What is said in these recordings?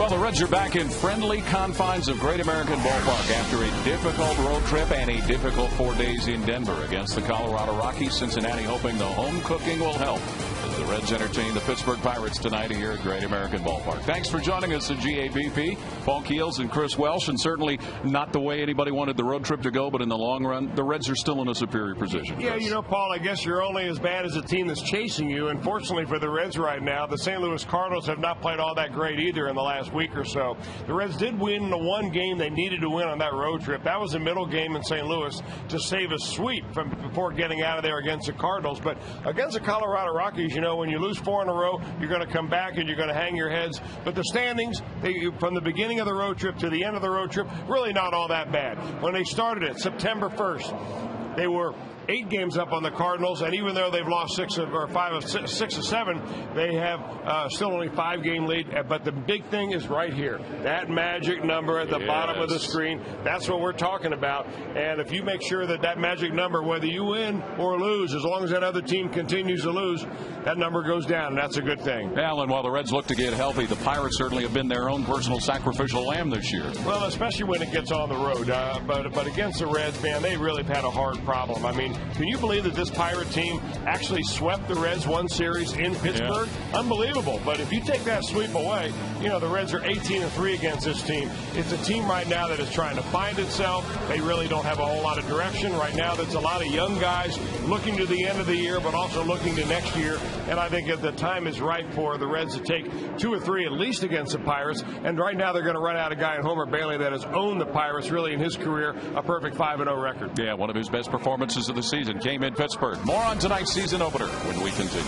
Well, the Reds are back in friendly confines of Great American Ballpark after a difficult road trip and a difficult 4 days in Denver against the Colorado Rockies. Cincinnati hoping the home cooking will help as the Reds entertain the Pittsburgh Pirates tonight here at Great American Ballpark. Thanks for joining us at GABP. Paul Keels and Chris Welsh, and certainly not the way anybody wanted the road trip to go, but in the long run, the Reds are still in a superior position. Yeah, you know, Paul, I guess you're only as bad as a team that's chasing you. Unfortunately for the Reds right now, the St. Louis Cardinals have not played all that great either in the last week or so. The Reds did win the one game they needed to win on that road trip. That was a middle game in St. Louis to save a sweep before getting out of there against the Cardinals. But against the Colorado Rockies, you know, when you lose 4 in a row, you're going to come back and you're going to hang your heads. But the standings, from the beginning of the road trip to the end of the road trip, really not all that bad. When they started it, September 1st, they were 8 games up on the Cardinals, and even though they've lost 6 or 7, they have still only 5-game lead. But the big thing is right here, that magic number at the bottom of the screen. That's what we're talking about. And if you make sure that that magic number, whether you win or lose, as long as that other team continues to lose, that number goes down, and that's a good thing. Alan, while the Reds look to get healthy, the Pirates certainly have been their own personal sacrificial lamb this year. Well, especially when it gets on the road. But against the Reds, man, they really have had a hard problem. I mean, can you believe that this Pirate team actually swept the Reds one series in Pittsburgh? Yeah. Unbelievable. But if you take that sweep away, you know, the Reds are 18-3 against this team. It's a team right now that is trying to find itself. They really don't have a whole lot of direction. Right now, there's a lot of young guys looking to the end of the year, but also looking to next year. And I think that the time is right for the Reds to take 2 or 3 at least against the Pirates. And right now, they're going to run out a guy in Homer Bailey that has owned the Pirates really in his career, a perfect 5-0 record. Yeah, one of his best performances of the season came in Pittsburgh. More on tonight's season opener when we continue.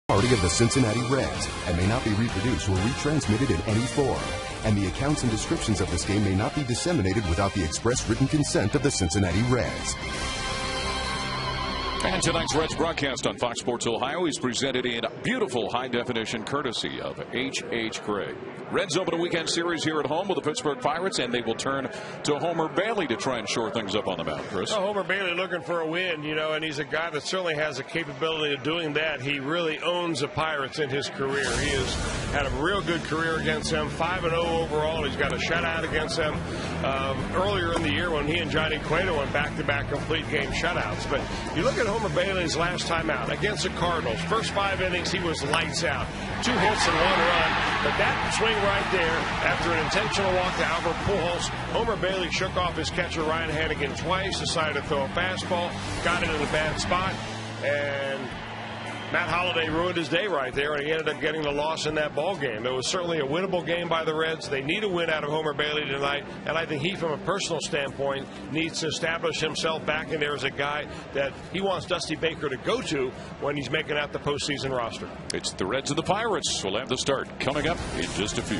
Party of the Cincinnati Reds and may not be reproduced or retransmitted in any form. and the accounts and descriptions of this game may not be disseminated without the express written consent of the Cincinnati Reds. And tonight's Reds broadcast on Fox Sports Ohio is presented in beautiful high definition courtesy of H.H. Gregg. Reds open a weekend series here at home with the Pittsburgh Pirates, and they will turn to Homer Bailey to try and shore things up on the mound. Chris? Well, Homer Bailey looking for a win, and he's a guy that certainly has the capability of doing that. He really owns the Pirates in his career. He has had a real good career against them, 5-0 overall. He's got a shutout against them earlier in the year when he and Johnny Cueto went back-to-back complete game shutouts. But you look at Homer Bailey's last time out against the Cardinals. First 5 innings, he was lights out. 2 hits and 1 run. But that swing right there, after an intentional walk to Albert Pujols, Homer Bailey shook off his catcher Ryan Hannigan twice, decided to throw a fastball, got it in a bad spot, and Matt Holliday ruined his day right there, and he ended up getting the loss in that ball game. It was certainly a winnable game by the Reds. They need a win out of Homer Bailey tonight, and I think he, from a personal standpoint, needs to establish himself back in there as a guy that he wants Dusty Baker to go to when he's making out the postseason roster. It's the Reds and the Pirates. We'll have the start coming up in just a few.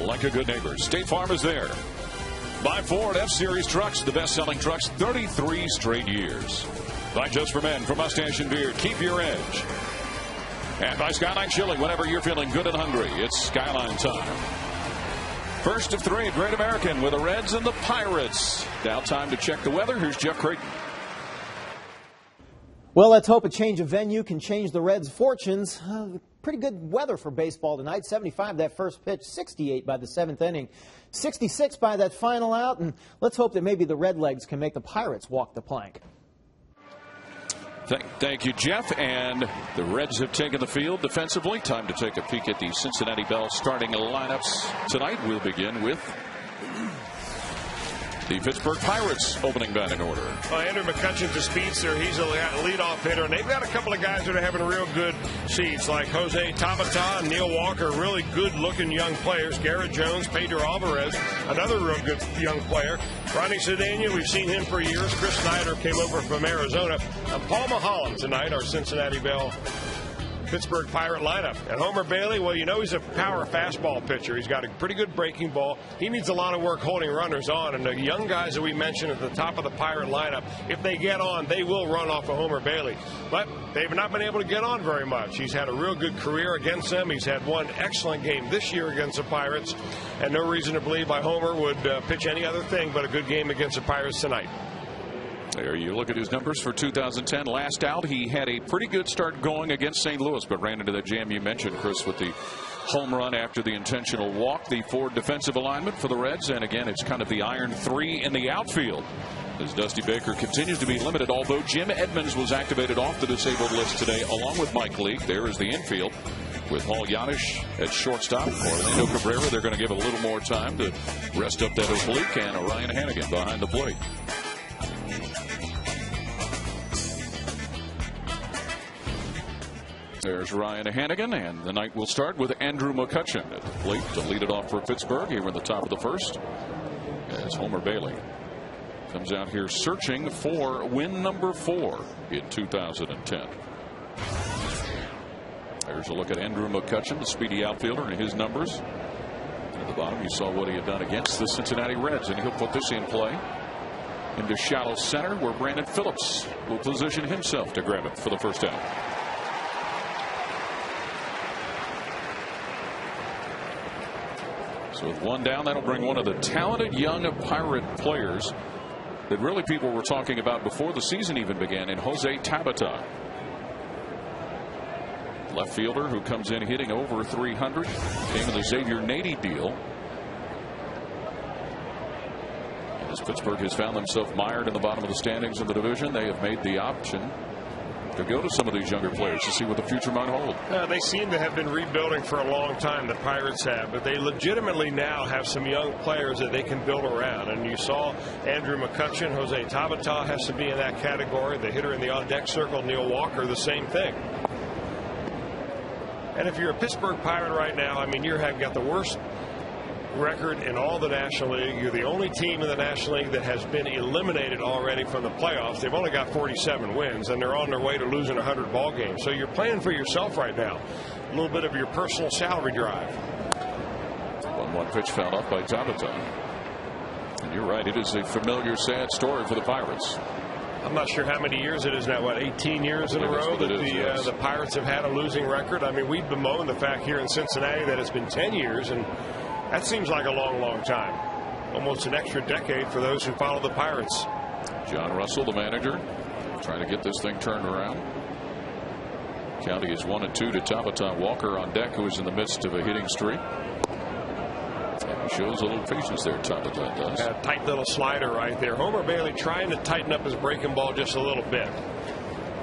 Like a good neighbor, State Farm is there. By Ford F-Series trucks, the best-selling trucks 33 straight years. By Just for Men, for Mustache and Beard, keep your edge. And by Skyline Chili, whenever you're feeling good and hungry, it's Skyline time. First of 3 at Great American with the Reds and the Pirates. Now time to check the weather. Here's Jeff Creighton. Well, let's hope a change of venue can change the Reds' fortunes. Pretty good weather for baseball tonight. 75 that first pitch, 68 by the 7th inning, 66 by that final out, and let's hope that maybe the Redlegs can make the Pirates walk the plank. Thank you, Jeff. And the Reds have taken the field defensively. Time to take a peek at the Cincinnati Bell starting lineups tonight. We'll begin with the Pittsburgh Pirates opening batting order. Well, Andrew McCutcheon's a speedster. He's a leadoff hitter. And they've got a couple of guys that are having real good seeds, like Jose Tabata and Neil Walker, really good-looking young players. Garrett Jones, Pedro Alvarez, another real good young player. Ronnie Cedeno, we've seen him for years. Chris Snyder came over from Arizona. And Paul Maholm tonight, our Cincinnati Bell Pittsburgh Pirate lineup. And Homer Bailey, well, you know he's a power fastball pitcher. He's got a pretty good breaking ball. He needs a lot of work holding runners on. And the young guys that we mentioned at the top of the Pirate lineup, if they get on, they will run off of Homer Bailey. But they've not been able to get on very much. He's had a real good career against them. He's had one excellent game this year against the Pirates. And no reason to believe why Homer would pitch any other thing but a good game against the Pirates tonight. There you look at his numbers for 2010. Last out, he had a pretty good start going against St. Louis, but ran into that jam you mentioned, Chris, with the home run after the intentional walk. The forward defensive alignment for the Reds, and again, it's kind of the iron three in the outfield as Dusty Baker continues to be limited, although Jim Edmonds was activated off the disabled list today, along with Mike Leake. There is the infield with Paul Yanish at shortstop. Orlando Cabrera, they're going to give it a little more time to rest up that oblique, and Ryan Hannigan behind the plate. There's Ryan Hannigan, and the night will start with Andrew McCutchen at the plate to lead it off for Pittsburgh here in the top of the first. As Homer Bailey comes out here searching for win number 4 in 2010. There's a look at Andrew McCutchen, the speedy outfielder, and his numbers. At the bottom, you saw what he had done against the Cincinnati Reds, and he'll put this in play into shallow center, where Brandon Phillips will position himself to grab it for the first out. So with one down, that'll bring one of the talented young Pirate players that really people were talking about before the season even began in Jose Tabata. Left fielder who comes in hitting over 300. Came in the Xavier Nady deal. As Pittsburgh has found themselves mired in the bottom of the standings in the division, they have made the option to go to some of these younger players to see what the future might hold. They seem to have been rebuilding for a long time, the Pirates have, but they legitimately now have some young players that they can build around. And you saw Andrew McCutchen, Jose Tabata has to be in that category. The hitter in the on-deck circle, Neil Walker, the same thing. And if you're a Pittsburgh Pirate right now, I mean, you have got the worst record in all the National League. You're the only team in the National League that has been eliminated already from the playoffs. They've only got 47 wins, and they're on their way to losing 100 ball games. So you're playing for yourself right now. A little bit of your personal salary drive. 1-1 pitch fouled off by Tabata. And you're right, it is a familiar, sad story for the Pirates. I'm not sure how many years it is now, what, 18 years in a row that the Pirates have had a losing record? I mean, we've bemoaned the fact here in Cincinnati that it's been 10 years, and that seems like a long, long time. Almost an extra decade for those who follow the Pirates. John Russell, the manager, trying to get this thing turned around. County is 1-2 to Tabata. Walker on deck, who is in the midst of a hitting streak. And he shows a little patience there, Tabata does. A tight little slider right there. Homer Bailey trying to tighten up his breaking ball just a little bit.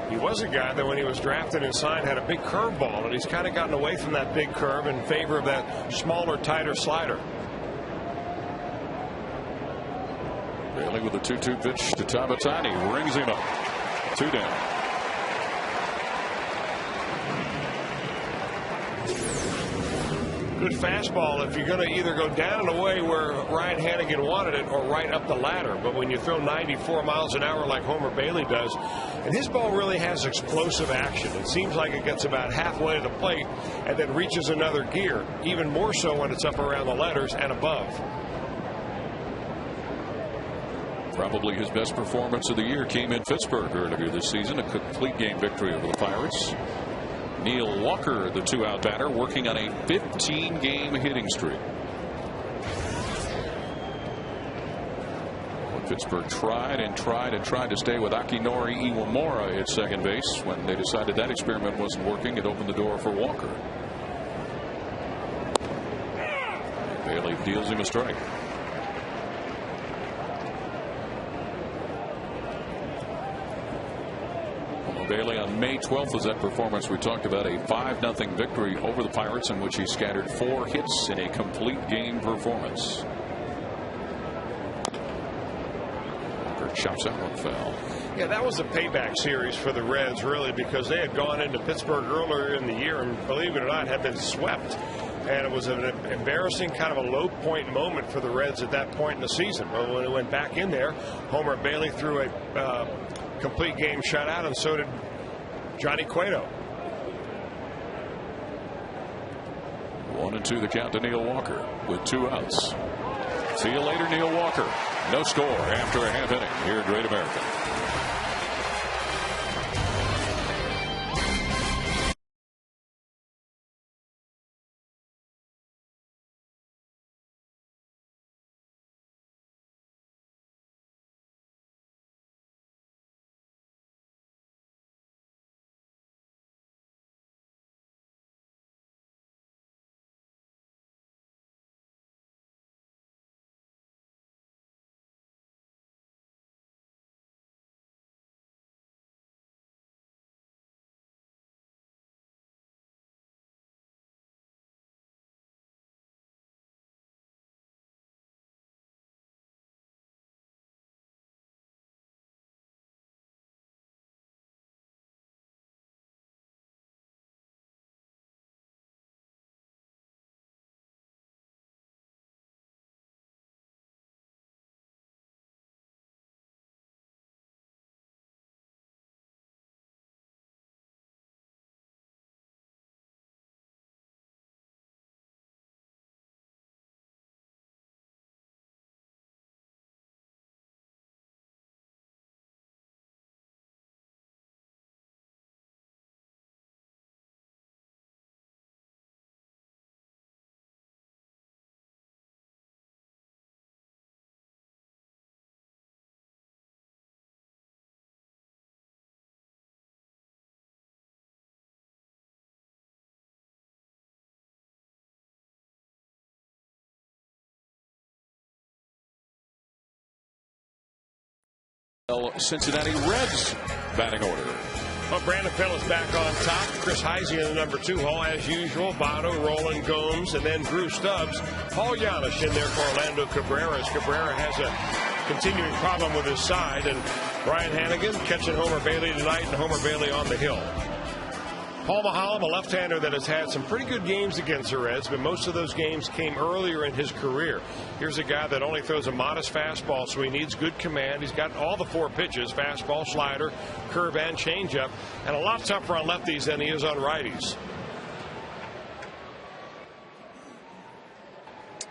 He was a guy that when he was drafted and signed had a big curveball, and he's kind of gotten away from that big curve in favor of that smaller, tighter slider. Bailey with a 2-2 pitch to Tabata. He rings him up. 2 down. Good fastball if you're going to either go down and away where Ryan Hannigan wanted it or right up the ladder. But when you throw 94 miles an hour like Homer Bailey does, and his ball really has explosive action. It seems like it gets about halfway to the plate and then reaches another gear, even more so when it's up around the letters and above. Probably his best performance of the year came in Pittsburgh earlier this season. A complete game victory over the Pirates. Neil Walker, the 2-out batter, working on a 15-game hitting streak. Pittsburgh tried to stay with Akinori Iwamura at second base. When they decided that experiment wasn't working, it opened the door for Walker. Bailey deals him a strike. Bailey on May 12th was that performance we talked about, a 5-0 victory over the Pirates in which he scattered 4 hits in a complete game performance. Walker chops out one foul. Yeah, that was a payback series for the Reds, really, because they had gone into Pittsburgh earlier in the year and, believe it or not, had been swept. And it was an embarrassing kind of a low point moment for the Reds at that point in the season. But when it went back in there, Homer Bailey threw a complete game shutout, and so did Johnny Cueto. 1-2 the count to Neil Walker with 2 outs. See you later, Neil Walker. No score after a half inning here at Great American. Cincinnati Reds batting order. Well, Brandon Phillips back on top. Chris Heisey in the number 2 hole as usual. Votto, Roland Gomes, and then Drew Stubbs. Paul Giannis in there for Orlando Cabrera, as Cabrera has a continuing problem with his side. And Brian Hannigan catching Homer Bailey tonight, and Homer Bailey on the hill. Paul Maholm, a left-hander that has had some pretty good games against the Reds, but most of those games came earlier in his career. Here's a guy that only throws a modest fastball, so he needs good command. He's got all the 4 pitches, fastball, slider, curve, and changeup, and a lot tougher on lefties than he is on righties.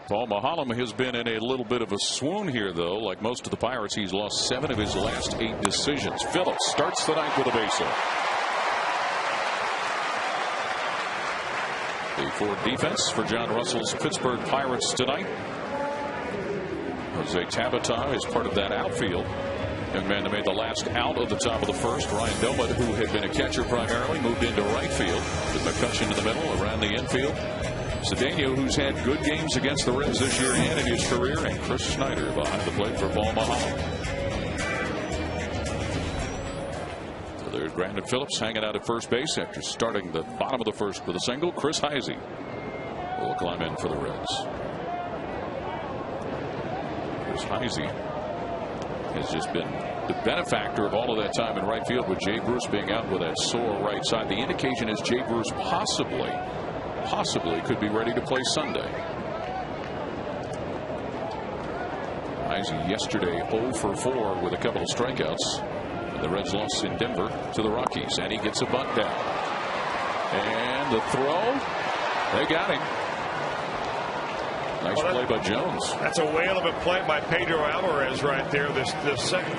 Paul Maholm has been in a little bit of a swoon here, though. Like most of the Pirates, he's lost 7 of his last 8 decisions. Phillips starts the ninth with a base hit. The forward defense for John Russell's Pittsburgh Pirates tonight. Jose Tabata is part of that outfield. Young man that made the last out of the top of the first. Ryan Domet, who had been a catcher primarily, moved into right field with McCutcheon in the middle around the infield. Cedeno, who's had good games against the Reds this year and in his career, and Chris Snyder behind the plate for Paul Maholm. There's Brandon Phillips hanging out at first base after starting the bottom of the first with a single. Chris Heisey will climb in for the Reds. Chris Heisey has just been the benefactor of all of that time in right field, with Jay Bruce being out with that sore right side. The indication is Jay Bruce possibly could be ready to play Sunday. Heisey yesterday 0 for 4 with a couple of strikeouts. The Reds lost in Denver to the Rockies, and he gets a bunt down. And the throw, they got him. Nice play by Jones. That's a whale of a play by Pedro Alvarez right there. The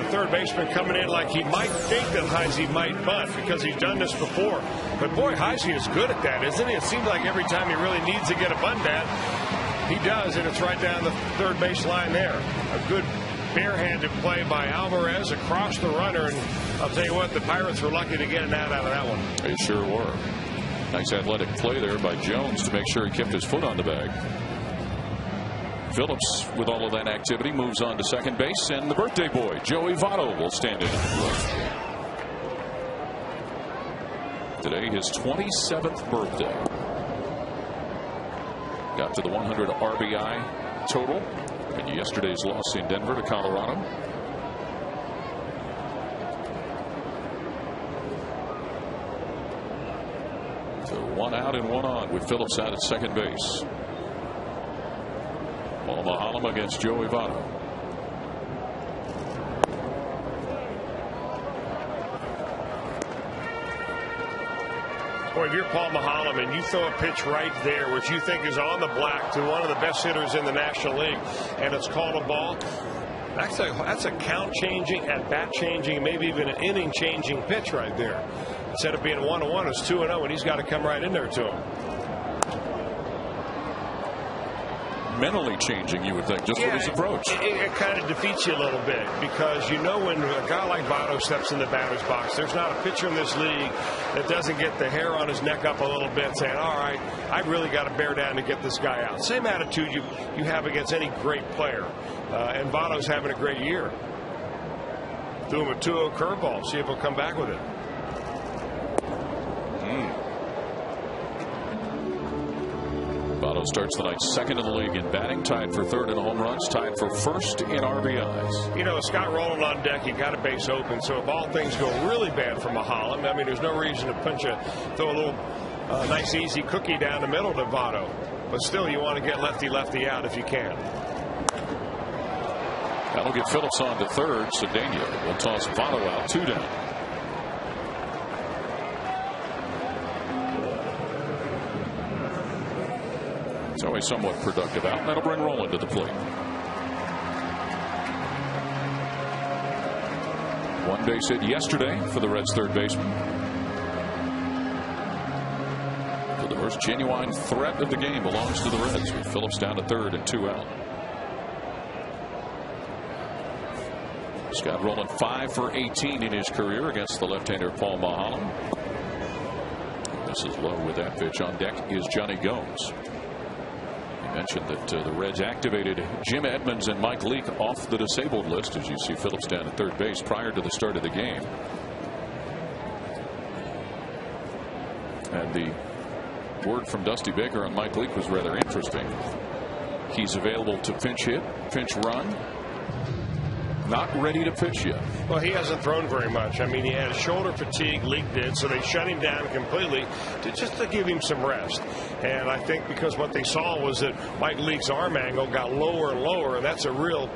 third baseman coming in like he might think that Heisey might bunt because he's done this before. But boy, Heisey is good at that, isn't he? It seems like every time he really needs to get a bunt down, he does, and it's right down the third base line there. A good barehanded play by Alvarez across the runner, and I'll tell you what, the Pirates were lucky to get an out of that one. They sure were. Nice athletic play there by Jones to make sure he kept his foot on the bag. Phillips, with all of that activity, moves on to second base, and the birthday boy, Joey Votto, will stand in. Today, his 27th birthday. Got to the 100 RBI total in yesterday's loss in Denver to Colorado. So 1 out and 1 on with Phillips out at second base. Paul Maholm against Joey Votto. Boy, if you're Paul Maholm and you throw a pitch right there, which you think is on the black to one of the best hitters in the National League, and it's called a ball, that's a count-changing, at-bat-changing, maybe even an inning-changing pitch right there. Instead of being 1-1, it's 2-0, and he's got to come right in there to him. Mentally changing, you would think, just with his approach. It kind of defeats you a little bit, because you know when a guy like Votto steps in the batter's box, there's not a pitcher in this league that doesn't get the hair on his neck up a little bit, saying, all right, I've really got to bear down to get this guy out. Same attitude you have against any great player. And Votto's having a great year. Threw him a 2-0 curveball. See if he'll come back with it. Votto starts the night second in the league in batting, tied for third in home runs, tied for first in RBIs. You know, with Scott Rowland on deck, you got a base open. So if all things go really bad for Maholm, I mean, there's no reason to throw a little nice easy cookie down the middle to Votto. But still, you want to get lefty out if you can. That'll get Phillips on to third. Cedeno will toss Votto out, 2 down. It's always somewhat productive out. That'll bring Rowland to the plate. One base hit yesterday for the Reds' third baseman. So the first genuine threat of the game belongs to the Reds, with Phillips down to third and 2 out. Scott Rowland 5 for 18 in his career against the left-hander Paul Maholm. This is low with that pitch. On deck is Johnny Gomes. Mentioned that the Reds activated Jim Edmonds and Mike Leake off the disabled list, as you see Phillips down at third base prior to the start of the game. And the word from Dusty Baker on Mike Leake was rather interesting. He's available to pinch hit, pinch run. Not ready to pitch yet. Well, he hasn't thrown very much. I mean, he had shoulder fatigue. Leake did, so they shut him down completely to give him some rest. And I think because what they saw was that Mike Leake's arm angle got lower and lower, and that's a real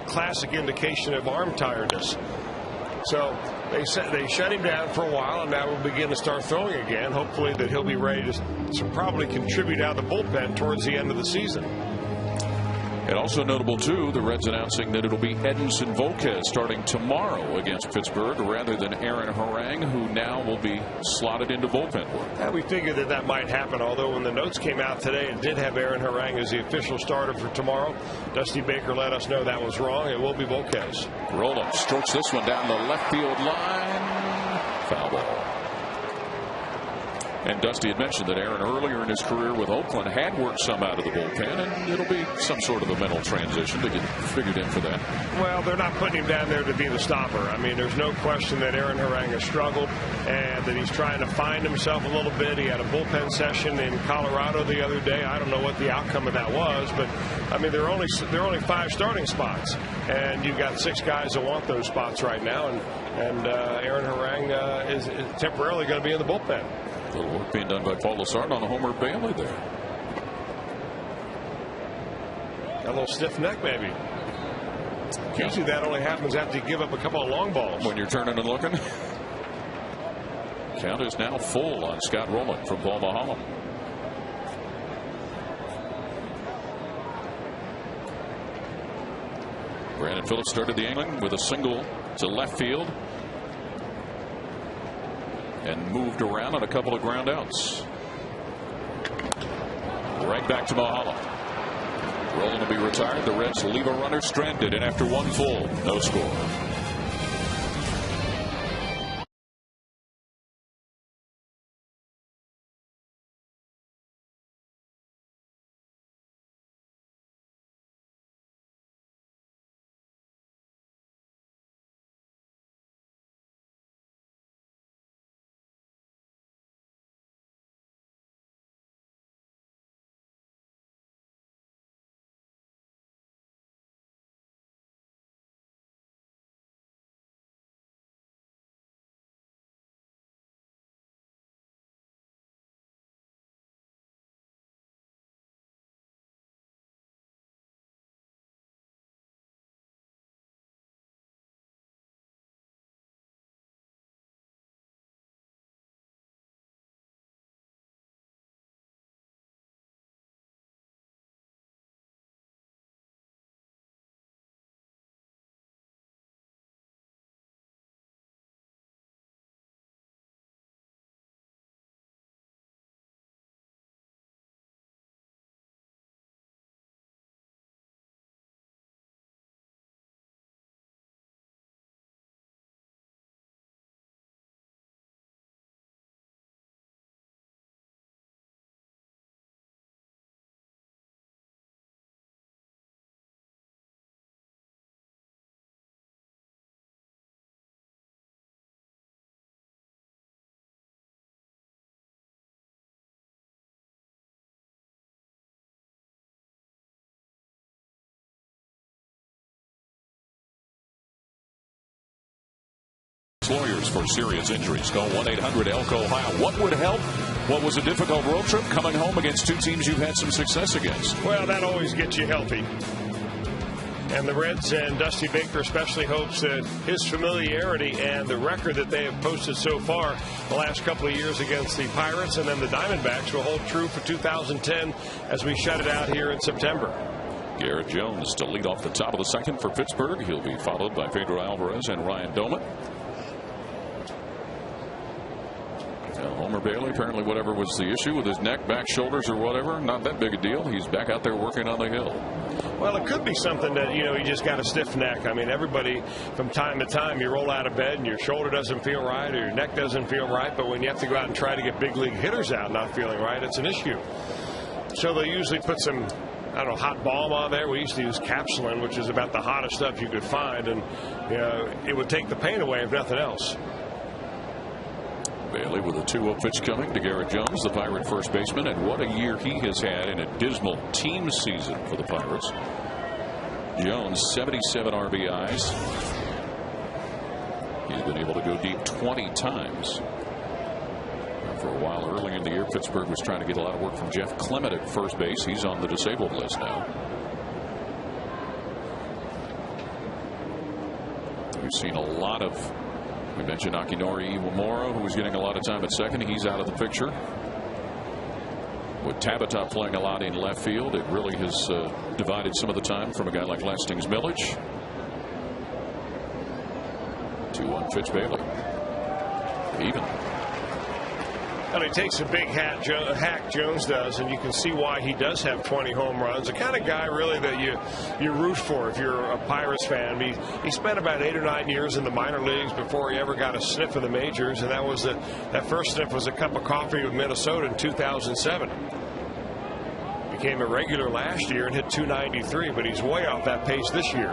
classic indication of arm tiredness. So they shut him down for a while, and now we'll begin to start throwing again. Hopefully that he'll be ready to probably contribute out of the bullpen towards the end of the season. And also notable, too, the Reds announcing that it'll be Edinson Volquez starting tomorrow against Pittsburgh rather than Aaron Harang, who now will be slotted into bullpen work. Yeah, we figured that might happen, although when the notes came out today, it did have Aaron Harang as the official starter for tomorrow. Dusty Baker let us know that was wrong. It will be Volquez. Rowland strokes this one down the left field line. Foul ball. And Dusty had mentioned that Aaron earlier in his career with Oakland had worked some out of the bullpen, and it'll be some sort of a mental transition to get figured in for that. Well, they're not putting him down there to be the stopper. I mean, there's no question that Aaron Harang has struggled and that he's trying to find himself a little bit. He had a bullpen session in Colorado the other day. I don't know what the outcome of that was, but I mean, there are only 5 starting spots, and you've got 6 guys that want those spots right now, and Aaron Harang is temporarily going to be in the bullpen. A little work being done by Paul Lessard on Homer Bailey there. Got a little stiff neck, maybe. Usually that only happens after you give up a couple of long balls. When you're turning and looking. Count is now full on Scott Rowland from Paul Maholm. Brandon Phillips started the inning with a single to left field and moved around on a couple of ground outs. Right back to Maholm. Rowland to be retired. The Reds leave a runner stranded, and after 1 full, no score. Lawyers for serious injuries. Call 1-800-ELK-OHIO. What would help? What was a difficult road trip coming home against two teams you've had some success against? Well, that always gets you healthy. And the Reds and Dusty Baker especially hopes that his familiarity and the record that they have posted so far the last couple of years against the Pirates and then the Diamondbacks will hold true for 2010 as we shut it out here in September. Garrett Jones to lead off the top of the second for Pittsburgh. He'll be followed by Pedro Alvarez and Ryan Doman. Homer Bailey, apparently whatever was the issue with his neck, back, shoulders, or whatever, not that big a deal. He's back out there working on the hill. Well, it could be something that, you just got a stiff neck. I mean, everybody from time to time, you roll out of bed and your shoulder doesn't feel right or your neck doesn't feel right. But when you have to go out and try to get big league hitters out not feeling right, it's an issue. So they usually put some, I don't know, hot balm on there. We used to use Capsulin, which is about the hottest stuff you could find. And it would take the pain away if nothing else. Bailey with a 2-0 pitch coming to Garrett Jones, the Pirate first baseman, and what a year he has had in a dismal team season for the Pirates. Jones, 77 RBIs. He's been able to go deep 20 times. For a while early in the year, Pittsburgh was trying to get a lot of work from Jeff Clement at first base. He's on the disabled list now. We've seen a lot of, we mentioned Akinori Iwamura, who was getting a lot of time at second. He's out of the picture. With Tabata playing a lot in left field, it really has divided some of the time from a guy like Lastings Milledge. 2-1 pitch Bailey. Even. Well, he takes a big hack, Jones does, and you can see why he does have 20 home runs. The kind of guy really that you root for if you're a Pirates fan. He spent about 8 or 9 years in the minor leagues before he ever got a sniff of the majors, and that first sniff was a cup of coffee with Minnesota in 2007. Became a regular last year and hit .293, but he's way off that pace this year.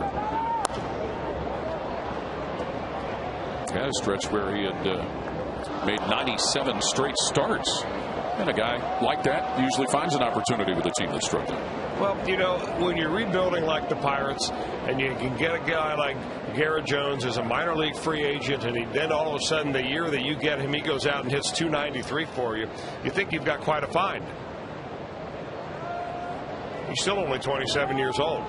Had a stretch where he had made 97 straight starts. And a guy like that usually finds an opportunity with a team that's struggling. Well, when you're rebuilding like the Pirates and you can get a guy like Garrett Jones as a minor league free agent, and then all of a sudden the year that you get him, he goes out and hits .293 for you, you think you've got quite a find. He's still only 27 years old.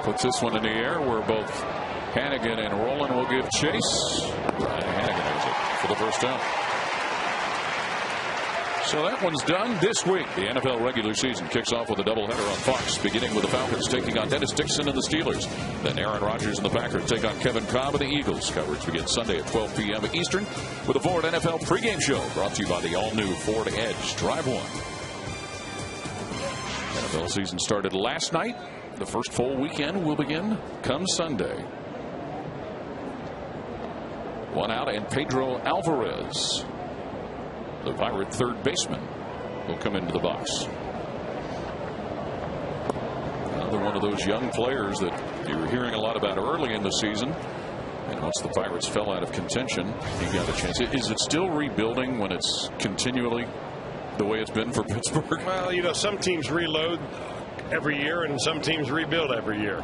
Puts this one in the air where both Hannigan and Rowland will give chase. Ryan Hannigan has it for the first time. So that one's done this week. The NFL regular season kicks off with a doubleheader on Fox, beginning with the Falcons taking on Dennis Dixon and the Steelers. Then Aaron Rodgers and the Packers take on Kevin Cobb and the Eagles. Coverage begins Sunday at 12 p.m. Eastern with the Ford NFL pregame show, brought to you by the all-new Ford Edge. Drive one. NFL season started last night. The first full weekend will begin come Sunday. One out, and Pedro Alvarez, the Pirate third baseman, will come into the box. Another one of those young players that you were hearing a lot about early in the season. And once the Pirates fell out of contention, he got a chance. Is it still rebuilding when it's continually the way it's been for Pittsburgh? Well, some teams reload every year and some teams rebuild every year.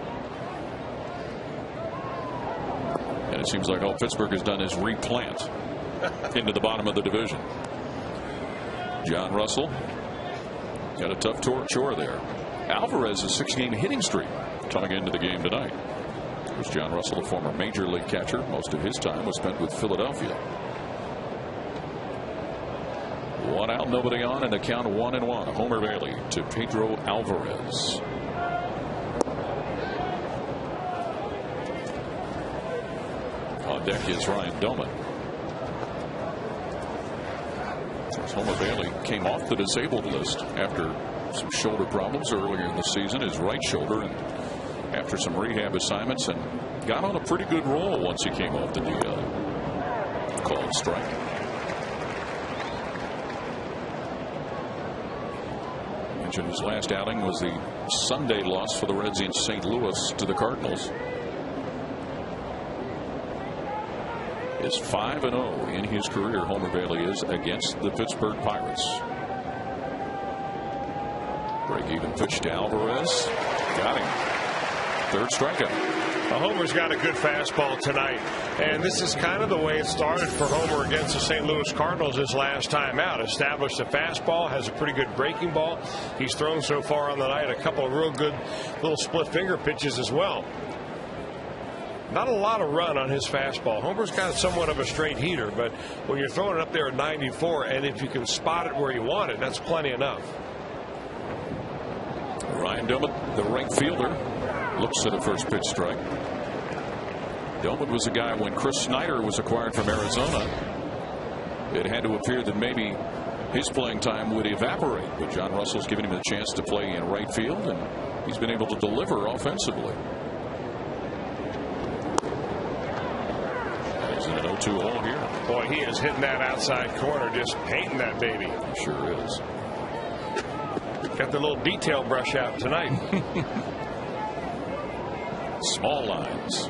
And it seems like all Pittsburgh has done is replant into the bottom of the division. John Russell got a tough chore there. Alvarez, a 6-game hitting streak coming into the game tonight. Of course, John Russell, a former major league catcher. Most of his time was spent with Philadelphia. One out, nobody on, and a count 1-1. Homer Bailey to Pedro Alvarez. On deck is Ryan Doman. Homer Bailey came off the disabled list after some shoulder problems earlier in the season, his right shoulder, and after some rehab assignments, and got on a pretty good roll once he came off the DL. Called strike. Mentioned his last outing was the Sunday loss for the Reds in St. Louis to the Cardinals. Is 5-0 in his career, Homer Bailey is, against the Pittsburgh Pirates. Break-even pitch to Alvarez. Got him. Third strikeout. Homer's got a good fastball tonight, and this is kind of the way it started for Homer against the St. Louis Cardinals his last time out. Established a fastball, has a pretty good breaking ball. He's thrown so far on the night a couple of real good little split finger pitches as well. Not a lot of run on his fastball. Homer's got somewhat of a straight heater, but when you're throwing it up there at 94, and if you can spot it where you want it, that's plenty enough. Ryan Doumit, the right fielder, looks at a first pitch strike. Doumit was a guy when Chris Snyder was acquired from Arizona. It had to appear that maybe his playing time would evaporate, but John Russell's given him a chance to play in right field, and he's been able to deliver offensively. He's in an 0-2 hole here. Boy, he is hitting that outside corner, just painting that baby. He sure is. Got the little detail brush out tonight. Small lines.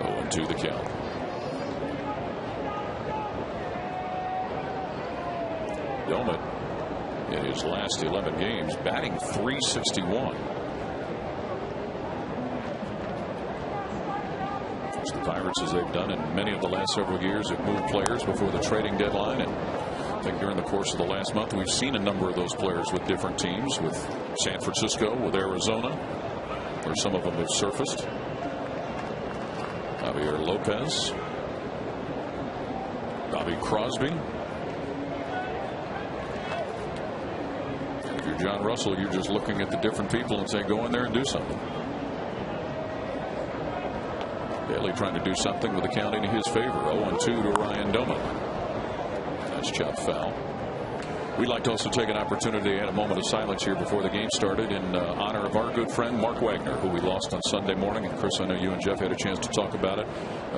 0-2 the count. Doumit in his last 11 games batting .361. The Pirates, as they've done in many of the last several years, have moved players before the trading deadline, and I think during the course of the last month we've seen a number of those players with different teams, with San Francisco, with Arizona, where some of them have surfaced. Javier Lopez, Bobby Crosby. And if you're John Russell, you're just looking at the different people and saying, go in there and do something. Bailey trying to do something with the count in his favor. 0-2 to Ryan Doumit. That's chopped foul. We'd like to also take an opportunity to add a moment of silence here before the game started in honor of our good friend Mark Wagner, who we lost on Sunday morning. And Chris, I know you and Jeff had a chance to talk about it.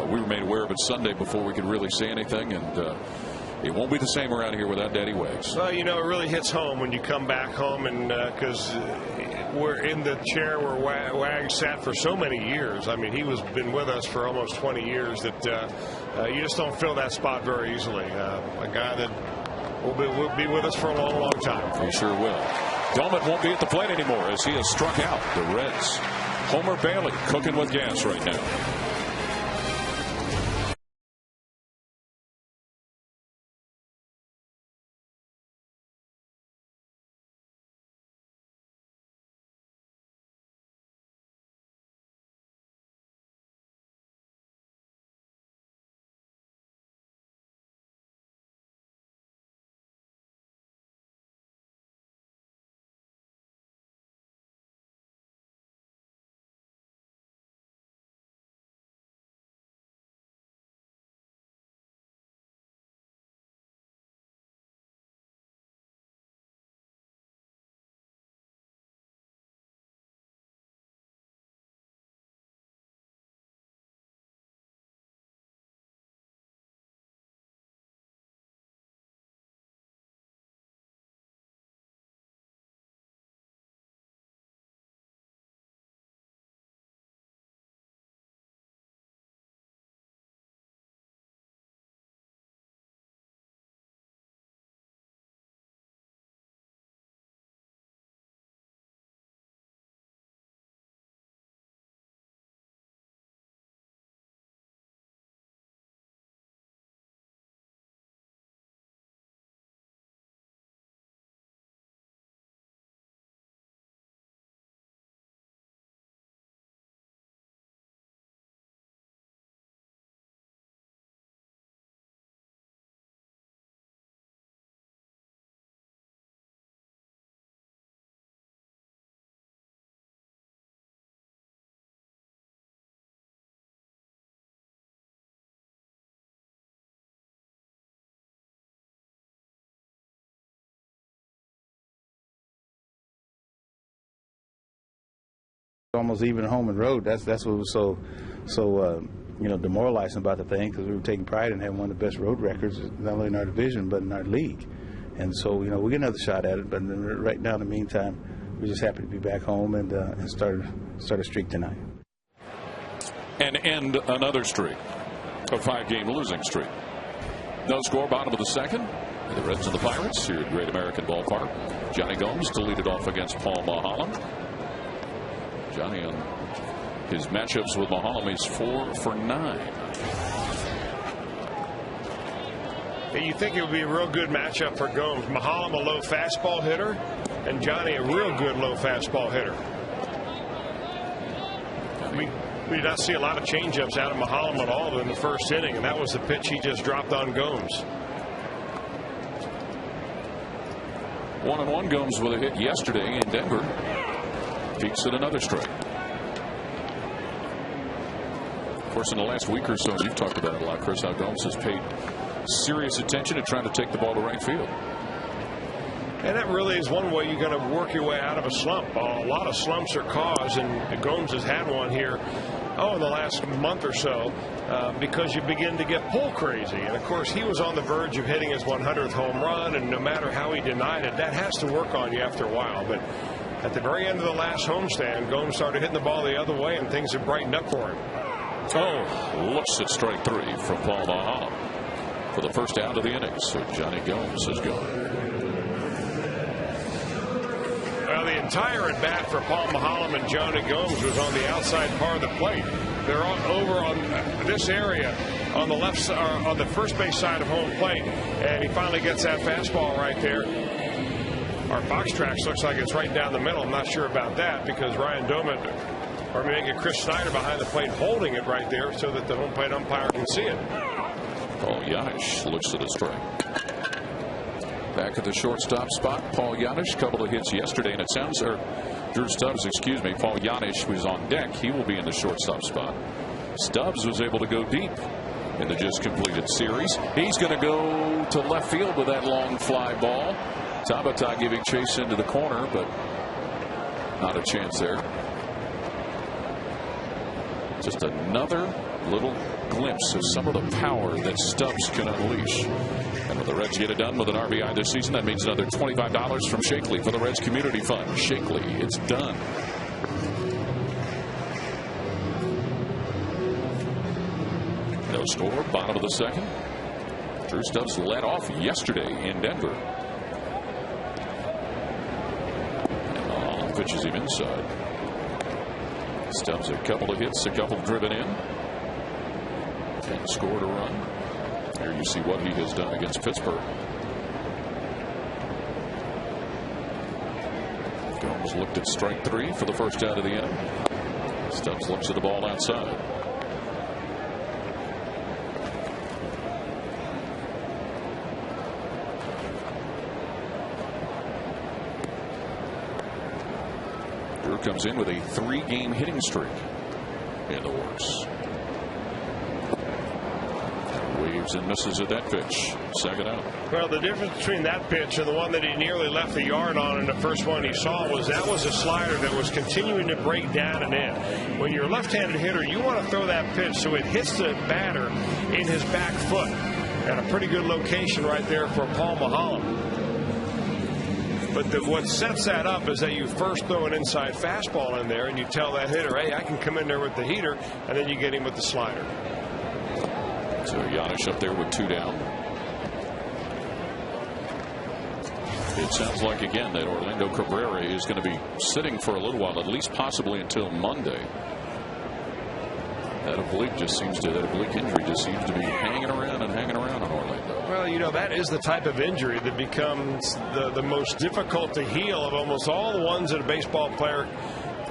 We were made aware of it Sunday before we could really say anything, and it won't be the same around here without Daddy Wags. Well, you know, it really hits home when you come back home, and because we're in the chair where Wags sat for so many years. I mean, he was been with us for almost 20 years. That you just don't fill that spot very easily. A guy that will be with us for a long, long time. He sure will. Doumit won't be at the plate anymore as he has struck out the Reds. Homer Bailey cooking with gas right now. Almost even home and road. That's what was so demoralizing about the thing, because we were taking pride in having one of the best road records, not only in our division but in our league. And so we get another shot at it. But right now, in the meantime, we're just happy to be back home and start a streak tonight. And end another streak, a 5-game losing streak. No score, bottom of the second. The Reds and the Pirates here at Great American Ballpark. Johnny Gomes to lead it off against Paul Mulholland. Johnny on his matchups with Mahalem, he's 4 for 9. You think it would be a real good matchup for Gomes. Mahalem, a low fastball hitter, and Johnny, a real good low fastball hitter. We did not see a lot of changeups out of Mahalem at all in the first inning, and that was the pitch he just dropped on Gomes. 1-1 Gomes with a hit yesterday in Denver. Peaks at another strike. Of course, in the last week or so, you've talked about it a lot, Chris, how Gomes has paid serious attention to trying to take the ball to right field. And that really is one way you're going to work your way out of a slump. A lot of slumps are caused, and Gomes has had one here, in the last month or so, because you begin to get pull crazy. And, of course, he was on the verge of hitting his 100th home run, and no matter how he denied it, that has to work on you after a while. But at the very end of the last homestand, Gomes started hitting the ball the other way, and things have brightened up for him. Looks at strike 3 from Paul Mahalem for the first out of the inning. So Johnny Gomes is gone. Well, the entire at bat for Paul Mahalem and Johnny Gomes was on the outside part of the plate. They're over on this area on the left side, on the first base side of home plate, and he finally gets that fastball right there. Our box tracks looks like it's right down the middle. I'm not sure about that because Ryan Doman, or maybe Chris Snyder behind the plate holding it right there so that the home plate umpire can see it. Paul Janisch looks at a strike. Back at the shortstop spot, Paul Janisch, couple of hits yesterday, and it sounds, or Drew Stubbs, excuse me, Paul Janisch was on deck. He will be in the shortstop spot. Stubbs was able to go deep in the just completed series. He's going to go to left field with that long fly ball. Tabata giving chase into the corner, but not a chance there. Just another little glimpse of some of the power that Stubbs can unleash. And when the Reds get it done with an RBI this season, that means another $25 from Shakely for the Reds Community Fund. Shakely, it's done. No score, bottom of the second. Drew Stubbs led off yesterday in Denver. And Mahalem pitches him inside. Stubbs a couple of hits, a couple driven in, and scored a run. Here you see what he has done against Pittsburgh. Gomes looked at strike 3 for the first out of the inning. Stubbs looks at the ball outside. Drew comes in with a 3-game hitting streak in the works. Waves and misses at that pitch. Second out. Well, the difference between that pitch and the one that he nearly left the yard on in the first one he saw was that was a slider that was continuing to break down and in. When you're a left-handed hitter, you want to throw that pitch so it hits the batter in his back foot. And a pretty good location right there for Paul Mahalem. But what sets that up is that you first throw an inside fastball in there and you tell that hitter, hey, I can come in there with the heater, and then you get him with the slider. So Janisch up there with 2 down. It sounds like again that Orlando Cabrera is going to be sitting for a little while, at least possibly until Monday. That oblique injury just seems to be hanging around on Orlando. Well, you know, that is the type of injury that becomes the most difficult to heal of almost all the ones that a baseball player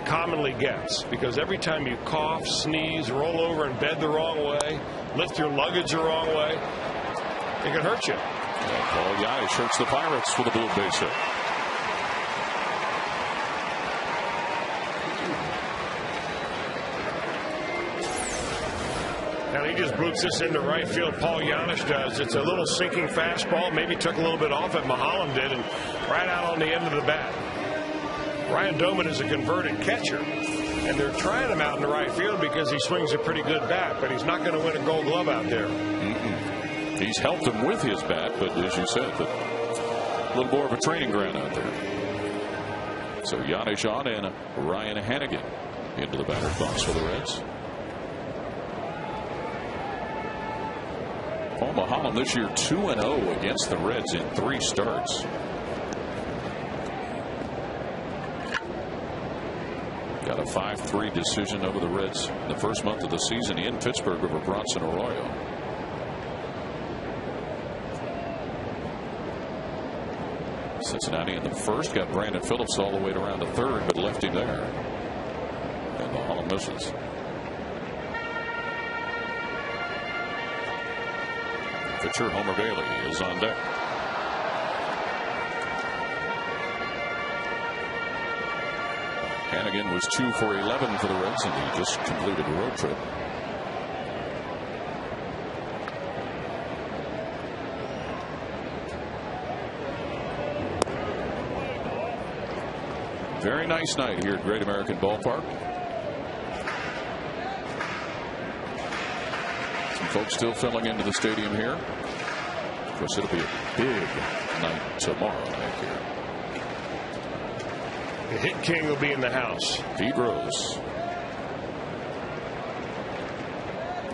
commonly gets, because every time you cough, sneeze, roll over in bed the wrong way, lift your luggage the wrong way, it can hurt you. Paul Janisch hurts the Pirates with a blue base hit. Now he just boots this into right field. Paul Janisch does. It's a little sinking fastball. Maybe took a little bit off it. Mahalem did, and right out on the end of the bat. Ryan Doman is a converted catcher, and they're trying him out in the right field because he swings a pretty good bat, but he's not going to win a Gold Glove out there. He's helped him with his bat, but as you said, a little more of a training ground out there. So Janisch on and Ryan Hannigan into the batter's box for the Reds. Paul Mahalem this year 2-0 against the Reds in 3 starts. Got a a 5-3 decision over the Reds the first month of the season in Pittsburgh over Bronson Arroyo. Cincinnati in the first got Brandon Phillips all the way around to third, but left him there. And Mahalan misses. Pitcher Homer Bailey is on deck. Hannigan was 2 for 11 for the Reds, and he just completed a road trip. Very nice night here at Great American Ballpark. Some folks still filling into the stadium here. Of course, it'll be a big night tomorrow night here. The hit king will be in the house. Pete Rose.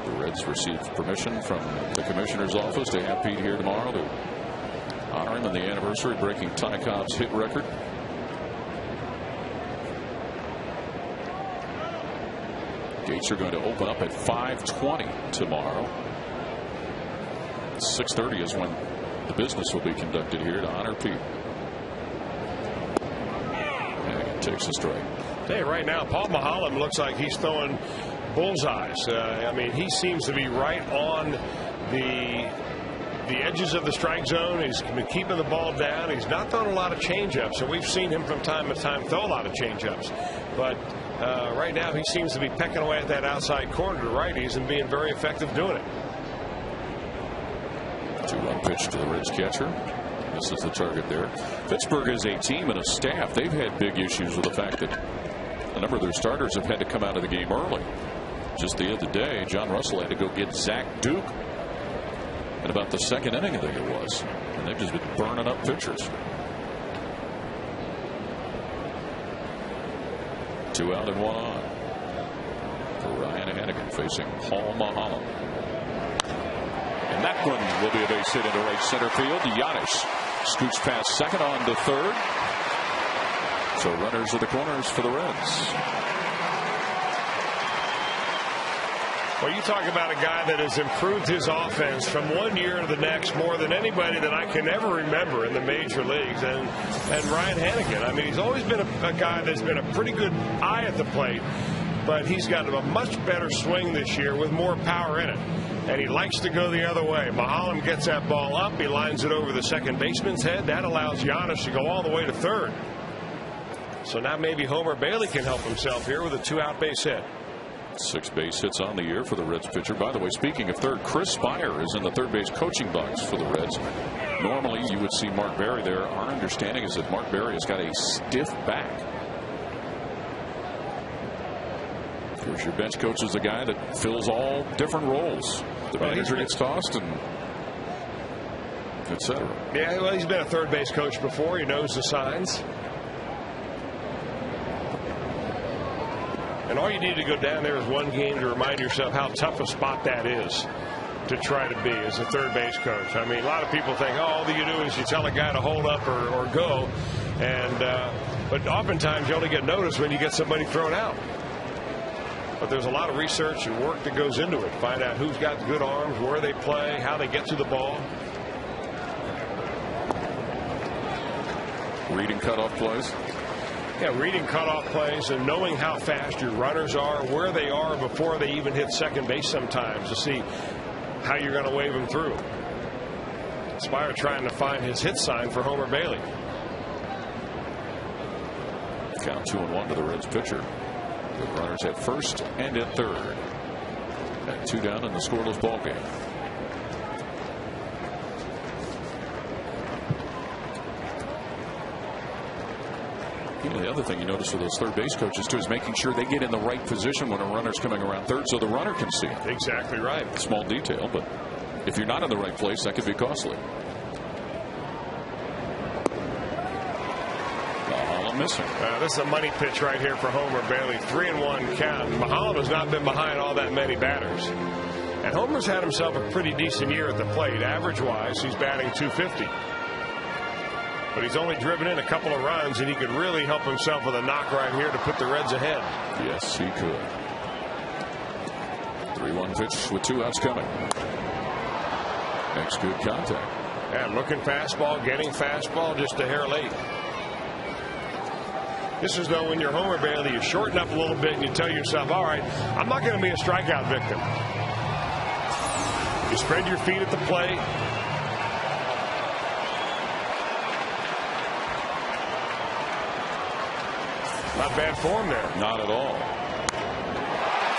The Reds received permission from the commissioner's office to have Pete here tomorrow to honor him on the anniversary, breaking Ty Cobb's hit record. Gates are going to open up at 5:20 tomorrow. 6:30 is when the business will be conducted here to honor Pete. And he takes a strike. Hey, right now, Paul Mahalan looks like he's throwing bullseyes. I mean, he seems to be right on the edges of the strike zone. He's been keeping the ball down. He's not throwing a lot of changeups, and we've seen him from time to time throw a lot of changeups. But right now, he seems to be pecking away at that outside corner to righties and being very effective doing it. 2-1 pitch to the Reds catcher. This is the target there. Pittsburgh is a team and a staff. They've had big issues with the fact that a number of their starters have had to come out of the game early. Just the other day, John Russell had to go get Zach Duke in about the second inning, I think it was. And they've just been burning up pitchers. 2 out and 1 on for Ryan Hannigan facing Paul Mahalan. And that one will be a base hit into right center field. Giannis scoots past second on to third. So runners at the corners for the Reds. Well, you talk about a guy that has improved his offense from one year to the next more than anybody that I can ever remember in the major leagues. And Ryan Hannigan, I mean, he's always been a guy that's been a pretty good eye at the plate, but he's got a much better swing this year with more power in it. And he likes to go the other way. Mahalan gets that ball up. He lines it over the second baseman's head. That allows Giannis to go all the way to third. So now maybe Homer Bailey can help himself here with a 2-out base hit. 6 base hits on the year for the Reds pitcher. By the way, speaking of third, Chris Spire is in the third base coaching box for the Reds. Normally you would see Mark Berry there. Our understanding is that Mark Berry has got a stiff back. Of course, your bench coach is a guy that fills all different roles. The manager gets tossed and etc. Yeah, well, he's been a third base coach before. He knows the signs. And all you need to go down there is one game to remind yourself how tough a spot that is to try to be as a third base coach. I mean, a lot of people think, oh, all you do is you tell a guy to hold up or go. But oftentimes you only get noticed when you get somebody thrown out. But there's a lot of research and work that goes into it. Find out who's got good arms, where they play, how they get to the ball. Reading cutoff plays. Yeah, reading cutoff plays and knowing how fast your runners are, where they are before they even hit second base sometimes to see how you're going to wave them through. Spire trying to find his hit sign for Homer Bailey. Count 2-1 to the Reds pitcher. The runners at first and at third. And 2 down in the scoreless ball game. You know, the other thing you notice with those third base coaches too is making sure they get in the right position when a runner's coming around third so the runner can see it. Exactly right. Small detail, but if you're not in the right place, that could be costly. Mahalan missing. This is a money pitch right here for Homer Bailey. 3-1 count. Mahalan has not been behind all that many batters. And Homer's had himself a pretty decent year at the plate. Average-wise, he's batting .250. But he's only driven in a couple of runs, and he could really help himself with a knock right here to put the Reds ahead. Yes, he could. 3-1 pitch with 2 outs coming. Makes good contact. Yeah, looking fastball, getting fastball, just a hair late. This is though when you're Homer Bailey, you shorten up a little bit and you tell yourself, all right, I'm not going to be a strikeout victim. You spread your feet at the plate. Not bad form there. Not at all.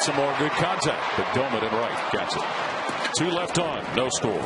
Some more good contact, but Doman at right gets it. 2 left on, no score.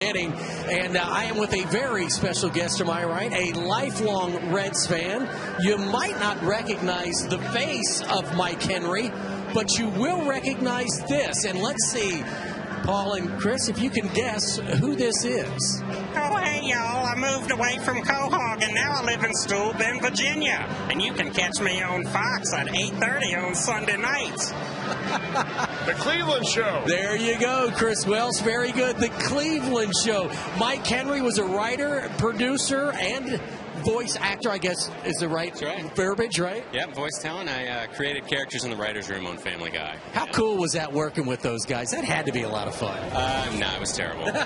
And I am with a very special guest to my right, a lifelong Reds fan. You might not recognize the face of Mike Henry, but you will recognize this. And let's see, Paul and Chris, if you can guess who this is. Oh, hey, y'all. I moved away from Quahog, and now I live in Steuben, Virginia. And you can catch me on Fox at 8:30 on Sunday nights. The Cleveland Show. There you go, Chris Wells. Very good. The Cleveland Show. Mike Henry was a writer, producer, and voice actor, I guess is the right verbiage, right? Yep, voice talent. I created characters in the writer's room on Family Guy. How cool was that working with those guys? That had to be a lot of fun. No, it was terrible. No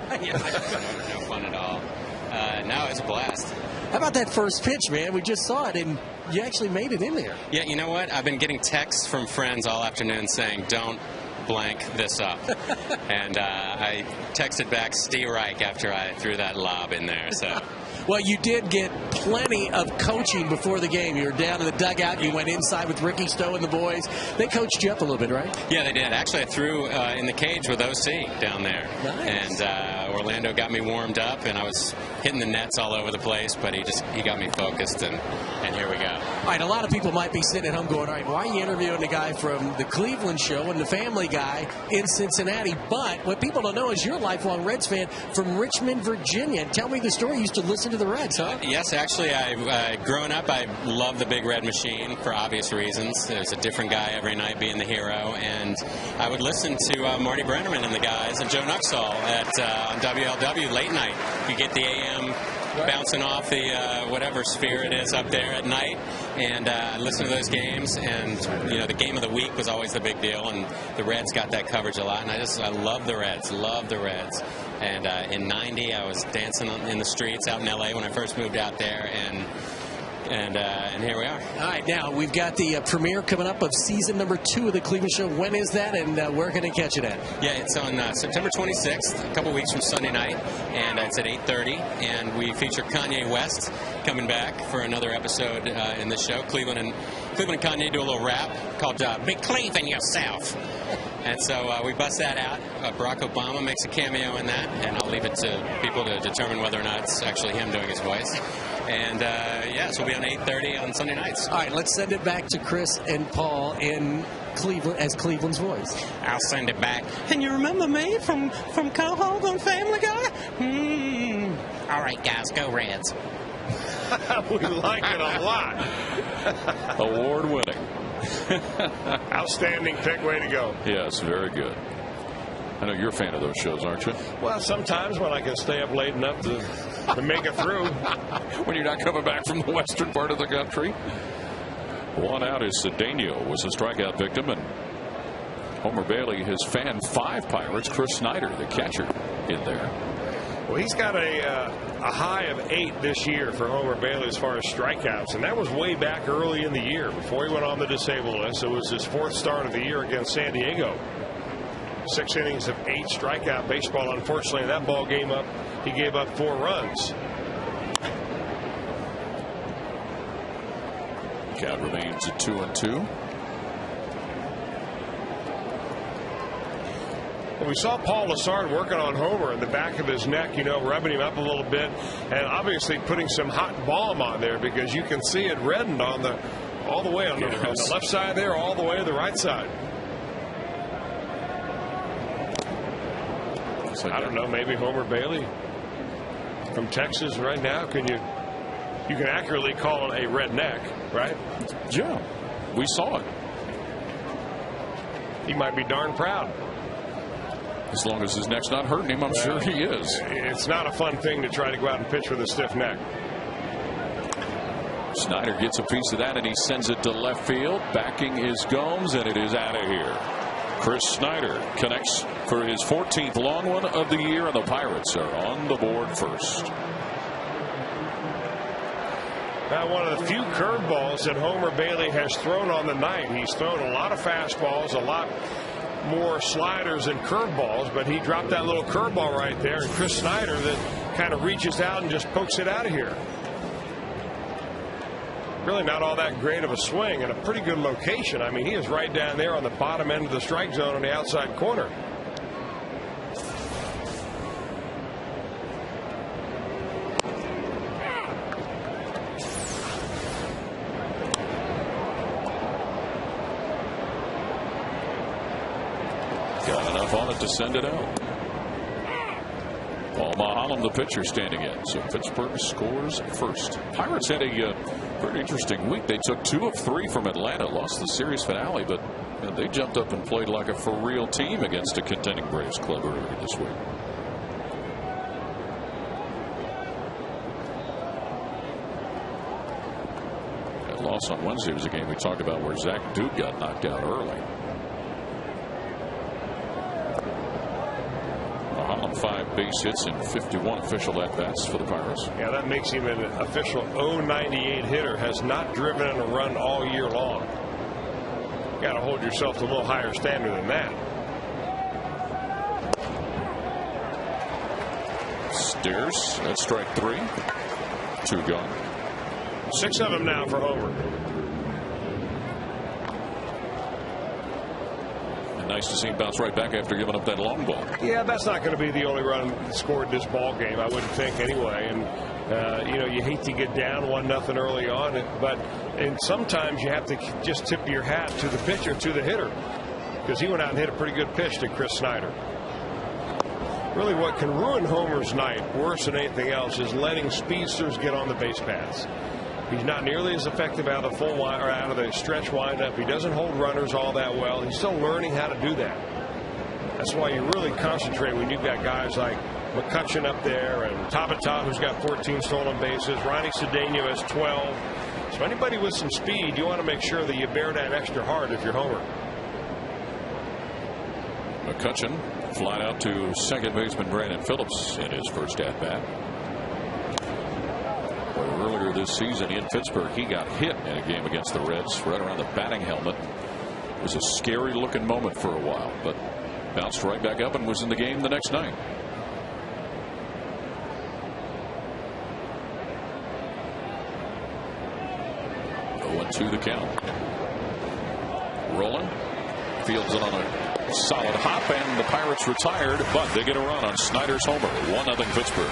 fun at all. No, it was a blast. How about that first pitch, man? We just saw it, and you actually made it in there. Yeah, you know what? I've been getting texts from friends all afternoon saying, don't blank this up. And I texted back Steve Reich after I threw that lob in there. So. Well, you did get plenty of coaching before the game. You were down in the dugout. You went inside with Ricky Stowe and the boys. They coached you up a little bit, right? Yeah, they did. Actually, I threw in the cage with OC down there. Nice. And Orlando got me warmed up, and I was hitting the nets all over the place, but he got me focused, and here we go. All right, a lot of people might be sitting at home going, all right, why are you interviewing the guy from the Cleveland Show and the Family Guy in Cincinnati? But what people don't know is you're a lifelong Reds fan from Richmond, Virginia. And tell me the story. You used to listen to the Reds, huh? Yes, actually, growing up, I loved the Big Red Machine for obvious reasons. There's a different guy every night being the hero, and I would listen to Marty Brennerman and the guys and Joe Nuxall on WLW late night. You get the AM bouncing off the whatever sphere it is up there at night, and listen to those games. And the game of the week was always the big deal, and the Reds got that coverage a lot. And I love the Reds, And in '90, I was dancing in the streets out in LA when I first moved out there, and here we are. All right, now we've got the premiere coming up of season number 2 of the Cleveland Show. When is that, and where can I catch it at? Yeah, it's on September 26th, a couple weeks from Sunday night, and it's at 8:30. And we feature Kanye West coming back for another episode in the show. Cleveland and Kanye do a little rap called "Be Cleveland Yourself." And so we bust that out. Barack Obama makes a cameo in that, and I'll leave it to people to determine whether or not it's actually him doing his voice. And yes, we'll be on 8:30 on Sunday nights. All right, let's send it back to Chris and Paul in Cleveland as Cleveland's voice. I'll send it back. And you remember me from Quahog on Family Guy? All right, guys, go Reds. We like it a lot. Award winning. Outstanding pick. Way to go. Yes, very good. I know you're a fan of those shows, aren't you? Well, sometimes when I can stay up late enough to make it through. When you're not coming back from the western part of the country. One out is Cedeno was a strikeout victim, and Homer Bailey has fanned 5 Pirates. Chris Snyder, the catcher, in there. Well, he's got a high of 8 this year for Homer Bailey as far as strikeouts, and that was way back early in the year before he went on the disabled list. It was his 4th start of the year against San Diego. 6 innings of 8 strikeout baseball. Unfortunately, in that ball game he gave up 4 runs. Count remains at 2-2. Well, we saw Paul Lessard working on Homer in the back of his neck, rubbing him up a little bit, and obviously putting some hot balm on there because you can see it reddened all the way on the left side there, all the way to the right side. I don't know, maybe Homer Bailey from Texas right now. You can accurately call it a redneck, right? Yeah, we saw it. He might be darn proud. As long as his neck's not hurting him, I'm sure he is. It's not a fun thing to try to go out and pitch with a stiff neck. Snyder gets a piece of that, and he sends it to left field. Backing is Gomes, and it is out of here. Chris Snyder connects for his 14th long one of the year, and the Pirates are on the board first. Now, one of the few curveballs that Homer Bailey has thrown on the night. He's thrown a lot of fastballs, a lot more sliders and curveballs, but he dropped that little curveball right there, and Chris Snyder that kind of reaches out and just pokes it out of here. Really not all that great of a swing and a pretty good location. I mean, he is right down there on the bottom end of the strike zone on the outside corner. Got enough on it to send it out. Paul Maholm, the pitcher, standing in. So Pittsburgh scores first. Pirates had a pretty interesting week. They took 2 of 3 from Atlanta, lost the series finale, but they jumped up and played like a for-real team against a contending Braves club earlier this week. That loss on Wednesday was a game we talked about where Zach Duke got knocked out early. 5 base hits and 51 official at-bats for the Pirates. Yeah, that makes him an official 098 hitter. Has not driven in a run all year long. You got to hold yourself to a little higher standard than that. Steers. That's strike 3. 2 gone. 6 of them now for Homer. Nice to see him bounce right back after giving up that long ball. Yeah, that's not going to be the only run scored this ball game, I wouldn't think anyway. And you hate to get down 1-0 early on, and sometimes you have to just tip your hat to the pitcher, to the hitter, because he went out and hit a pretty good pitch to Chris Snyder. Really, what can ruin Homer's night worse than anything else is letting speedsters get on the base paths. He's not nearly as effective out of the out of the stretch windup. He doesn't hold runners all that well. He's still learning how to do that. That's why you really concentrate when you've got guys like McCutcheon up there and Tabata, who's got 14 stolen bases. Ronnie Cedeno has 12. So anybody with some speed, you want to make sure that you bear that extra hard if you're Homer. McCutcheon flying out to second baseman Brandon Phillips in his first at-bat. Earlier this season in Pittsburgh, he got hit in a game against the Reds right around the batting helmet. It was a scary looking moment for a while, but bounced right back up and was in the game the next night. To the count. Rolling. Fields it on a solid hop, and the Pirates retired, but they get a run on Snyder's homer. 1-0 Pittsburgh.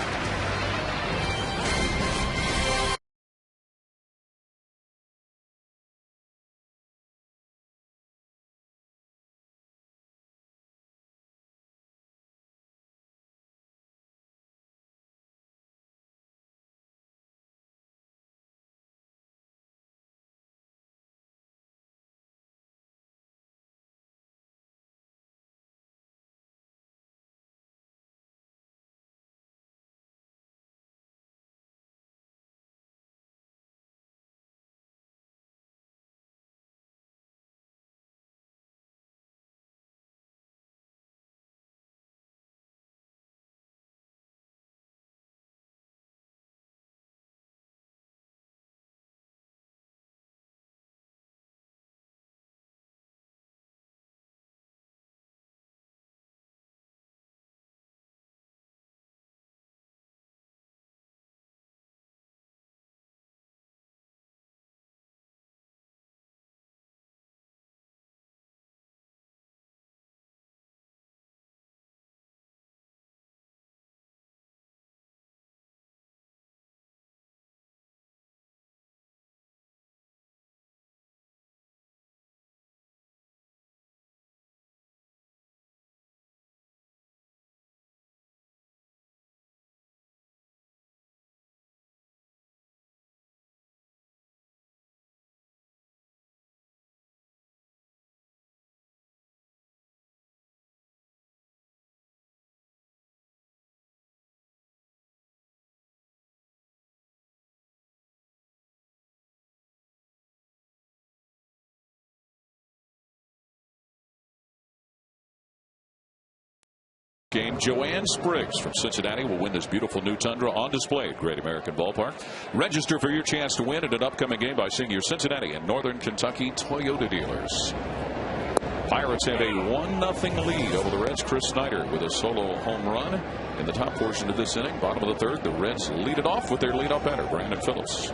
game. Joanne Spriggs from Cincinnati will win this beautiful new Tundra on display at Great American Ballpark. Register for your chance to win at an upcoming game by seeing your Cincinnati and Northern Kentucky Toyota dealers. Pirates have a 1-0 lead over the Reds. Chris Snyder with a solo home run in the top portion of this inning. Bottom of the third, the Reds lead it off with their leadoff batter, Brandon Phillips.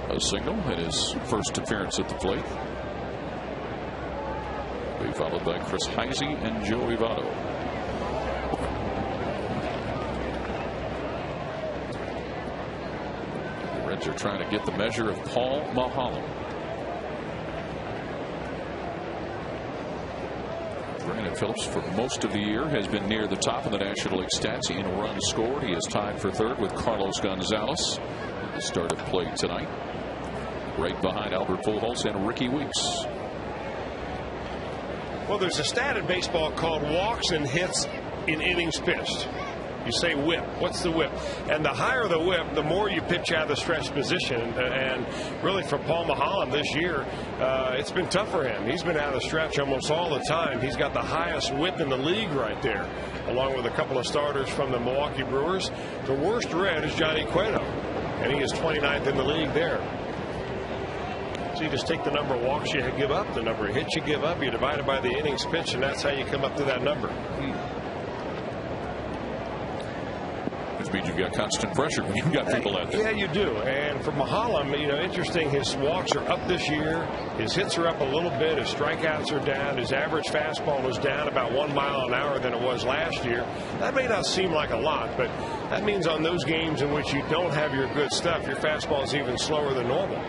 A single in his first appearance at the plate. Be followed by Chris Heisey and Joey Votto. The Reds are trying to get the measure of Paul Maholm. Brandon Phillips, for most of the year, has been near the top of the National League stats in runs scored. He is tied for third with Carlos Gonzalez at the start of play tonight, right behind Albert Pujols and Ricky Weeks. Well, there's a stat in baseball called walks and hits in innings pitched. You say whip. What's the whip? And the higher the whip, the more you pitch out of the stretch position. And really for Paul Maholm this year, it's been tough for him. He's been out of the stretch almost all the time. He's got the highest whip in the league right there, along with a couple of starters from the Milwaukee Brewers. The worst Red is Johnny Cueto, and he is 29th in the league there. So you just take the number of walks you give up, the number of hits you give up, you divide it by the innings pitched, and that's how you come up to that number. Which means you've got constant pressure when you've got people out there. Yeah, you do. And for Maholm, interesting, his walks are up this year. His hits are up a little bit. His strikeouts are down. His average fastball is down about 1 mile an hour than it was last year. That may not seem like a lot, but that means on those games in which you don't have your good stuff, your fastball is even slower than normal.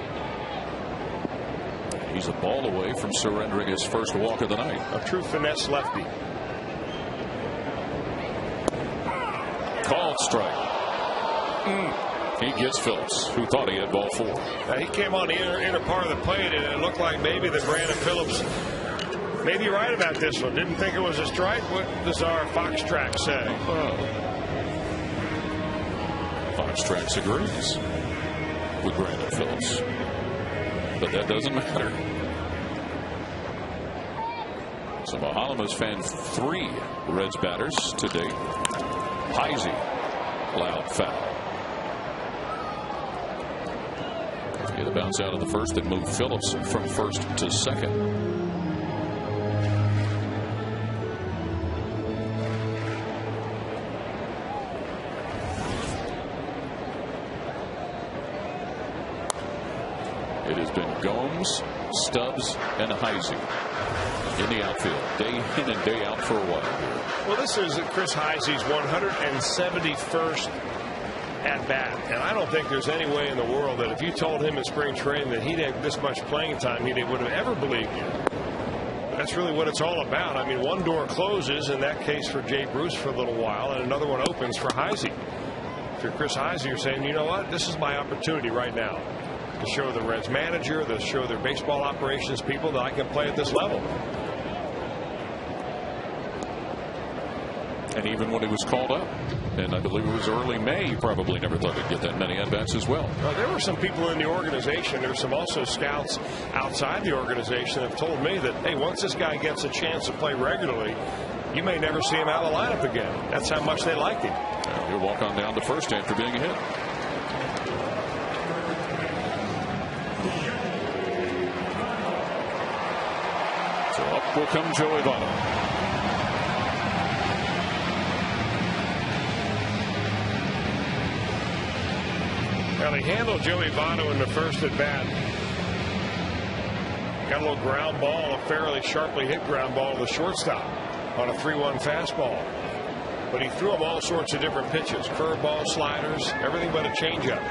He's a ball away from surrendering his first walk of the night. A true finesse lefty. Called strike. He gets Phillips, who thought he had ball 4. Now, he came on the inner part of the plate, and it looked like maybe that Brandon Phillips may be right about this one. Didn't think it was a strike. What does our Fox Track say? Fox Tracks agrees with Brandon Phillips, but that doesn't matter. So Maholm has fanned 3 Reds batters to date. Heisey, loud foul. Get a bounce out of the first that moved Phillips from first to second. It has been Gomes, Stubbs, and Heisey in the outfield, day in and day out for a while. Well, this is Chris Heisey's 171st at bat, and I don't think there's any way in the world that if you told him in spring training that he'd have this much playing time, he would have ever believed you. But that's really what it's all about. I mean, one door closes, in that case for Jay Bruce for a little while, and another one opens for Heisey. If you're Chris Heisey, you're saying, you know what, this is my opportunity right now to show the Reds manager, to show their baseball operations people that I can play at this level. And even when he was called up, and I believe it was early May, he probably never thought he'd get that many at-bats as well. There were some people in the organization, there were some also scouts outside the organization that have told me that, hey, once this guy gets a chance to play regularly, you may never see him out of the lineup again. That's how much they liked him. He'll walk on down to first after being a hit. So up will come Joey Votto. Well, he handled Joey Votto in the first at bat. Got a little ground ball, a fairly sharply hit ground ball to the shortstop on a 3-1 fastball. But he threw him all sorts of different pitches, curveball, sliders, everything but a changeup.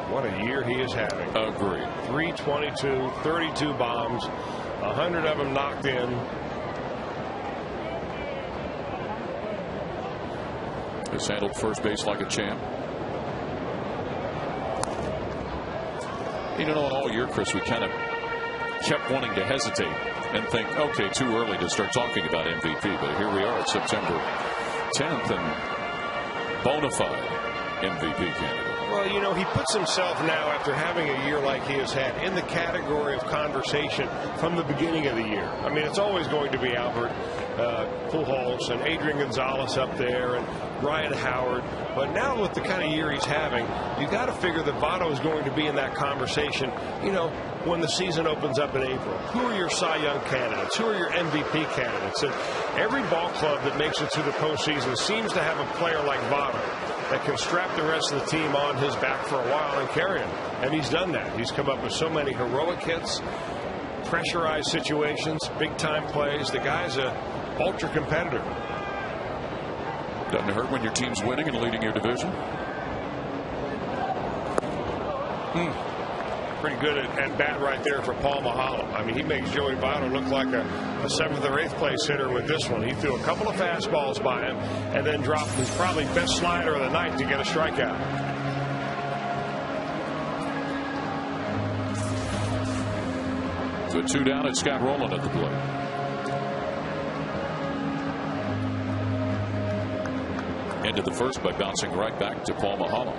What a year he is having. Agreed. 322, 32 bombs, 100 of them knocked in. Has handled first base like a champ. You know, all year, Chris, we kind of kept wanting to hesitate and think, okay, too early to start talking about MVP. But here we are at September 10th, and bona fide MVP candidate. Well, you know, he puts himself now, after having a year like he has had, in the category of conversation from the beginning of the year. I mean, it's always going to be Albert Pujols and Adrian Gonzalez up there and Ryan Howard. But now with the kind of year he's having, you got to figure that Votto is going to be in that conversation, you know, when the season opens up in April. Who are your Cy Young candidates? Who are your MVP candidates? And every ball club that makes it through the postseason seems to have a player like Votto that can strap the rest of the team on his back for a while and carry him. And he's done that. He's come up with so many heroic hits, pressurized situations, big-time plays. The guy's a ultra competitor. Doesn't hurt when your team's winning and leading your division. Pretty good at bat right there for Paul Mahalam. I mean, he makes Joey Votto look like a 7th or 8th place hitter with this one. He threw a couple of fastballs by him and then dropped his probably best slider of the night to get a strikeout. So 2 down, it's Scott Rowland at the plate. Ended the first by bouncing right back to Paul Mahalam.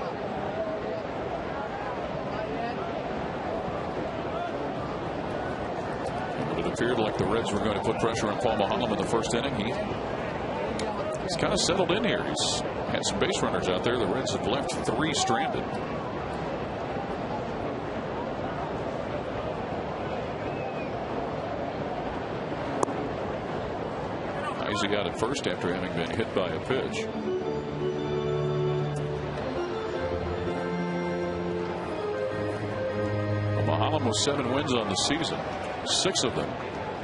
It appeared like the Reds were going to put pressure on Paul Mahalam in the first inning. He's kind of settled in here. He's had some base runners out there. The Reds have left 3 stranded. He got it first after having been hit by a pitch. Mahalam with 7 wins on the season. 6 of them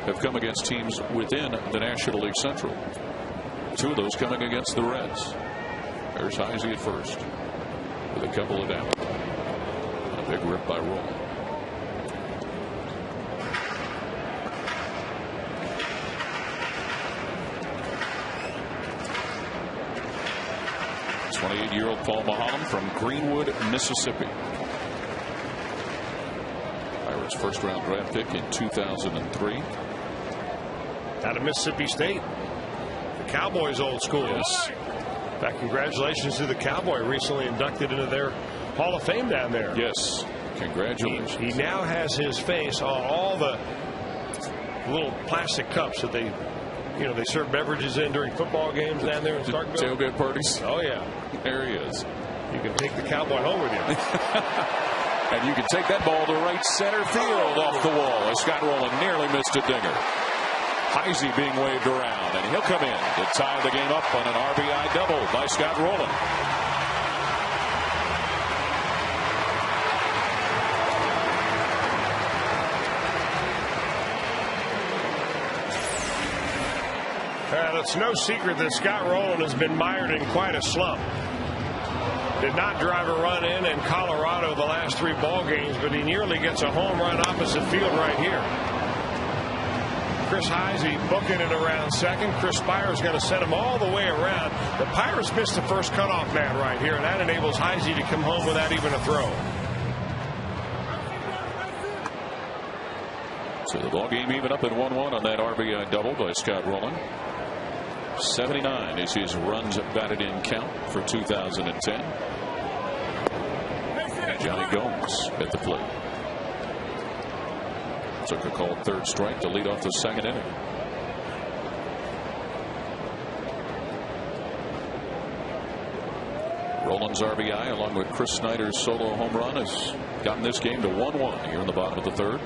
have come against teams within the National League Central. 2 of those coming against the Reds. There's Heisey at first with a couple of down. A big rip by Rowland. '28-year-old Paul Mahalam from Greenwood, Mississippi. Pirates' first-round draft pick in 2003. Out of Mississippi State. The Cowboys' old school. Yes. In fact, congratulations to the Cowboy, recently inducted into their Hall of Fame down there. Yes. Congratulations. He now has his face on all the little plastic cups that they serve beverages in during football games down there in Starkville. Tailgate parties. Oh, yeah. There he is. You can take the Cowboy home with you. And you can take that ball to right center field off the wall as Scott Rowland nearly missed a dinger. Heisey being waved around, and he'll come in to tie the game up on an RBI double by Scott Rowland. It's no secret that Scott Rowland has been mired in quite a slump. Did not drive a run in Colorado the last 3 ball games, but he nearly gets a home run opposite field right here. Chris Heisey booking it around second. Chris Spire's going to send him all the way around. The Pirates missed the first cutoff man right here, and that enables Heisey to come home without even a throw. So the ball game even up at 1-1 on that RBI double by Scott Rowland. 79 is his runs batted in count for 2010. And Johnny Gomes at the plate. Took a called 3rd strike to lead off the 2nd inning. Rowland's RBI along with Chris Snyder's solo home run has gotten this game to 1-1 here in the bottom of the 3rd.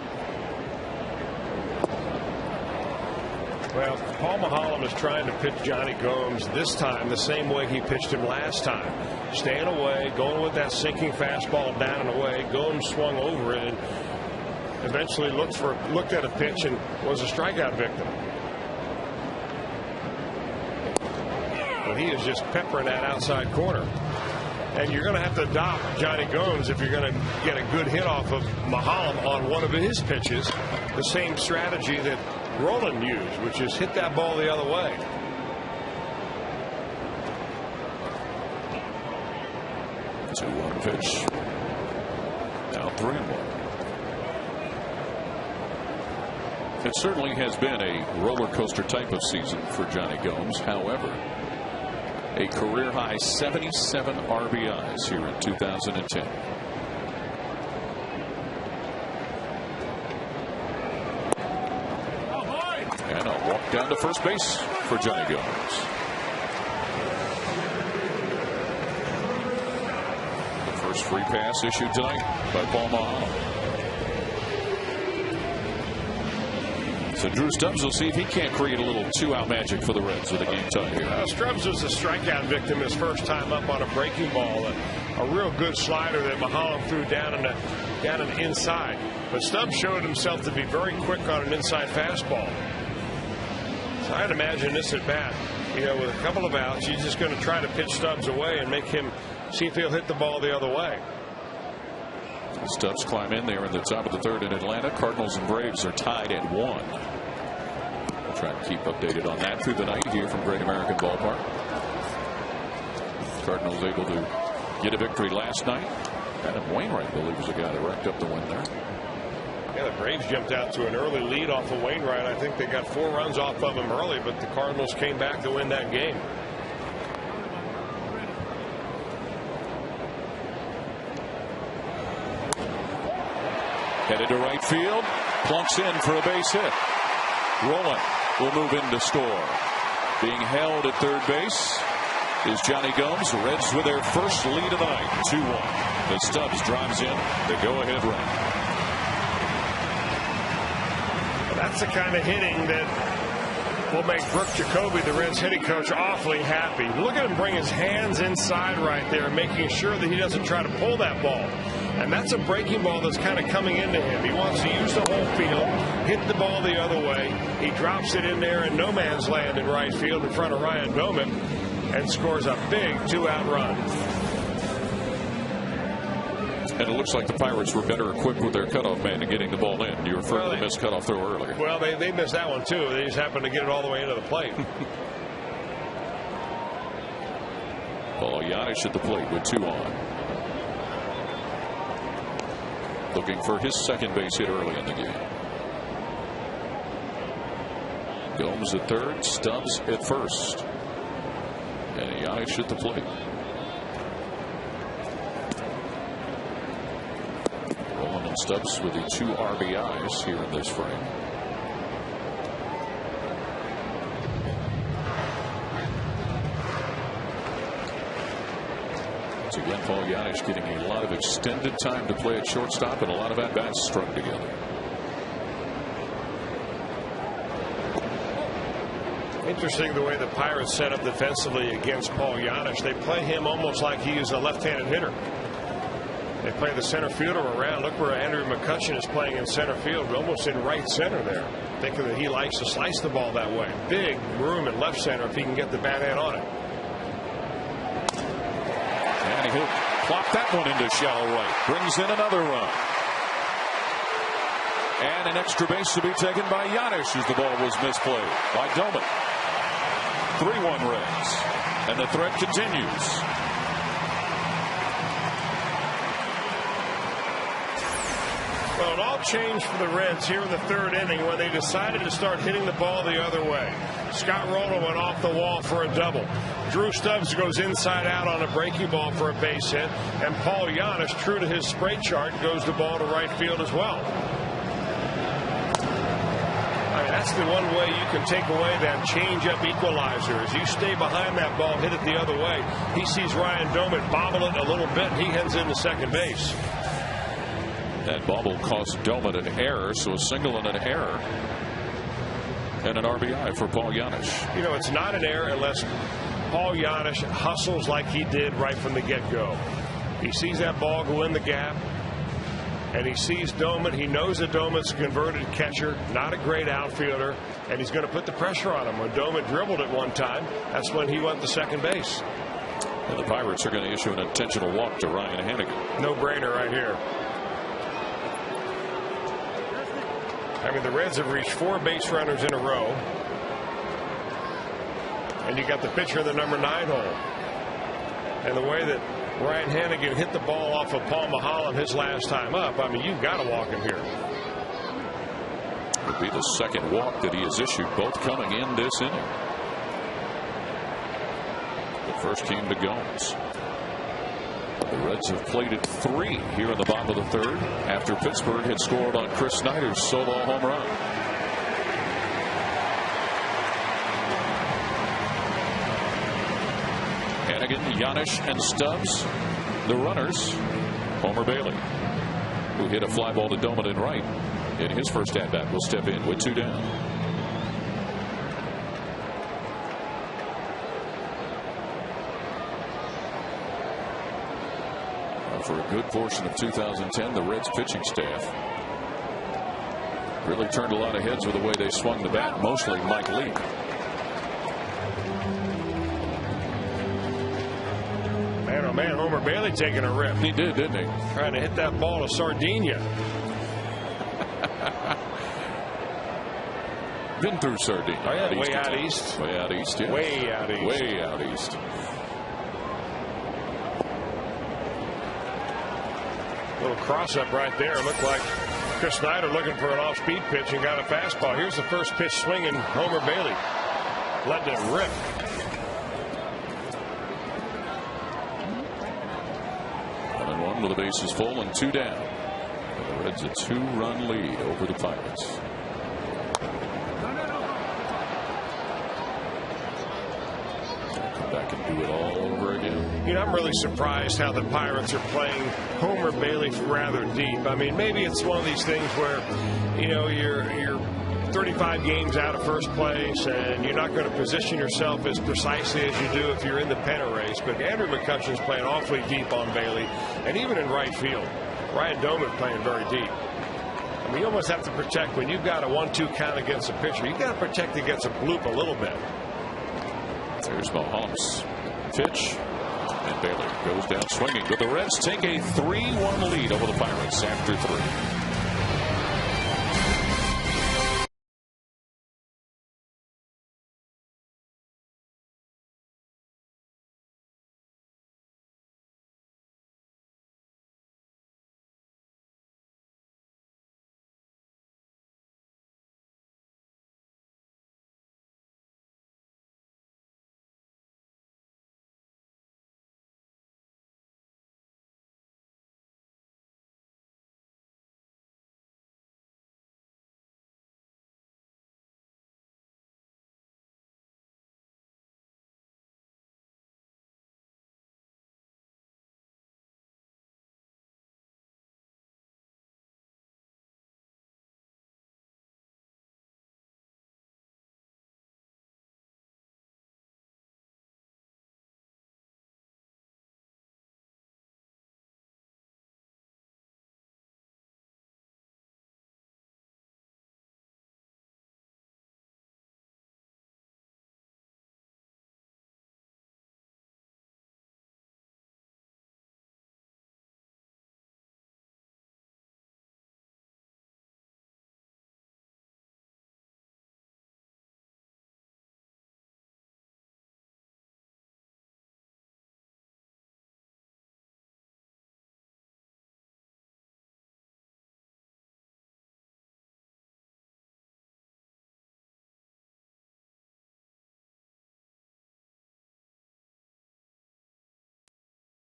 Well, Paul Mahalam is trying to pitch Johnny Gomes this time the same way he pitched him last time. Staying away, going with that sinking fastball down and away. Gomes swung over it and eventually looked at a pitch and was a strikeout victim. But he is just peppering that outside corner. And you're going to have to adopt Johnny Gomes if you're going to get a good hit off of Mahalam on one of his pitches. The same strategy that Rowland used, which is hit that ball the other way. Two 1 pitch. Now 3-1. It certainly has been a roller coaster type of season for Johnny Gomes. However, a career high 77 RBIs here in 2010. And a walk down to first base for Johnny Gomes. The first free pass issued tonight by Paul Mahal. So Drew Stubbs will see if he can't create a little two-out magic for the Reds with a game tie here. Stubbs was a strikeout victim his first time up on a breaking ball. A real good slider that Mahal threw down and inside. But Stubbs showed himself to be very quick on an inside fastball. So I'd imagine this at bat, with a couple of outs, you're just going to try to pitch Stubbs away and make him see if he'll hit the ball the other way. Stubbs climb in there in the top of the third in Atlanta. Cardinals and Braves are tied at 1. We'll try to keep updated on that through the night here from Great American Ballpark. Cardinals able to get a victory last night. Adam Wainwright, I believe, was the guy that racked up the win there. Yeah, the Braves jumped out to an early lead off of Wainwright. I think they got 4 runs off of him early, but the Cardinals came back to win that game. Headed to right field, plunks in for a base hit. Rowland will move in to score. Being held at third base is Johnny Gomes. Reds with their first lead of the night, 2-1. As Stubbs drives in the go-ahead run. That's the kind of hitting that will make Brooke Jacoby, the Reds hitting coach, awfully happy. Look at him bring his hands inside right there, making sure that he doesn't try to pull that ball. And that's a breaking ball that's kind of coming into him. He wants to use the whole field, hit the ball the other way. He drops it in there in no man's land in right field in front of Ryan Doman and scores a big 2-out run. And it looks like the Pirates were better equipped with their cutoff man to getting the ball in. You referred to the missed cutoff throw earlier. Well, they missed that one too. They just happened to get it all the way into the plate. Paul Giannis at the plate with 2 on. Looking for his second base hit early in the game. Gomes at third, Stubbs at first. And Giannis at the plate. Rowland and Stubbs with the 2 RBIs here in this frame. Once again, Paul Giannis getting a lot of extended time to play at shortstop and a lot of at-bats strung together. Interesting the way the Pirates set up defensively against Paul Giannis. They play him almost like he is a left-handed hitter. They play the center fielder around. Look where Andrew McCutchen is playing in center field, almost in right center there. Thinking that he likes to slice the ball that way. Big room in left center if he can get the bat hand on it. And he'll plop that one into shallow right. Brings in another run. And an extra base to be taken by Giannis as the ball was misplayed by Doman. 3-1 Reds. And the threat continues. Well, it all changed for the Reds here in the third inning when they decided to start hitting the ball the other way. Scott Rowland went off the wall for a double. Drew Stubbs goes inside out on a breaking ball for a base hit. And Paul Giannis, true to his spray chart, goes the ball to right field as well. I mean, that's the one way you can take away that change-up equalizer. As you stay behind that ball, hit it the other way. He sees Ryan Doman bobble it a little bit, and he heads into second base. That bobble cost Doman an error, so a single and an error. And an RBI for Paul Giannis. You know, it's not an error unless Paul Giannis hustles like he did right from the get-go. He sees that ball go in the gap, and he sees Doman. He knows that Doman's a converted catcher, not a great outfielder, and he's going to put the pressure on him. When Doman dribbled it one time, that's when he went to second base. And the Pirates are going to issue an intentional walk to Ryan Hanigan. No-brainer right here. I mean, the Reds have reached 4 base runners in a row. And you got the pitcher in the number 9 hole. And the way that Ryan Hanigan hit the ball off of Paul Mahal his last time up, I mean, you've got to walk him here. It would be the second walk that he has issued, both coming in this inning. The first came to Gomes. The Reds have played at 3 here in the bottom of the 3rd after Pittsburgh had scored on Chris Snyder's solo home run. Hannigan, Yanish, and Stubbs, the runners. Homer Bailey, who hit a fly ball to Doman in right in his first at-bat, will step in with 2 down. For a good portion of 2010, the Reds pitching staff really turned a lot of heads with the way they swung the bat, mostly Mike Leake. Man, oh man, Homer Bailey taking a rip. He did, didn't he? Trying to hit that ball to Sardinia. Been through Sardinia. Oh, yeah, way out east. Way out east, yeah. Way out east. Way out east. Little cross up right there. Looked like Chris Snyder looking for an off-speed pitch and got a fastball. Here's the first pitch swinging. Homer Bailey letting it rip. And 1 with the bases full and 2 down. And the Reds a 2-run lead over the Pirates. Back and do it all over again. You know, I'm really surprised how the Pirates are playing Homer Bailey rather deep. I mean, maybe it's one of these things where, you know, you're 35 games out of first place and you're not going to position yourself as precisely as you do if you're in the pennant race. But Andrew McCutcheon's playing awfully deep on Bailey, and even in right field, Ryan Doman playing very deep. I mean, you almost have to protect when you've got a 1-2 count against a pitcher. You've got to protect against a bloop a little bit. There's Mahomes. Pitch. And Bailey goes down swinging. But the Reds take a 3-1 lead over the Pirates after 3.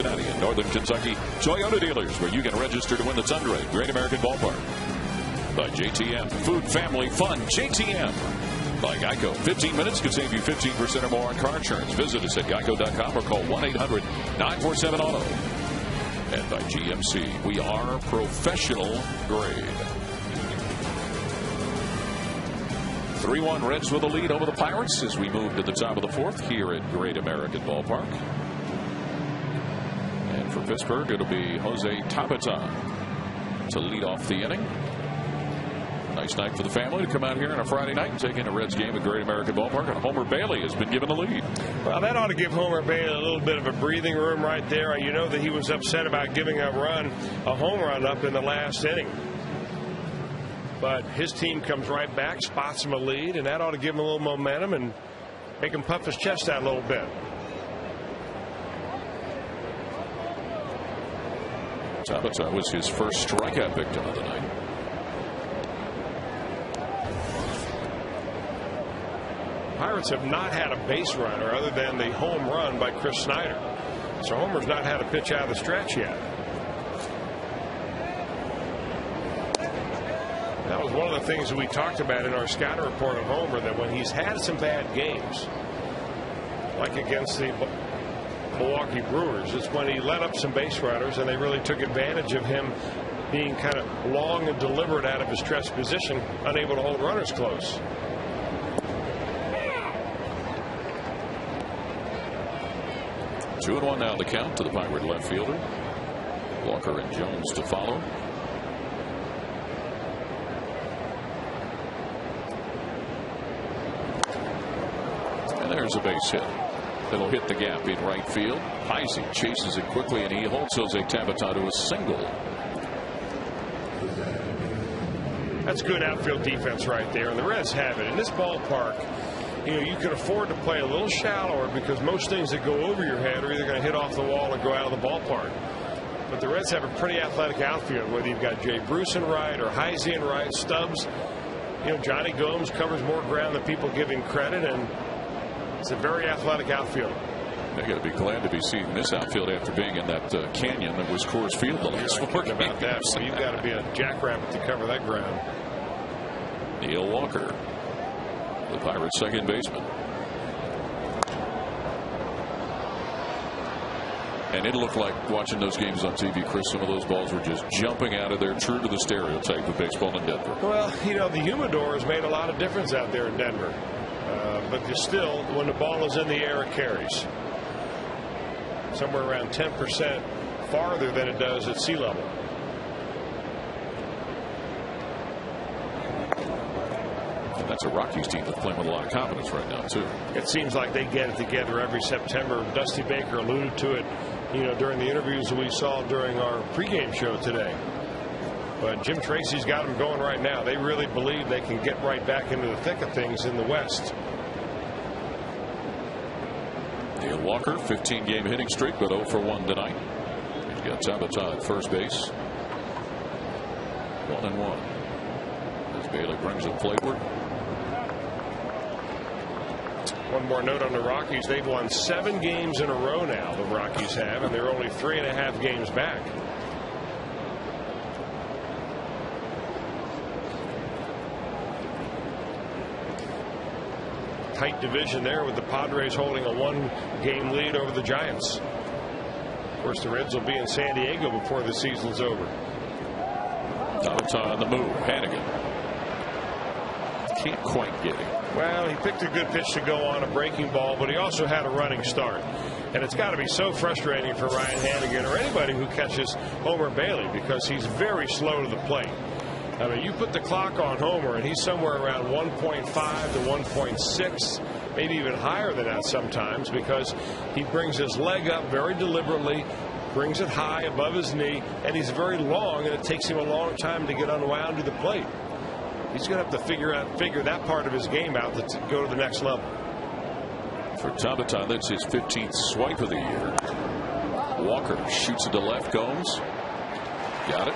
In Northern Kentucky, Toyota dealers where you can register to win the Tundra at Great American Ballpark. By JTM, food, family, fun, JTM. By Geico, 15 minutes could save you 15% or more on car insurance. Visit us at geico.com or call 1-800-947-AUTO. And by GMC, we are professional grade. 3-1 Reds with a lead over the Pirates as we move to the top of the 4th here at Great American Ballpark. For Pittsburgh, it'll be Jose Tabaton to lead off the inning. Nice night for the family to come out here on a Friday night and take in a Reds game at Great American Ballpark. And Homer Bailey has been given the lead. Well, that ought to give Homer Bailey a little bit of a breathing room right there. You know that he was upset about giving a home run up in the last inning. But his team comes right back, spots him a lead, and that ought to give him a little momentum and make him puff his chest out a little bit. Tabata was his first strikeout victim of the night. Pirates have not had a base runner other than the home run by Chris Snyder. So Homer's not had a pitch out of the stretch yet. That was one of the things that we talked about in our scouting report on Homer, that when he's had some bad games, like against the Milwaukee Brewers, it's when he let up some base runners and they really took advantage of him being kind of long and deliberate out of his stretch position, unable to hold runners close. Two and one now the count to the Pirate left fielder. Walker and Jones to follow. And there's a base hit. It'll hit the gap in right field. Heisey chases it quickly, and he holds Jose Tabata to a single. That's good outfield defense right there, and the Reds have it. In this ballpark, you know, you can afford to play a little shallower because most things that go over your head are either going to hit off the wall or go out of the ballpark. But the Reds have a pretty athletic outfield, whether you've got Jay Bruce in right or Heisey in right, Stubbs. You know, Johnny Gomes covers more ground than people give him credit, and it's a very athletic outfield. They got to be glad to be seeing this outfield after being in that canyon that was Coors Field the last 4 games. About that, well, you've got to be a jackrabbit to cover that ground. Neil Walker, the Pirates' second baseman. And it looked like watching those games on TV, Chris, some of those balls were just jumping out of there, true to the stereotype of baseball in Denver. Well, you know, the humidor has made a lot of difference out there in Denver. But still, when the ball is in the air, it carries. Somewhere around 10% farther than it does at sea level. And that's a Rockies team that's playing with a lot of confidence right now, too. It seems like they get it together every September. Dusty Baker alluded to it, you know, during the interviews that we saw during our pregame show today. But Jim Tracy's got them going right now. They really believe they can get right back into the thick of things in the West. Neil Walker, 15-game hitting streak, but 0 for 1 tonight. He's got Tabata at first base. 1-1. As Bailey brings it forward. One more note on the Rockies. They've won 7 games in a row now, the Rockies have, and they're only 3.5 games back. Tight division there with the Padres holding a 1-game lead over the Giants. Of course, the Reds will be in San Diego before the season's over. Tabata on the move. Hannigan can't quite get him. Well, he picked a good pitch to go on, a breaking ball, but he also had a running start. And it's got to be so frustrating for Ryan Hannigan or anybody who catches Homer Bailey, because he's very slow to the plate. I mean, you put the clock on Homer, and he's somewhere around 1.5 to 1.6, maybe even higher than that sometimes, because he brings his leg up very deliberately, brings it high above his knee, and he's very long, and it takes him a long time to get unwound to the plate. He's going to have to figure that part of his game out to go to the next level. For Tabata, that's his 15th swipe of the year. Walker shoots it to left. Gomes got it.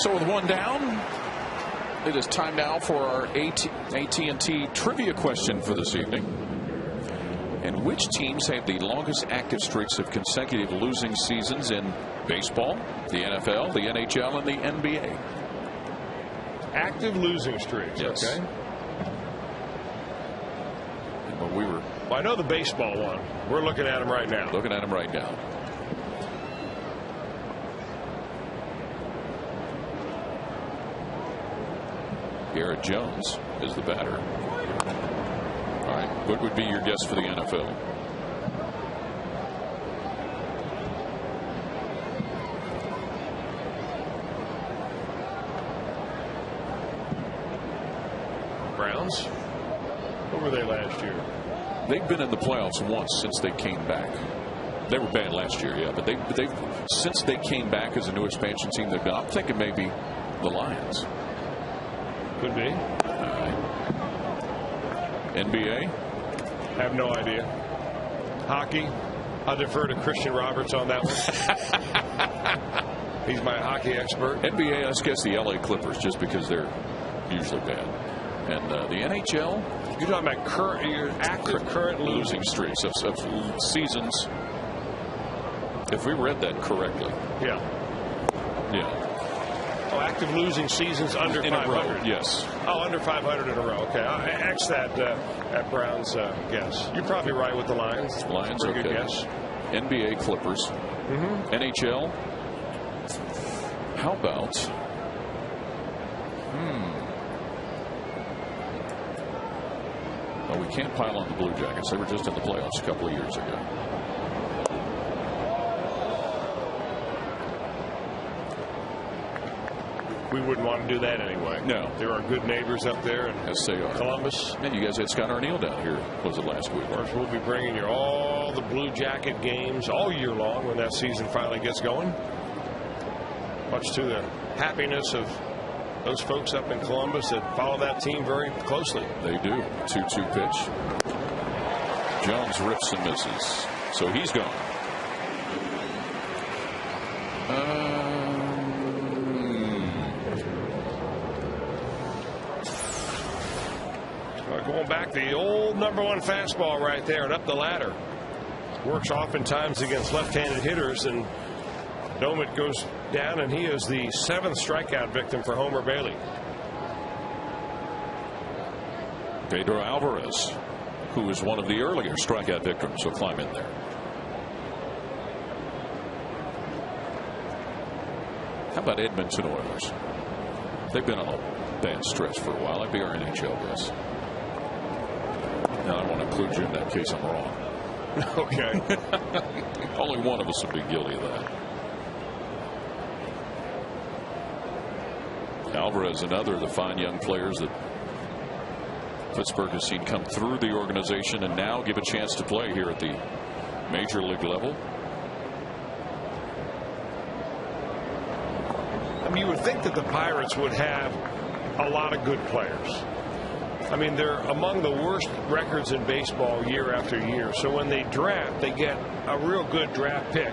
So with 1 down, it is time now for our AT&T trivia question for this evening. And which teams have the longest active streaks of consecutive losing seasons in baseball, the NFL, the NHL, and the NBA? Active losing streaks. Yes. Okay. Well, I know the baseball one. We're looking at him right now. Looking at him right now. Garrett Jones is the batter. All right, what would be your guess for the NFL? Browns? What were they last year? They've been in the playoffs once since they came back. They were bad last year, yeah, but they've since they came back as a new expansion team, they've been. I'm thinking maybe the Lions. Could be. NBA? Have no idea. Hockey? I'll defer to Christian Roberts on that one. He's my hockey expert. NBA, I guess the LA Clippers, just because they're usually bad. And the NHL, you're talking about your active current losing streaks of seasons. If we read that correctly. Yeah. Oh, active losing seasons under 500. Yes. Oh, under 500 in a row. Okay. I X that Brown's guess. You're probably right with the Lions. Lions, pretty okay. good guess. NBA Clippers. NHL. How about? Well, we can't pile on the Blue Jackets. They were just in the playoffs a couple of years ago. We wouldn't want to do that anyway. No. There are good neighbors up there in Columbus. And you guys had Scott Arniel down here, was it last week? Of course, we'll be bringing you all the Blue Jacket games all year long when that season finally gets going. Much to the happiness of those folks up in Columbus that follow that team very closely. They do. 2-2 pitch. Jones rips and misses. So he's gone. Going back, the old #1 fastball right there and up the ladder. Works oftentimes against left-handed hitters, and Domit goes down, and he is the 7th strikeout victim for Homer Bailey. Pedro Alvarez, who is one of the earlier strikeout victims, will climb in there. How about Edmonton Oilers? They've been on a bad stretch for a while. That'd be our NHL guess. Now, I want to include you in that case I'm wrong. Okay. Only one of us would be guilty of that. Alvarez, another of the fine young players that Pittsburgh has seen come through the organization and now give a chance to play here at the major league level. I mean, you would think that the Pirates would have a lot of good players. I mean, they're among the worst records in baseball year after year. So when they draft, they get a real good draft pick,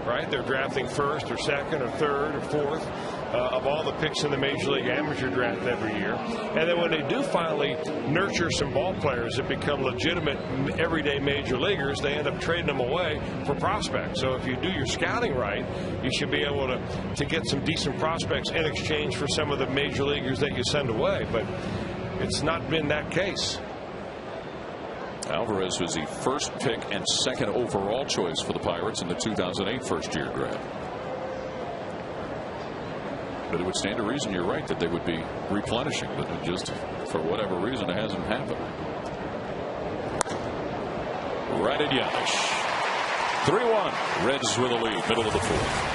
right? They're drafting first or second or third or fourth of all the picks in the Major League Amateur draft every year. And then when they do finally nurture some ball players that become legitimate everyday major leaguers, they end up trading them away for prospects. So if you do your scouting right, you should be able to get some decent prospects in exchange for some of the major leaguers that you send away. But it's not been that case. Alvarez was the first pick and 2nd overall choice for the Pirates in the 2008 first-year draft. But it would stand to reason, you're right, that they would be replenishing, but it just, for whatever reason, it hasn't happened. Right at Yelich. 3-1. Reds with a lead, middle of the 4th.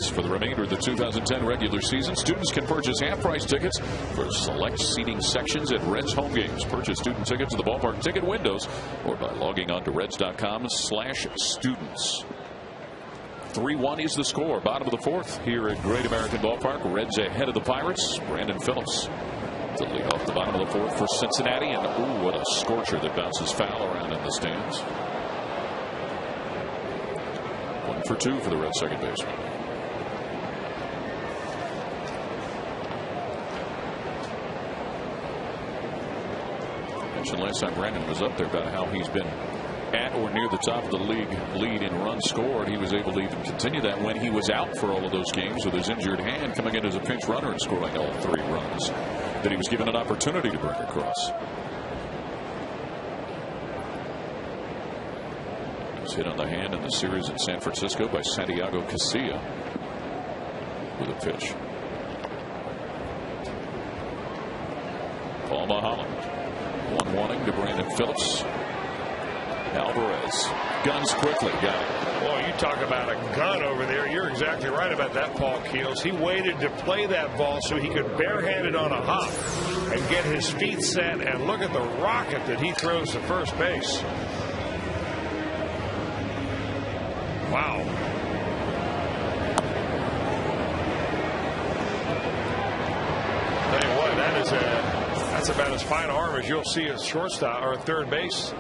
For the remainder of the 2010 regular season, students can purchase half-price tickets for select seating sections at Reds home games. Purchase student tickets at the ballpark ticket windows or by logging on to Reds.com/students. 3-1 is the score. Bottom of the fourth here at Great American Ballpark. Reds ahead of the Pirates. Brandon Phillips to lead off the bottom of the fourth for Cincinnati. And ooh, what a scorcher that bounces foul around in the stands. 1 for 2 for the Reds second baseman. Last time Brandon was up there about how he's been at or near the top of the league lead in runs scored. He was able to even continue that when he was out for all of those games with his injured hand, coming in as a pinch runner and scoring all 3 runs that he was given an opportunity to bring across. He was hit on the hand in the series in San Francisco by Santiago Casilla with a pitch. Paul Mulholland. 1-1 to Brandon Phillips. Alvarez guns quickly. Got it. Boy, you talk about a gun over there. You're exactly right about that, Paul Keels. He waited to play that ball so he could barehand it on a hop and get his feet set. And look at the rocket that he throws to first base. Wow. Tell you what, that's about as fine an arm as you'll see at shortstop or third base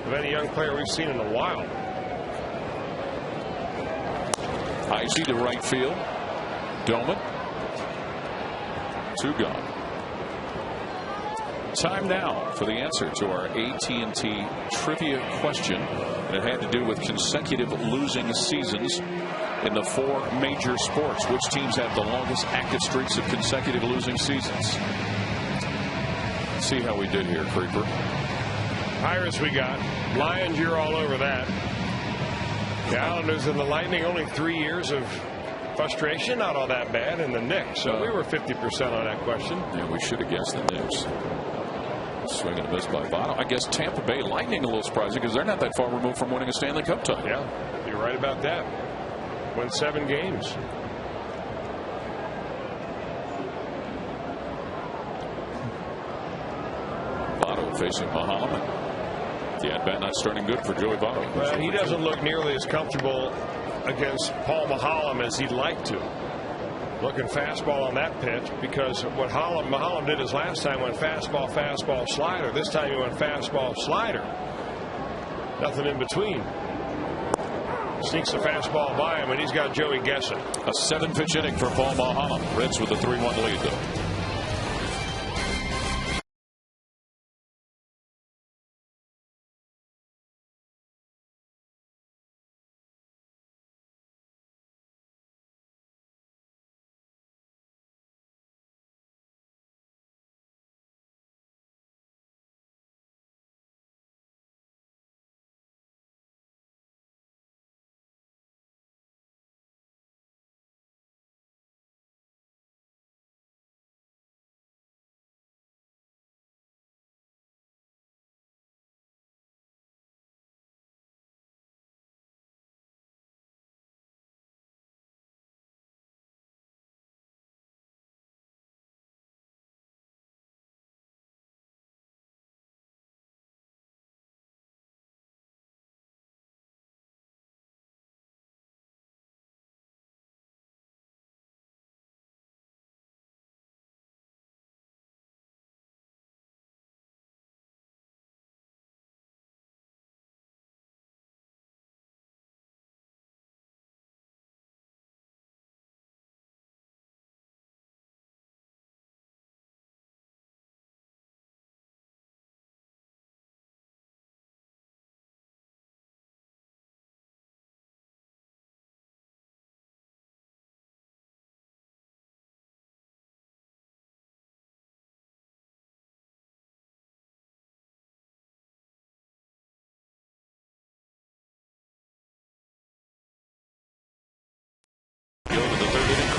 of any young player we've seen in a while. Icy to right field. Doman. 2 gone. Time now for the answer to our AT&T trivia question. And it had to do with consecutive losing seasons in the 4 major sports. Which teams have the longest active streaks of consecutive losing seasons? Let's see how we did here, Creeper. Pirates we got. Lions, you're all over that. The Islanders and the Lightning, only 3 years of frustration, not all that bad. And the Knicks, so we were 50% on that question. Yeah, we should have guessed the Knicks. Swing and a miss by Bono. I guess Tampa Bay Lightning a little surprising because they're not that far removed from winning a Stanley Cup title. Yeah, you're right about that. Won 7 games. Bono facing Mulholland. The at-bat not starting good for Joey Bono. Well, he doesn't look nearly as comfortable against Paul Mulholland as he'd like to. Looking fastball on that pitch because what Mulholland did his last time went fastball, fastball, slider. This time he went fastball, slider. Nothing in between. Sneaks the fastball by him, and he's got Joey guessing. A 7-pitch inning for Paul Mulholland. Reds with a 3-1 lead, though.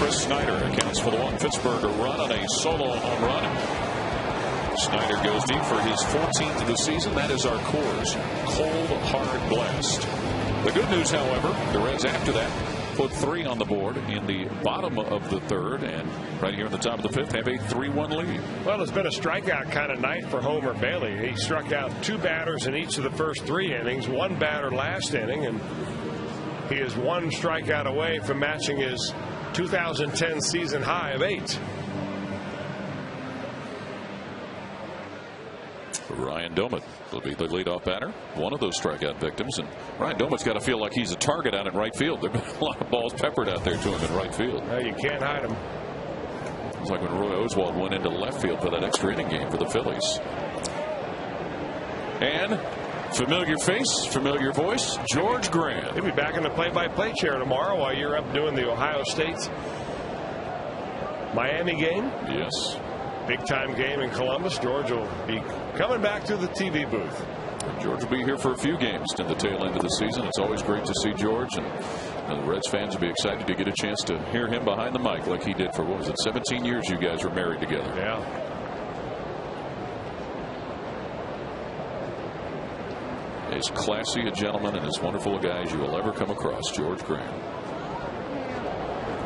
Chris Snyder accounts for the one Pittsburgh run on a solo home run. Snyder goes deep for his 14th of the season. That is our Coors Cold Hard Blast. The good news, however, the Reds after that put 3 on the board in the bottom of the 3rd, and right here in the top of the 5th have a 3-1 lead. Well, it's been a strikeout kind of night for Homer Bailey. He struck out 2 batters in each of the first 3 innings, 1 batter last inning, and he is 1 strikeout away from matching his 2010 season high of 8. Ryan Doumit will be the leadoff batter, one of those strikeout victims. And Ryan Domit's got to feel like he's a target out in right field. There have been a lot of balls peppered out there to him in right field. No, you can't hide him. It's like when Roy Oswald went into left field for that extra inning game for the Phillies. And familiar face, familiar voice, George Graham. He'll be back in the play-by-play chair tomorrow while you're up doing the Ohio State Miami game. Yes. Big time game in Columbus. George will be coming back to the TV booth. George will be here for a few games to the tail end of the season. It's always great to see George, and the Reds fans will be excited to get a chance to hear him behind the mic like he did for, what was it, 17 years you guys were married together. Yeah. As classy a gentleman and as wonderful a guy as you will ever come across, George Graham.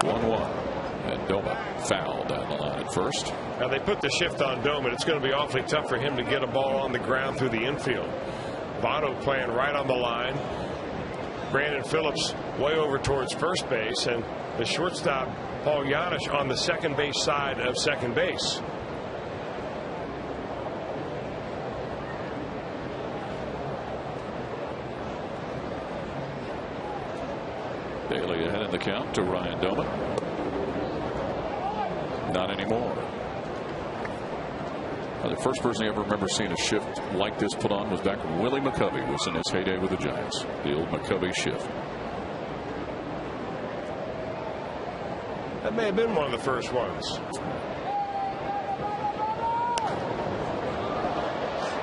1-1. And Doumit foul down the line at first. Now they put the shift on Doumit. It's going to be awfully tough for him to get a ball on the ground through the infield. Votto playing right on the line. Brandon Phillips way over towards first base, and the shortstop Paul Giannis on the second base side of second base. Bailey ahead in the count to Ryan Doumit. Not anymore. The first person I ever remember seeing a shift like this put on was back when Willie McCovey was in his heyday with the Giants. The old McCovey shift. That may have been one of the first ones.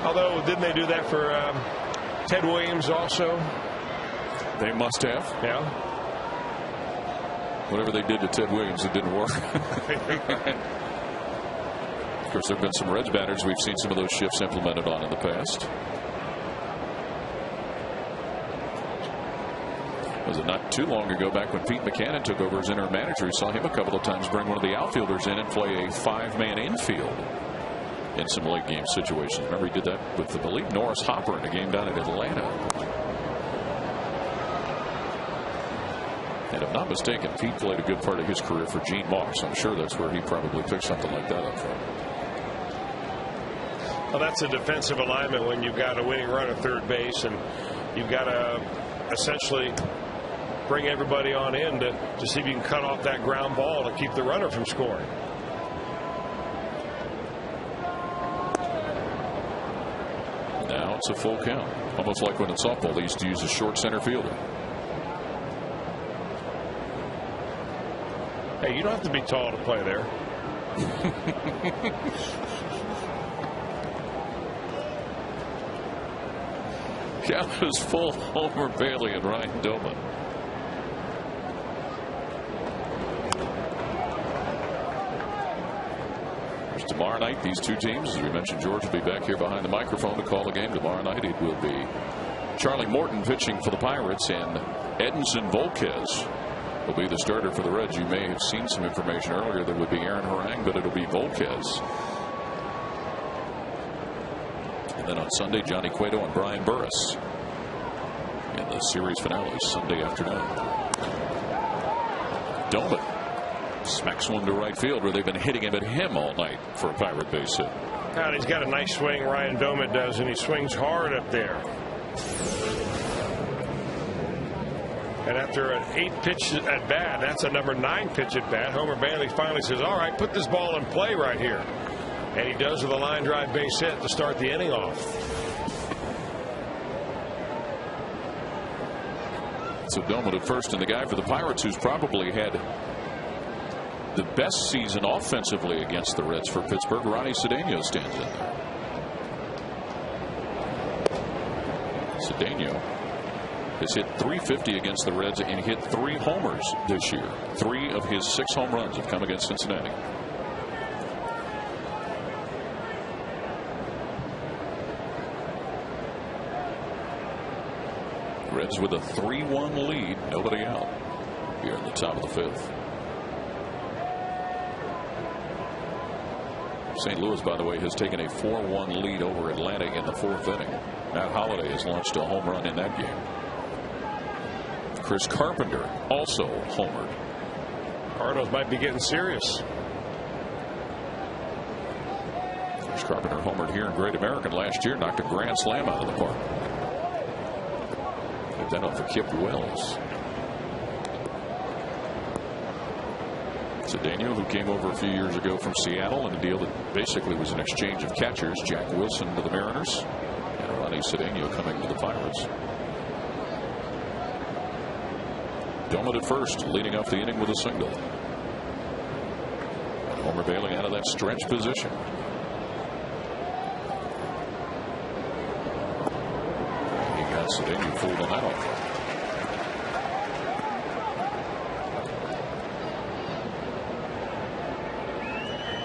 Although, didn't they do that for Ted Williams also? They must have. Yeah. Whatever they did to Ted Williams, it didn't work. Of course, there have been some Reds batters we've seen some of those shifts implemented on in the past. Was it not too long ago, back when Pete McCannon took over as interim manager, we saw him a couple of times bring one of the outfielders in and play a 5-man infield in some late game situations. Remember, he did that with, I believe, Norris Hopper in a game down in Atlanta. And if not mistaken, Pete played a good part of his career for Gene Moss. I'm sure that's where he probably picked something like that up from. Well, that's a defensive alignment when you've got a winning run at third base, and you've got to essentially bring everybody on in to see if you can cut off that ground ball to keep the runner from scoring. Now it's a full count. Almost like when in softball they used to use a short center fielder. Hey, you don't have to be tall to play there. Count was full. Homer Bailey and Ryan Doumit. Tomorrow night, these two teams, as we mentioned, George will be back here behind the microphone to call the game. Tomorrow night, it will be Charlie Morton pitching for the Pirates, and Edinson Volquez will be the starter for the Reds. You may have seen some information earlier that would be Aaron Harang, but it'll be Volquez. And then on Sunday, Johnny Cueto and Brian Burris in the series finale Sunday afternoon. Doumit smacks one to right field, where they've been hitting him at him all night for a Pirate base hit. God, he's got a nice swing, Ryan Doumit does, and he swings hard up there. And after an 8-pitch at bat, that's a number 9 pitch at bat, Homer Bailey finally says, all right, put this ball in play right here. And he does with a line drive base hit to start the inning off. So Doumit at first, and the guy for the Pirates who's probably had the best season offensively against the Reds for Pittsburgh, Ronnie Cedeno, stands in there. Cedeno has hit .350 against the Reds and hit 3 homers this year. 3 of his 6 home runs have come against Cincinnati. Reds with a 3-1 lead, nobody out. here in the top of the 5th. St. Louis, by the way, has taken a 4-1 lead over Atlanta in the 4th inning. Matt Holliday has launched a home run in that game. Chris Carpenter also homered. Cardinals might be getting serious. Chris Carpenter homered here in Great American last year, knocked a grand slam out of the park. Get that off of Kip Wells. Cedeno, who came over a few years ago from Seattle in a deal that basically was an exchange of catchers. Jack Wilson to the Mariners, and Ronnie Cedeno coming to the Pirates. Doman at first, leading off the inning with a single. And Homer bailing out of that stretch position. He got Cedeno fooled on that offer.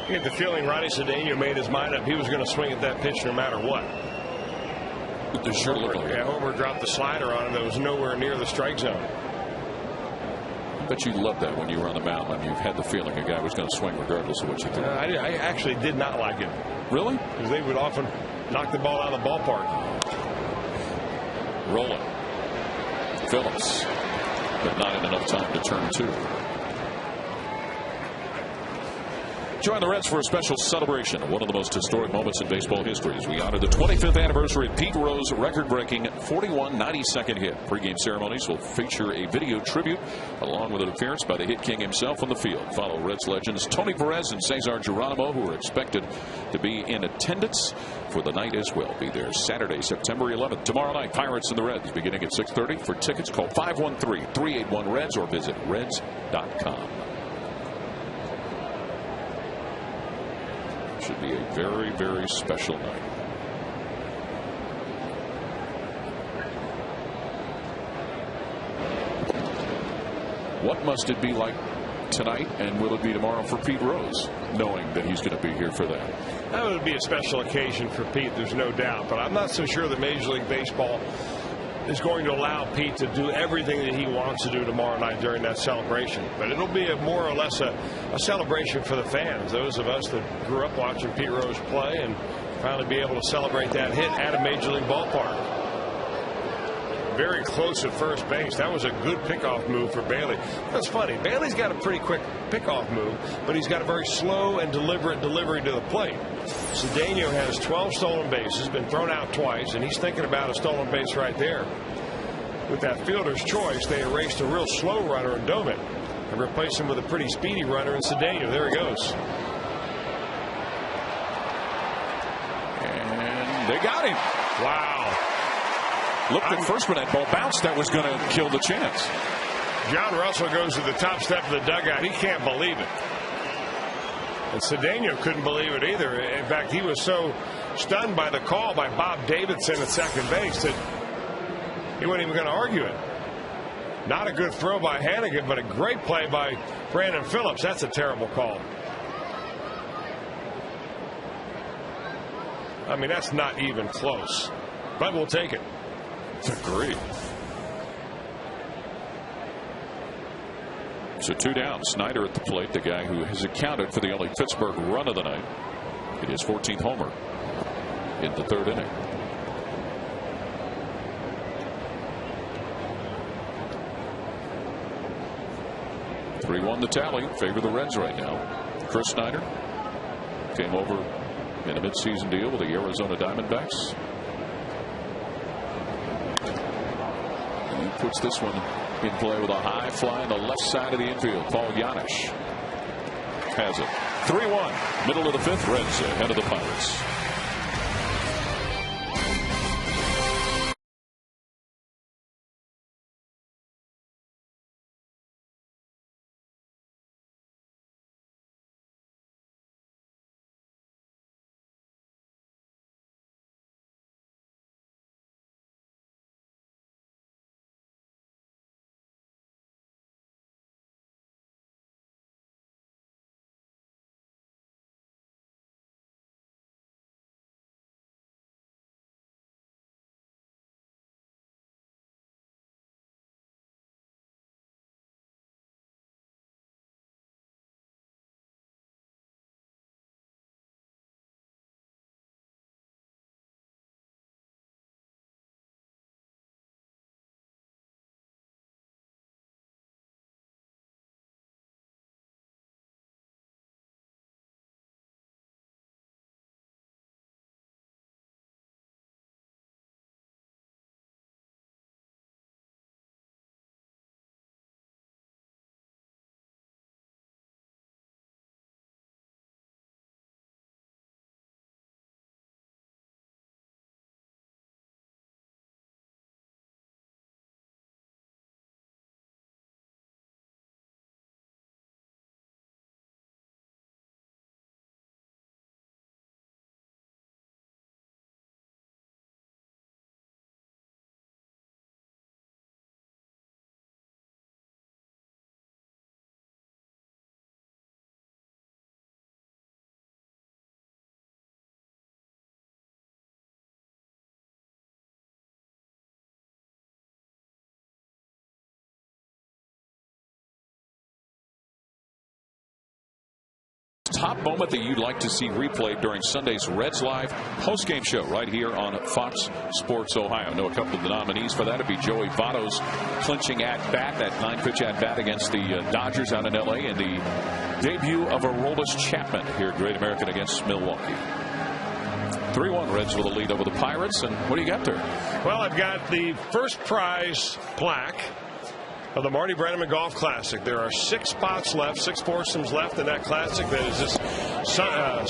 I get the feeling Ronnie Cedeno made his mind up. He was going to swing at that pitch no matter what. It sure looked like it. Homer dropped the slider on him that was nowhere near the strike zone. I bet you loved that when you were on the mound and you had the feeling a guy was going to swing regardless of what you threw. I actually did not like it. Really? Because they would often knock the ball out of the ballpark. Rolling. Phillips. But not in enough time to turn 2. Join the Reds for a special celebration of one of the most historic moments in baseball history as we honor the 25th anniversary of Pete Rose's record-breaking 41 92nd hit. Pre-game ceremonies will feature a video tribute along with an appearance by the hit king himself on the field. Follow Reds legends Tony Perez and Cesar Geronimo, who are expected to be in attendance for the night as well. Be there Saturday, September 11th. Tomorrow night, Pirates and the Reds beginning at 6:30. For tickets, call 513-381-REDS or visit reds.com. Should be a very, very special night. What must it be like tonight, and will it be tomorrow for Pete Rose, knowing that he's going to be here for that? That would be a special occasion for Pete, there's no doubt. But I'm not so sure that Major League Baseball is going to allow Pete to do everything that he wants to do tomorrow night during that celebration. But it'll be more or less a celebration for the fans, those of us that grew up watching Pete Rose play, and finally be able to celebrate that hit at a Major League ballpark. Very close at first base. That was a good pickoff move for Bailey. That's funny. Bailey's got a pretty quick pickoff move, but he's got a very slow and deliberate delivery to the plate. Cedeno has 12 stolen bases, been thrown out twice, and he's thinking about a stolen base right there. With that fielder's choice, they erased a real slow runner in Doman and replaced him with a pretty speedy runner in Cedeno. There he goes. And they got him. Wow. Looked at first when that ball bounced, that was going to kill the chance. John Russell goes to the top step of the dugout. He can't believe it. And Cedeno couldn't believe it either. In fact, he was so stunned by the call by Bob Davidson at second base that he wasn't even going to argue it. Not a good throw by Hannigan, but a great play by Brandon Phillips. That's a terrible call. I mean, that's not even close. But we'll take it. Agreed. So 2 down. Snyder at the plate, the guy who has accounted for the only Pittsburgh run of the night. It is 14th homer in the 3rd inning. (3-1) the tally. Favor the Reds right now. Chris Snyder came over in a midseason deal with the Arizona Diamondbacks. And he puts this one in play with a high fly on the left side of the infield. Paul Janisch has it. 3-1. Middle of the 5th. Reds ahead of the Pirates. top moment that you'd like to see replayed during Sunday's Reds Live postgame show right here on Fox Sports Ohio. I know a couple of the nominees for that would be Joey Votto's clinching at-bat, that 9-pitch at-bat against the Dodgers out in L.A., and the debut of Aroldis Chapman here at Great American against Milwaukee. 3-1 Reds with a lead over the Pirates. And what do you got there? Well, I've got the first prize plaque of the Marty Brennaman Golf Classic. There are 6 spots left, 6 foursomes left in that classic. That is this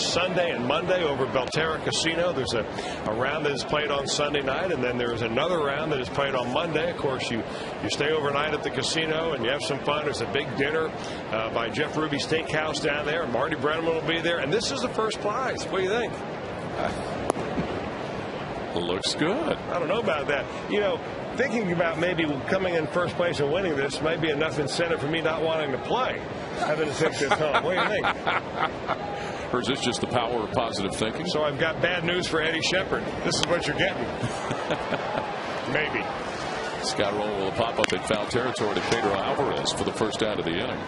Sunday and Monday over at Belterra Casino. There's a round that is played on Sunday night, and then there's another round that is played on Monday. Of course, you stay overnight at the casino and you have some fun. There's a big dinner by Jeff Ruby Steakhouse down there. Marty Brennaman will be there, and this is the first prize. What do you think? Looks good. I don't know about that. You know, thinking about maybe coming in first place and winning this may be enough incentive for me not wanting to play. Having to take this home. What do you think? Or is this just the power of positive thinking? So I've got bad news for Eddie Shepard. This is what you're getting. Maybe. Scott Roll will pop up in foul territory to Pedro Alvarez for the first out of the inning.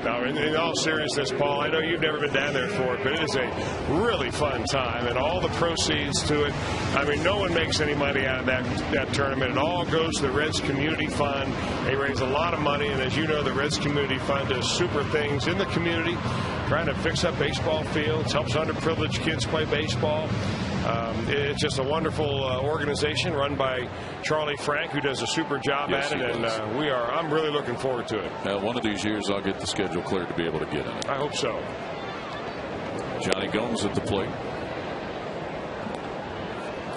Now, in all seriousness, Paul, I know you've never been down there for it, but it is a really fun time, and all the proceeds to it. I mean, no one makes any money out of that tournament. It all goes to the Reds Community Fund. They raise a lot of money, and as you know, the Reds Community Fund does super things in the community, trying to fix up baseball fields, helps underprivileged kids play baseball. It's just a wonderful organization run by Charlie Frank, who does a super job at it, and I'm really looking forward to it. Now, one of these years, I'll get the schedule cleared to be able to get in it. I hope so. Johnny Gomes at the plate.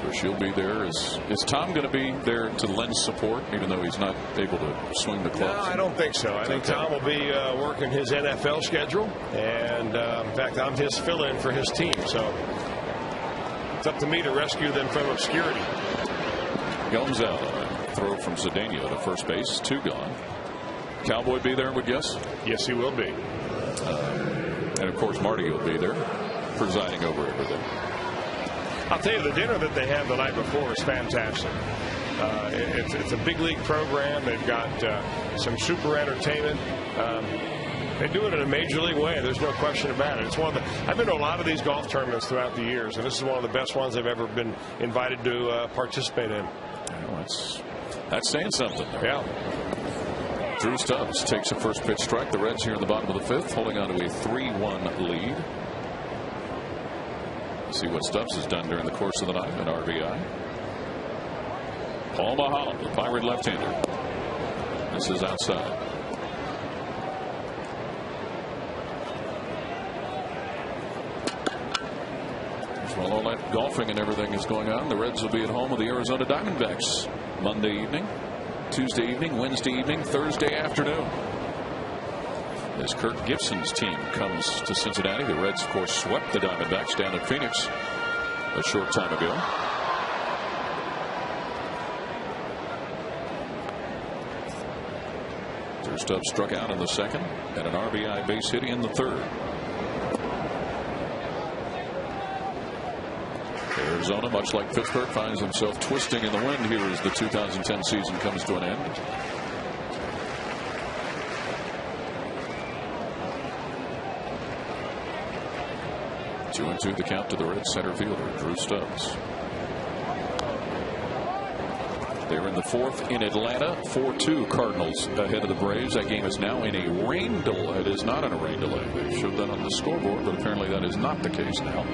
So she'll be there. Is Tom going to be there to lend support, even though he's not able to swing the clubs? No, I don't think so. I think Tom will be working his NFL schedule, and in fact, I'm his fill-in for his team. So it's up to me to rescue them from obscurity. Gomes out on a throw from Cedeno to first base. 2 gone. Cowboy be there, I would guess? Yes, he will be. And, of course, Marty will be there, presiding over everything. I'll tell you, the dinner that they had the night before is fantastic. It's a big league program. They've got some super entertainment. They do it in a major league way. There's no question about it. It's one of I've been to a lot of these golf tournaments throughout the years, and this is one of the best ones I've ever been invited to participate in. Well, that's saying something there. Yeah. Drew Stubbs takes a first pitch strike. The Reds here in the bottom of the 5th, holding on to a 3-1 lead. See what Stubbs has done during the course of the night. An RBI. Paul Maholm, the Pirate left-hander. This is outside. While all that golfing and everything is going on, the Reds will be at home with the Arizona Diamondbacks Monday evening, Tuesday evening, Wednesday evening, Thursday afternoon. As Kirk Gibson's team comes to Cincinnati, the Reds, of course, swept the Diamondbacks down in Phoenix a short time ago. Drew Stubbs struck out in the 2nd and an RBI base hit in the 3rd. Arizona, much like Pittsburgh, finds himself twisting in the wind here as the 2010 season comes to an end. Two and two the count to the Reds center fielder, Drew Stubbs. They're in the 4th in Atlanta. 4-2 Cardinals ahead of the Braves. That game is now in a rain delay. It is not in a rain delay. They showed that on the scoreboard, but apparently that is not the case now.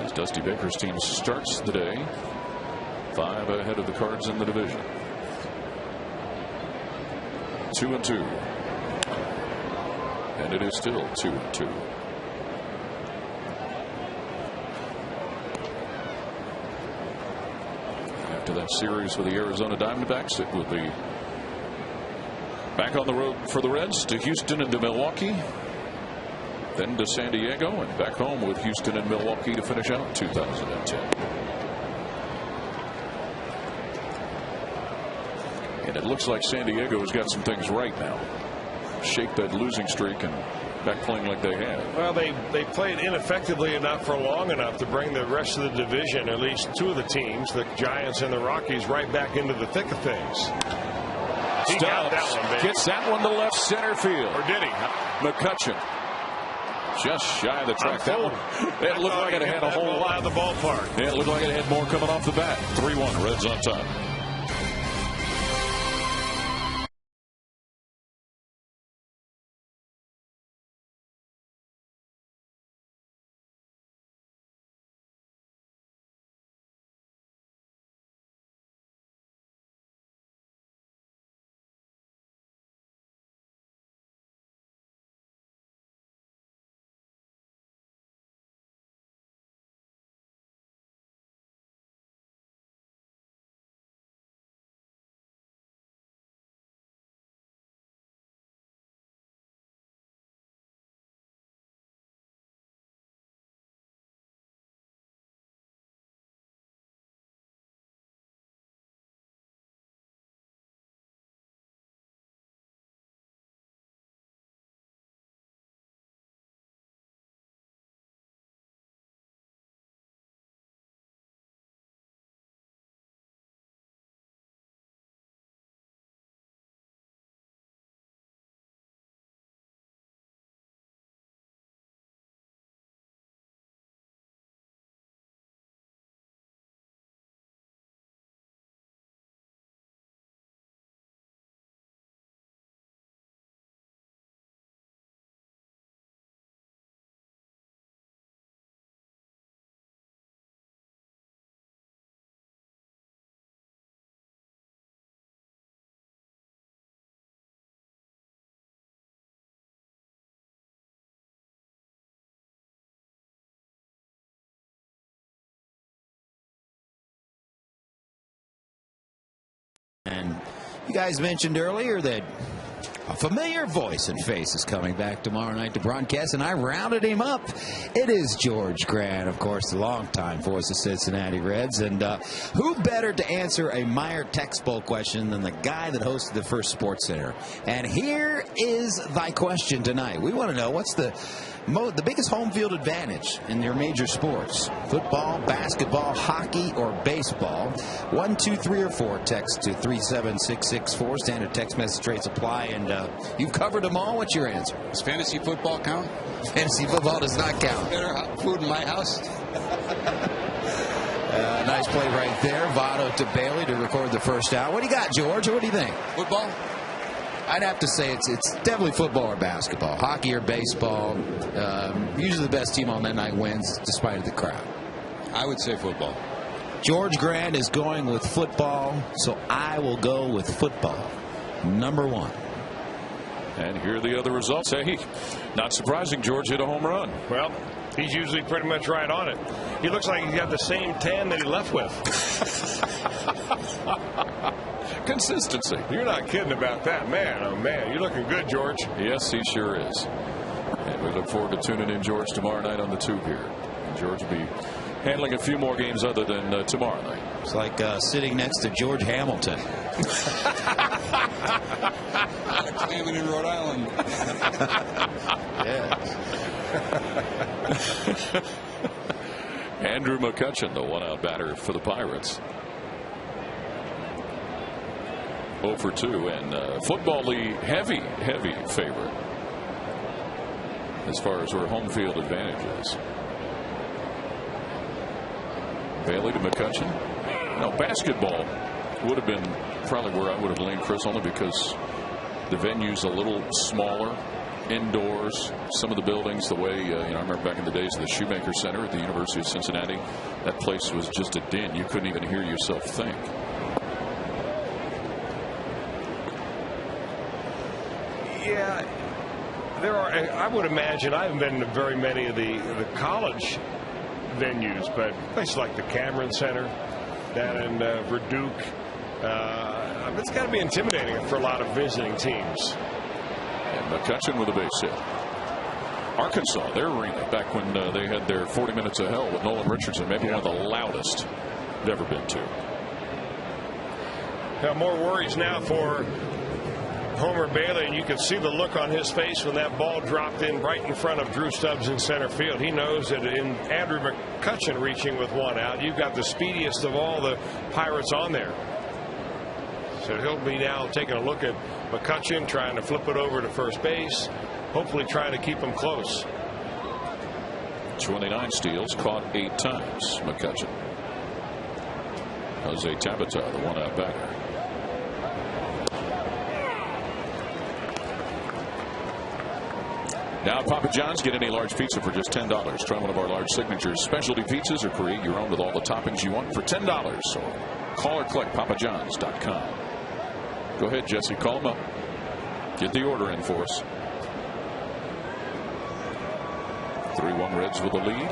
As Dusty Baker's team starts the day 5 ahead of the Cards in the division. 2-2. And it is still 2-2. After that series with the Arizona Diamondbacks, it will be back on the road for the Reds to Houston and to Milwaukee. Then to San Diego and back home with Houston and Milwaukee to finish out 2010. And it looks like San Diego has got some things right now. Shake that losing streak and back playing like they had. Well, they played ineffectively enough for long enough to bring the rest of the division, at least 2 of the teams, the Giants and the Rockies, right back into the thick of things. Stubbs gets that one to left center field. Or did he? McCutcheon just shy of the track. That one, it looked like it had a whole lot of the ballpark. Yeah, it looked like it had more coming off the bat. 3-1, Reds on top. And you guys mentioned earlier that a familiar voice and face is coming back tomorrow night to broadcast, and I rounded him up. It is George Grant, of course, the longtime voice of Cincinnati Reds. And who better to answer a Meyer text poll question than the guy that hosted the first Sports Center? And here is thy question tonight. We want to know what's the biggest home field advantage in your major sports: football, basketball, hockey, or baseball. 1, 2, 3, or 4. Text to 37664. Standard text message rates apply, and you've covered them all. What's your answer? Does fantasy football count? Fantasy football does not count. Better food in my house. Nice play right there. Votto to Bailey to record the first out. What do you got, George? What do you think? Football? I'd have to say it's definitely football or basketball. Hockey or baseball. Usually the best team on that night wins, despite the crowd. I would say football. George Grant is going with football, so I will go with football. Number 1. And here are the other results. Hey, not surprising, George hit a home run. Well, he's usually pretty much right on it. He looks like he's got the same tan that he left with. Consistency. You're not kidding about that, man. Oh, man, you're looking good, George. Yes, he sure is. And we look forward to tuning in, George, tomorrow night on the Tube here. And George will be handling a few more games other than tomorrow night. It's like sitting next to George Hamilton. Claiming in Rhode Island. Yes. Andrew McCutchen, the one-out batter for the Pirates. 0 for 2, and Football League heavy favorite as far as where home field advantage is. Bailey to McCutchen. Now, basketball would have been probably where I would have leaned, Chris, only because the venue's a little smaller, indoors. Some of the buildings, the way I remember back in the days of the Shoemaker Center at the University of Cincinnati, that place was just a din. You couldn't even hear yourself think. Yeah, there are. I would imagine, I haven't been to very many of the college venues, but places like the Cameron Center down in Verduke, it's got to be intimidating for a lot of visiting teams. And McCutchen with a base hit. Arkansas, their arena, back when they had their 40 minutes of hell with Nolan Richardson, maybe one of the loudest they've ever been to. Now, more worries now for Homer Bailey, and you could see the look on his face when that ball dropped in right in front of Drew Stubbs in center field. He knows that in Andrew McCutchen reaching with one out, you've got the speediest of all the Pirates on there. So he'll be now taking a look at McCutchen, trying to flip it over to first base, hopefully trying to keep him close. 29 steals, caught 8 times. McCutchen. Jose Tabata, the one-out batter. Now at Papa John's, get any large pizza for just $10. Try one of our large signature specialty pizzas or create your own with all the toppings you want for $10. Or call or click papajohns.com. Go ahead, Jesse. Call them up. Get the order in for us. 3-1 Reds with the lead.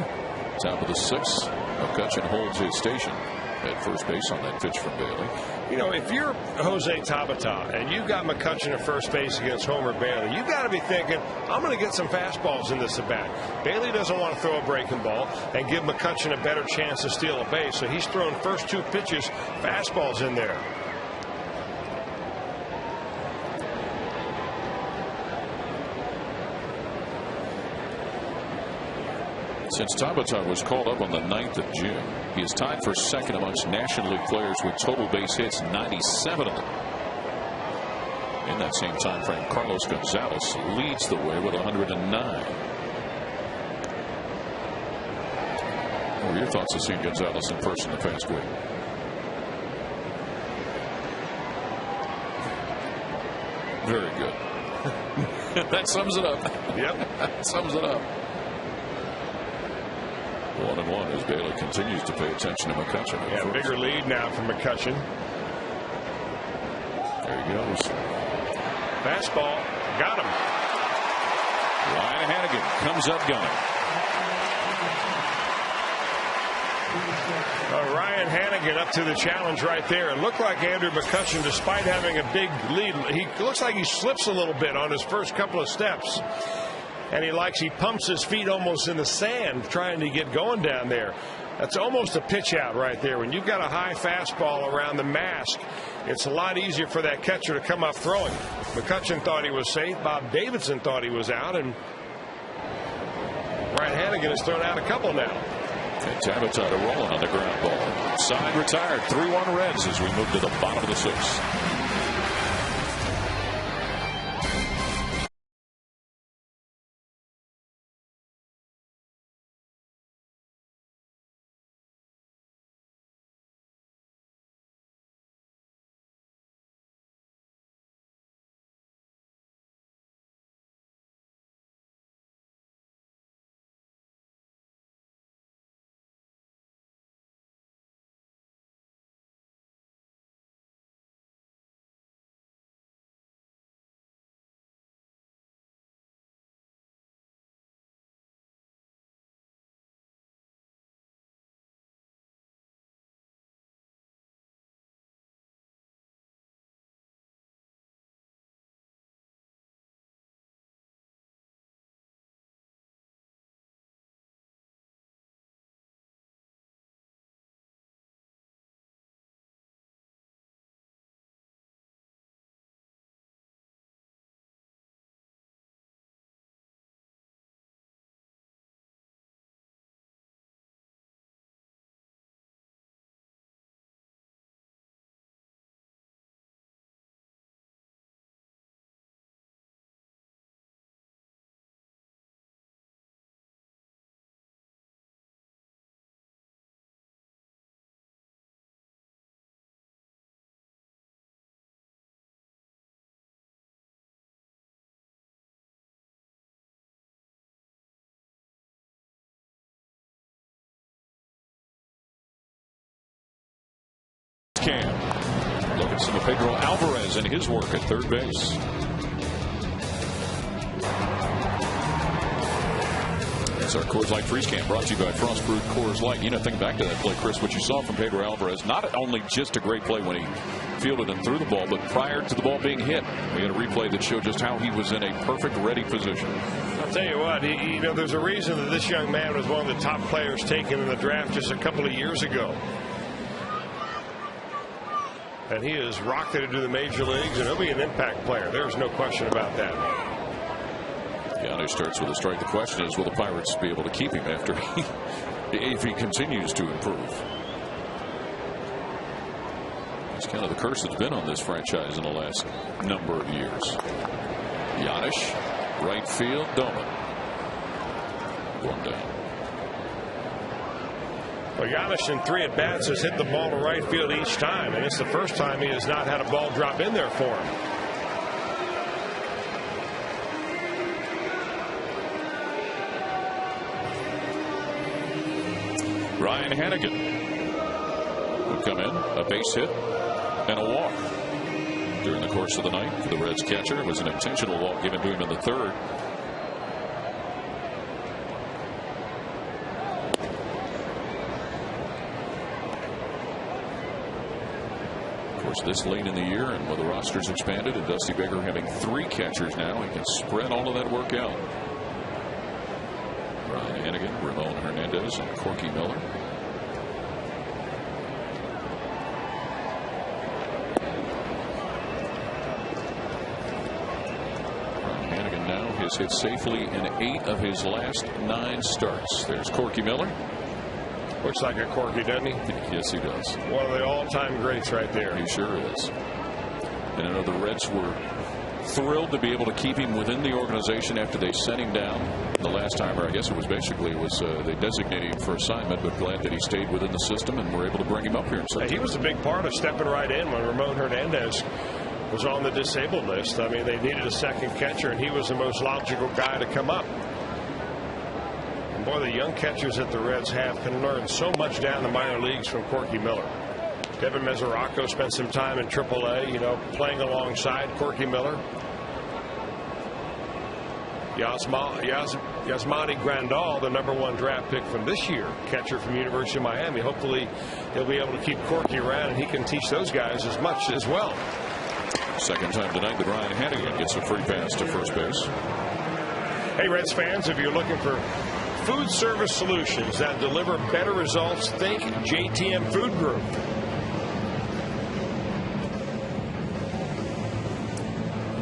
Top of the 6th. McCutchen holds his station at first base on that pitch from Bailey. You know, if you're Jose Tabata and you've got McCutchen at first base against Homer Bailey, you've got to be thinking, I'm going to get some fastballs in this at bat. Bailey doesn't want to throw a breaking ball and give McCutchen a better chance to steal a base, so he's throwing first 2 pitches fastballs in there. Since Tabata was called up on the 9th of June, he is tied for second amongst National League players with total base hits, 97 of them. In that same time frame, Carlos Gonzalez leads the way with 109. What were your thoughts of seeing Gonzalez in person the past week? Very good. That sums it up. Yep. That sums it up. 1-1 as Bailey continues to pay attention to McCutchen. Yeah, bigger lead now for McCutchen. There he goes. Fastball. Got him. Ryan Hannigan comes up gunning. Ryan Hannigan up to the challenge right there. It looked like Andrew McCutchen, despite having a big lead, he looks like he slips a little bit on his first couple of steps. And he pumps his feet almost in the sand trying to get going down there. That's almost a pitch out right there. When you've got a high fastball around the mask, it's a lot easier for that catcher to come up throwing. McCutchen thought he was safe. Bob Davidson thought he was out. And Ryan Hannigan has thrown out a couple now. And Tabata rolling on the ground ball. Side retired. 3-1 Reds as we move to the bottom of the 6th. Cam. Look at some of Pedro Alvarez and his work at third base. That's our Coors Light Freeze Cam, brought to you by Frost Brewed Coors Light. You know, think back to that play, Chris, what you saw from Pedro Alvarez, not only just a great play when he fielded and threw the ball, but prior to the ball being hit, we had a replay that showed just how he was in a perfect ready position. I'll tell you what, you know, there's a reason that this young man was one of the top players taken in the draft just a couple of years ago. And he has rocketed to the major leagues, and he'll be an impact player. There's no question about that. Giannis starts with a strike. The question is, will the Pirates be able to keep him after if he continues to improve? It's kind of the curse that's been on this franchise in the last number of years. Giannis, right field, Doman. One down. Well, Giannis in 3 at-bats has hit the ball to right field each time, and it's the first time he has not had a ball drop in there for him. Ryan Hannigan would come in, a base hit and a walk during the course of the night for the Reds catcher. It was an intentional walk given to him in the 3rd. Of course, this late in the year and with the rosters expanded and Dusty Baker having 3 catchers now, he can spread all of that work out. Ryan Hannigan, Ramon Hernandez, and Corky Miller. Ryan Hannigan now has hit safely in 8 of his last 9 starts. There's Corky Miller. Looks like a Corky, doesn't he? Yes, he does. One of the all-time greats right there. He sure is. And I know the Reds were thrilled to be able to keep him within the organization after they sent him down the last time, or I guess it was basically they designated him for assignment, but glad that he stayed within the system and were able to bring him up here in September. He was a big part of stepping right in when Ramon Hernandez was on the disabled list. I mean, they needed a second catcher, and he was the most logical guy to come up. And boy, the young catchers that the Reds have can learn so much down the minor leagues from Corky Miller. Devin Mesoraco spent some time in AAA, playing alongside Corky Miller. Yasmani Grandal, the #1 draft pick from this year, catcher from University of Miami. Hopefully he'll be able to keep Corky around and he can teach those guys as much as well. Second time tonight that Ryan Hannigan gets a free pass to first base. Hey, Reds fans, if you're looking for food service solutions that deliver better results, think JTM Food Group.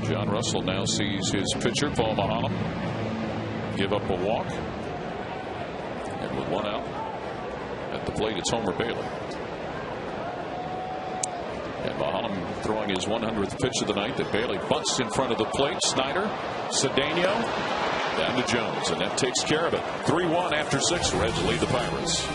John Russell now sees his pitcher, Paul Maholm, give up a walk. And with 1 out at the plate, it's Homer Bailey. And Maholm throwing his 100th pitch of the night that Bailey bunts in front of the plate. Snyder, Cedeno, down to Jones, and that takes care of it. 3-1 after 6. Reds lead the Pirates.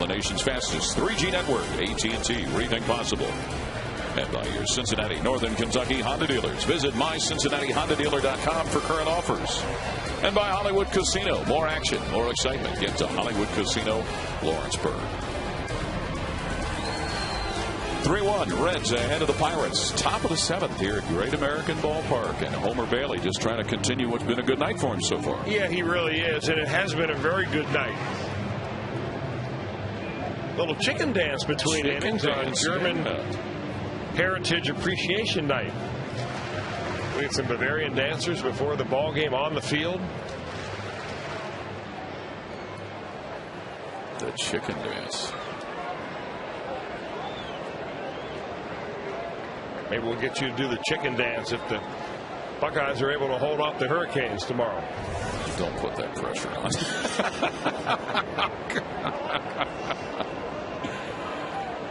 The nation's fastest 3G network, AT CIN, rethink possible. And by your Cincinnati, Northern Kentucky Honda dealers. Visit mycincinnatihondadealer.com for current offers. And by Hollywood Casino. More action, more excitement. Get to Hollywood Casino, Lawrenceburg. 3-1, Reds ahead of the Pirates. Top of the 7th here at Great American Ballpark. And Homer Bailey just trying to continue what's been a good night for him so far. Yeah, he really is. And it has been a very good night. Little chicken dance between innings on German Heritage Appreciation Night. We had some Bavarian dancers before the ball game on the field. The chicken dance. Maybe we'll get you to do the chicken dance if the Buckeyes are able to hold off the Hurricanes tomorrow. Don't put that pressure on.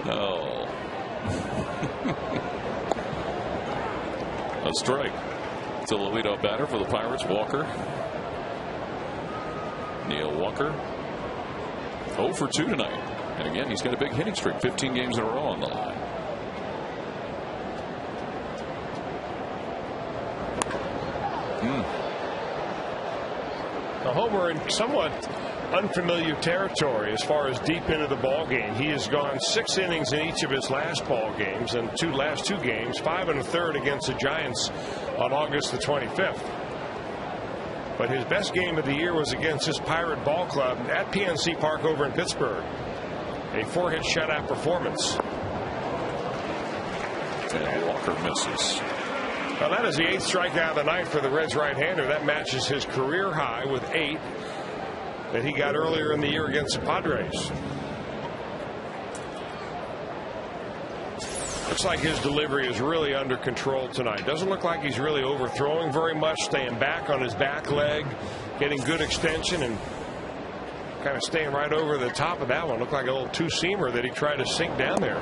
Oh. A strike. It's a leadoff batter for the Pirates, Walker. Neil Walker. 0 for 2 tonight. And again, he's got a big hitting streak. 15 games in a row on the line. A homer in somewhat unfamiliar territory as far as deep into the ball game. He has gone 6 innings in each of his last ball games, and last two games, 5 1/3 against the Giants on August the 25th. But his best game of the year was against his Pirate ball club at PNC Park over in Pittsburgh. A 4-hit shutout performance. And Walker misses. Now that is the 8th strikeout of the night for the Reds right-hander. That matches his career high with 8 that he got earlier in the year against the Padres. Looks like his delivery is really under control tonight. Doesn't look like he's really overthrowing very much, staying back on his back leg, getting good extension, and kind of staying right over the top of that one. Looked like a little two-seamer that he tried to sink down there.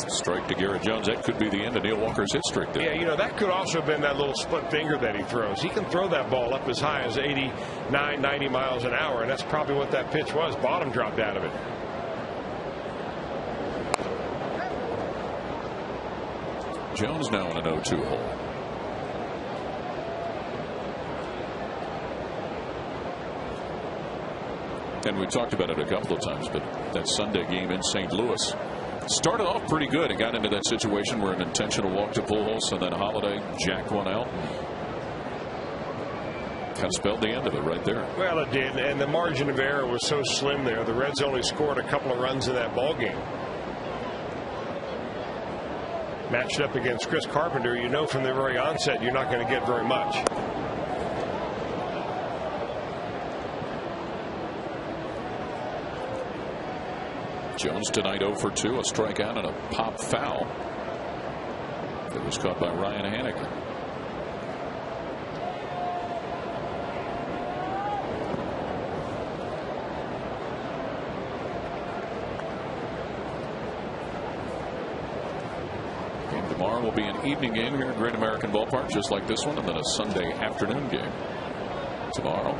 Strike to Garrett Jones. That could be the end of Neil Walker's hit streak there. Yeah, you know, that could also have been that little split finger that he throws. He can throw that ball up as high as 89, 90 miles an hour, and that's probably what that pitch was. Bottom dropped out of it. Jones now in an 0-2 hole. And we talked about it a couple of times, but that Sunday game in St. Louis started off pretty good and got into that situation where an intentional walk to Pujols, and then Holiday jacked one out. Kind of spelled the end of it right there. Well, it did, and the margin of error was so slim there. The Reds only scored a couple of runs in that ball game. Matched up against Chris Carpenter, you know from the very onset you're not going to get very much. Jones tonight 0 for 2, a strikeout and a pop foul that was caught by Ryan Hannigan. Game tomorrow will be an evening game here at Great American Ballpark, just like this one, and then a Sunday afternoon game tomorrow.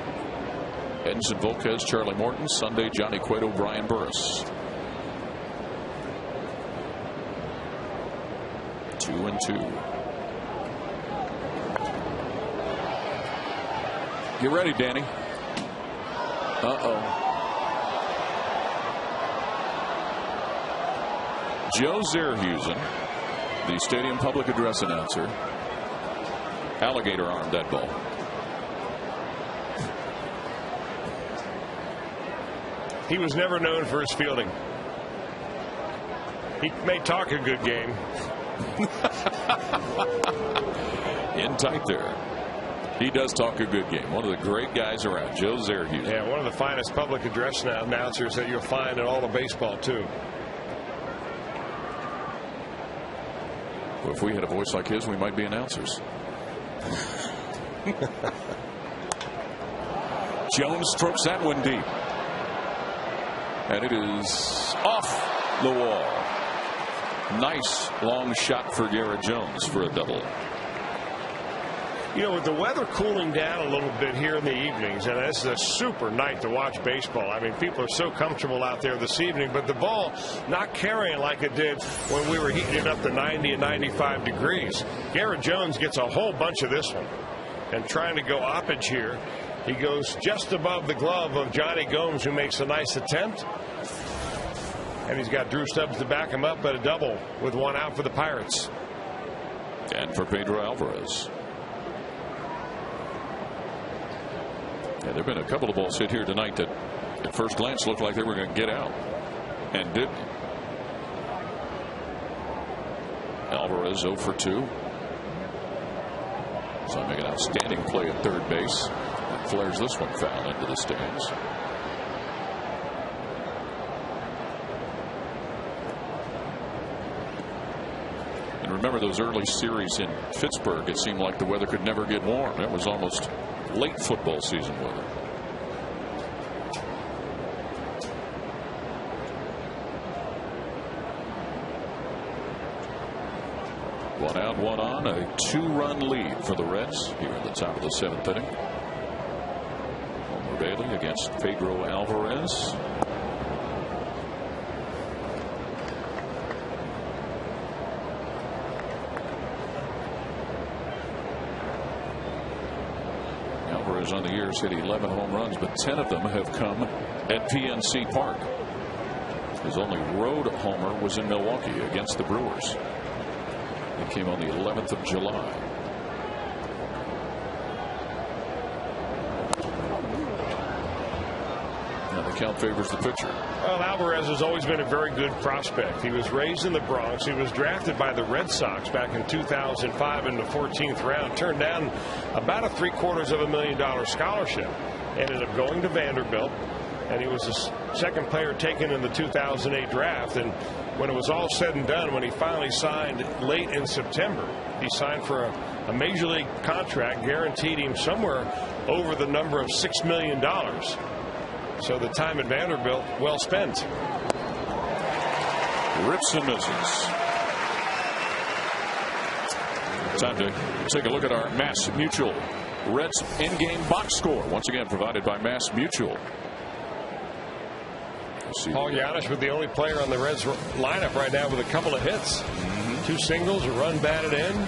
Edinson Volquez, Charlie Morton. Sunday, Johnny Cueto, Brian Burris. 2-2. Get ready, Danny. Joe Zerhusen, the stadium public address announcer, alligator armed that ball. He was never known for his fielding. He may talk a good game. In tight there. He does talk a good game. One of the great guys around, Joe Zerhusen. Yeah, one of the finest public address announcers that you'll find in all of baseball, too. Well, if we had a voice like his, we might be announcers. Jones strokes that one deep. And it is off the wall. Nice long shot for Garrett Jones for a double. You know, with the weather cooling down a little bit here in the evenings, and this is a super night to watch baseball. I mean, people are so comfortable out there this evening, but the ball not carrying like it did when we were heating it up to 90 and 95 degrees. Garrett Jones gets a whole bunch of this one. And trying to go oppage here, he goes just above the glove of Johnny Gomes, who makes a nice attempt. And he's got Drew Stubbs to back him up, but a double with one out for the Pirates. And for Pedro Alvarez. Yeah, there have been a couple of balls hit here tonight that at first glance looked like they were going to get out. And didn't. Alvarez 0 for 2. So make an outstanding play at third base. And flares this one foul into the stands. remember those early series in Pittsburgh, it seemed like the weather could never get warm. It was almost late football season weather. One out, one on, a 2-run lead for the Reds here at the top of the 7th inning. Homer Bailey against Pedro Alvarez. Alvarez on the year has hit 11 home runs, but 10 of them have come at PNC Park. His only road homer was in Milwaukee against the Brewers. It came on the 11th of July. Now the count favors the pitcher. Well, Alvarez has always been a very good prospect. He was raised in the Bronx. He was drafted by the Red Sox back in 2005 in the 14th round. Turned down about a $750,000 scholarship. Ended up going to Vanderbilt. And he was the second player taken in the 2008 draft. And when it was all said and done, when he finally signed late in September, he signed for a major league contract, guaranteed him somewhere over the number of $6 million. So the time at Vanderbilt, well spent. Rips and misses. Time to take a look at our Mass Mutual Reds in-game box score. Once again, provided by Mass Mutual. Paul Giannis with the only player on the Reds lineup right now with a couple of hits. 2 singles, a run batted in.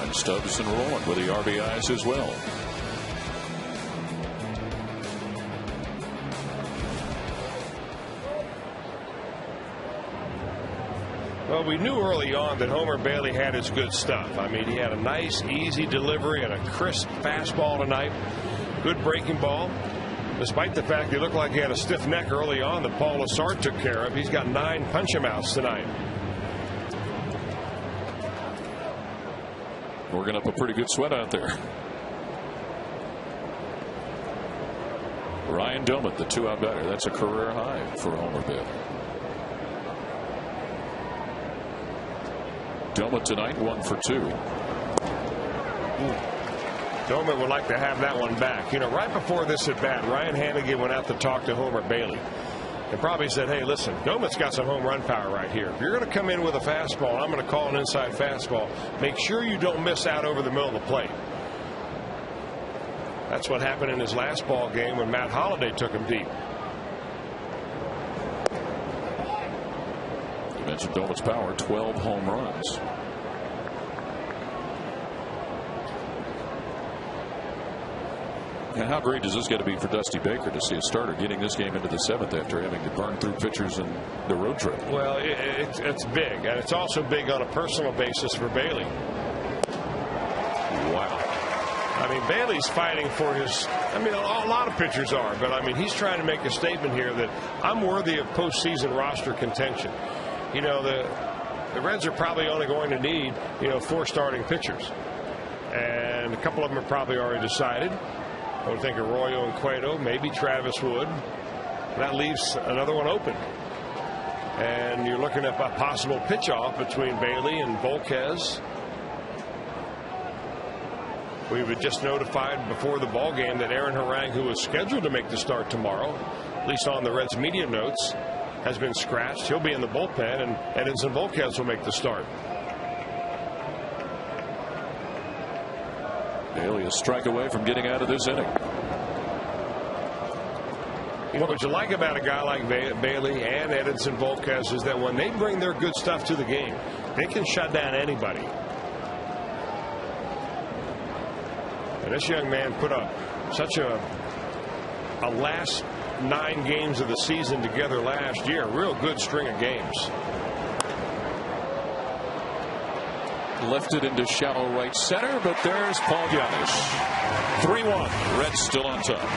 And Stubbs and Rowland with the RBIs as well. Well, we knew early on that Homer Bailey had his good stuff. I mean, he had a nice, easy delivery and a crisp fastball tonight. Good breaking ball. Despite the fact he looked like he had a stiff neck early on that Paul Lassard took care of. He's got 9 punch-em-outs tonight. Working up a pretty good sweat out there. Ryan Domit, the 2-out batter. That's a career high for Homer Bailey. Domit tonight 1 for 2. Domit would like to have that one back. You know, right before this at bat, Ryan Hannigan went out to talk to Homer Bailey and probably said, hey, listen, Domit's got some home run power right here. If you're going to come in with a fastball, I'm going to call an inside fastball. Make sure you don't miss out over the middle of the plate. That's what happened in his last ball game when Matt Holliday took him deep. You mentioned Domit's power, 12 home runs. And how great does this got to be for Dusty Baker to see a starter getting this game into the 7th after having to burn through pitchers in the road trip? Well, it's big, and it's also big on a personal basis for Bailey. Wow. I mean, Bailey's fighting for his, I mean, a lot of pitchers are, but I mean, he's trying to make a statement here that I'm worthy of postseason roster contention. You know, the Reds are probably only going to need, 4 starting pitchers, and a couple of them are probably already decided. I would think Arroyo and Cueto, maybe Travis Wood. That leaves another one open. And you're looking at a possible pitch off between Bailey and Volquez. We were just notified before the ball game that Aaron Harang, who was scheduled to make the start tomorrow, at least on the Reds media notes, has been scratched. He'll be in the bullpen, and Edinson Volquez will make the start. Bailey a strike away from getting out of this inning. What you like about a guy like Bailey and Edinson Volquez is that when they bring their good stuff to the game, they can shut down anybody. And this young man put up such a last 9 games of the season together last year. Real good string of games. Left it into shallow right center, but there's Paul Giannis. 3-1. Reds still on top.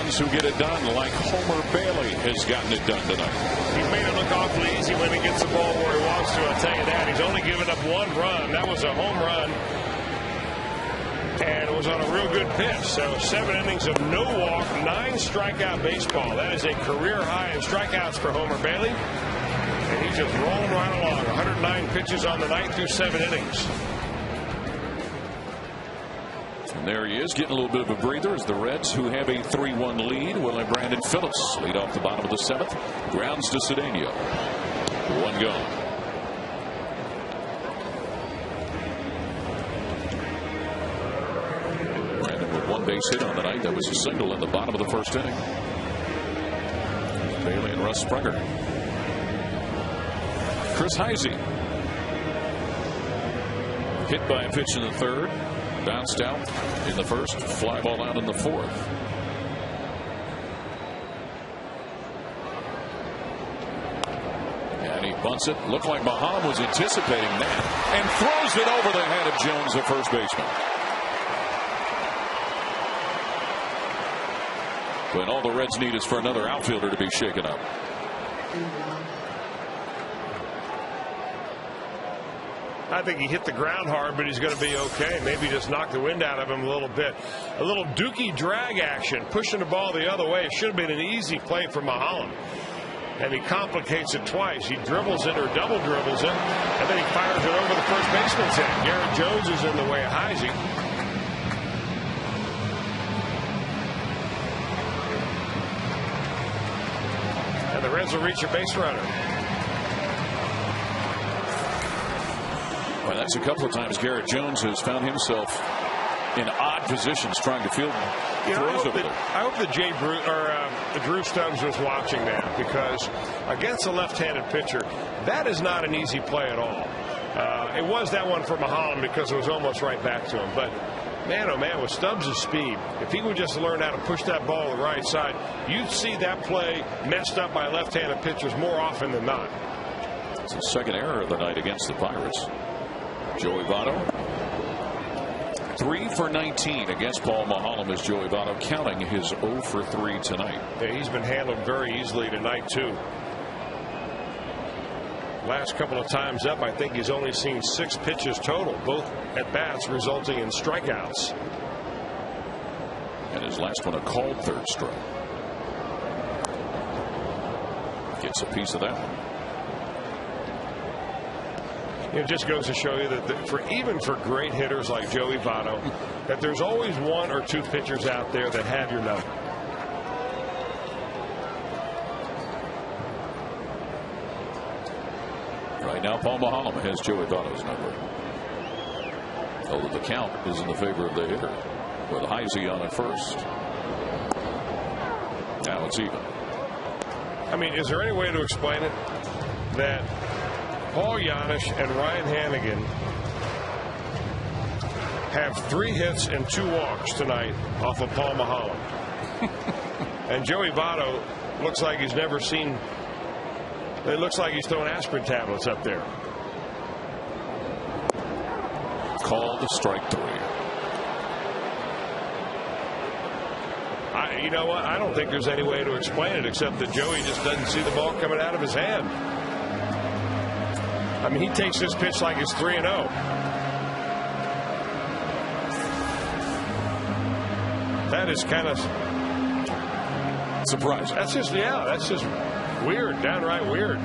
ones who get it done, like Homer Bailey has gotten it done tonight. He's made it look awfully easy when he gets the ball where he wants to. I'll tell you that. He's only given up one run. That was a home run. And it was on a real good pitch. So 7 innings of no walk, 9 strikeout baseball. That is a career high in strikeouts for Homer Bailey. And he's just rolling right along. 109 pitches on the night through 7 innings. And there he is, getting a little bit of a breather as the Reds, who have a 3-1 lead, will have Brandon Phillips lead off the bottom of the 7th. Grounds to Cedeno. 1 gone. Brandon with 1 base hit on the night. That was a single in the bottom of the 1st inning. Bailey and Russ Springer. Chris Heisey hit by a pitch in the 3rd. Bounced out in the 1st, fly ball out in the 4th. And he bunts it. Looked like Mahalam was anticipating that and throws it over the head of Jones, the first baseman. When all the Reds need is for another outfielder to be shaken up. I think he hit the ground hard, but he's going to be okay. Maybe just knock the wind out of him a little bit. A little dookie drag action, pushing the ball the other way. It should have been an easy play for Mahalam. And he complicates it twice. He dribbles it or double dribbles it, and then he fires it over the first baseman's head. Garrett Jones is in the way of Heisey. And the Reds will reach a base runner. Well, that's a couple of times Garrett Jones has found himself in odd positions trying to field throws over there. I hope that Drew Stubbs was watching that, because against a left-handed pitcher, that is not an easy play at all. It was that one for Mahalam because it was almost right back to him. But man, oh man, with Stubbs' speed, if he would just learn how to push that ball to the right side, you'd see that play messed up by left-handed pitchers more often than not. It's the 2nd error of the night against the Pirates. Joey Votto, 3 for 19 against Paul Mahalam, as Joey Votto counting his 0 for 3 tonight. Yeah, he's been handled very easily tonight too. Last couple of times up, I think he's only seen 6 pitches total, both at bats resulting in strikeouts. And his last one a called 3rd strike. Gets a piece of that one. It just goes to show you that even for great hitters like Joey Votto, that there's always 1 or 2 pitchers out there that have your number. Right now, Paul Mahalam has Joey Votto's number. Although the count is in the favor of the hitter, with Heisey on at first. Now it's even. I mean, is there any way to explain it that Paul Janisch and Ryan Hannigan have 3 hits and 2 walks tonight off of Paul Mahalam? And Joey Votto looks like he's never seen. It looks like he's throwing aspirin tablets up there. Called strike 3. You know what? I don't think there's any way to explain it except that Joey just doesn't see the ball coming out of his hand. I mean, he takes this pitch like it's 3-0. That is kind of surprising. That's just weird, downright weird.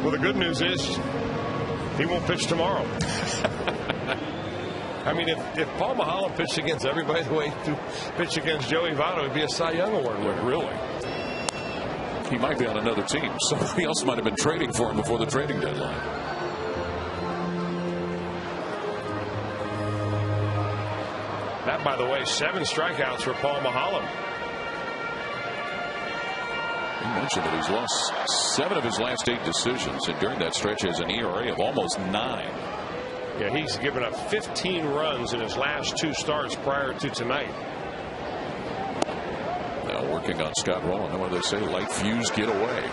Well, the good news is he won't pitch tomorrow. I mean, if Paul Mahalam pitched against everybody the way he pitched against Joey Votto, it'd be a Cy Young Award winner. Really? He might be on another team. Somebody else might have been trading for him before the trading deadline. That, by the way, 7 strikeouts for Paul Mahalam. You mentioned that he's lost 7 of his last 8 decisions, and during that stretch has an ERA of almost 9. Yeah, he's given up 15 runs in his last 2 starts prior to tonight. Now working on Scott Rowland. What do they say? Light fuse, get away.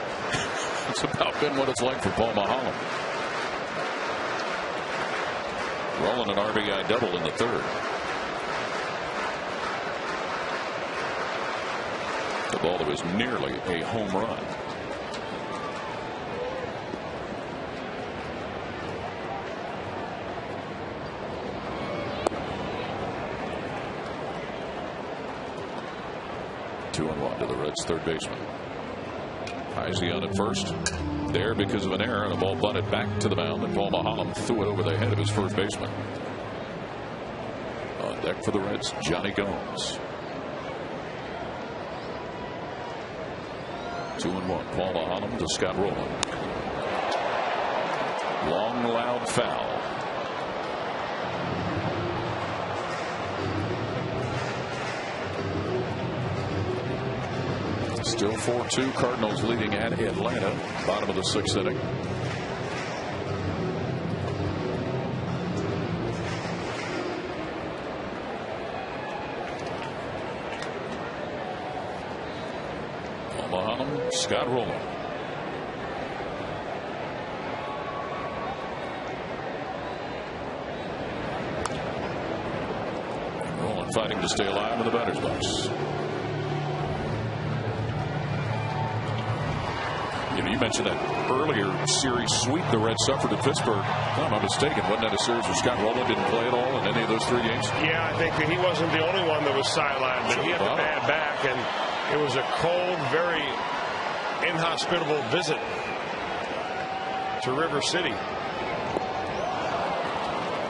It's about been what it's like for Paul Mahalam. Rowland an RBI double in the 3rd. ball that was nearly a home run. Two and one to the Reds' third baseman. Heisey on at first. There because of an error, and a ball bunted back to the mound, and Paul Maholm threw it over the head of his first baseman. On deck for the Reds, Johnny Gomes. 2-1. Paul Maholm to Scott Rowland. Long, loud foul. Still 4-2. Cardinals leading at Atlanta. Bottom of the sixth inning. Maholm, Scott Rowland. Rowland fighting to stay alive in the batter's box. You mentioned that earlier series sweep the Reds suffered at Pittsburgh. If I'm not mistaken, wasn't that a series where Scott Rowland didn't play at all in any of those 3 games? Yeah, I think that he wasn't the only one that was sidelined, but he had the bad back, and it was a cold, very inhospitable visit to River City.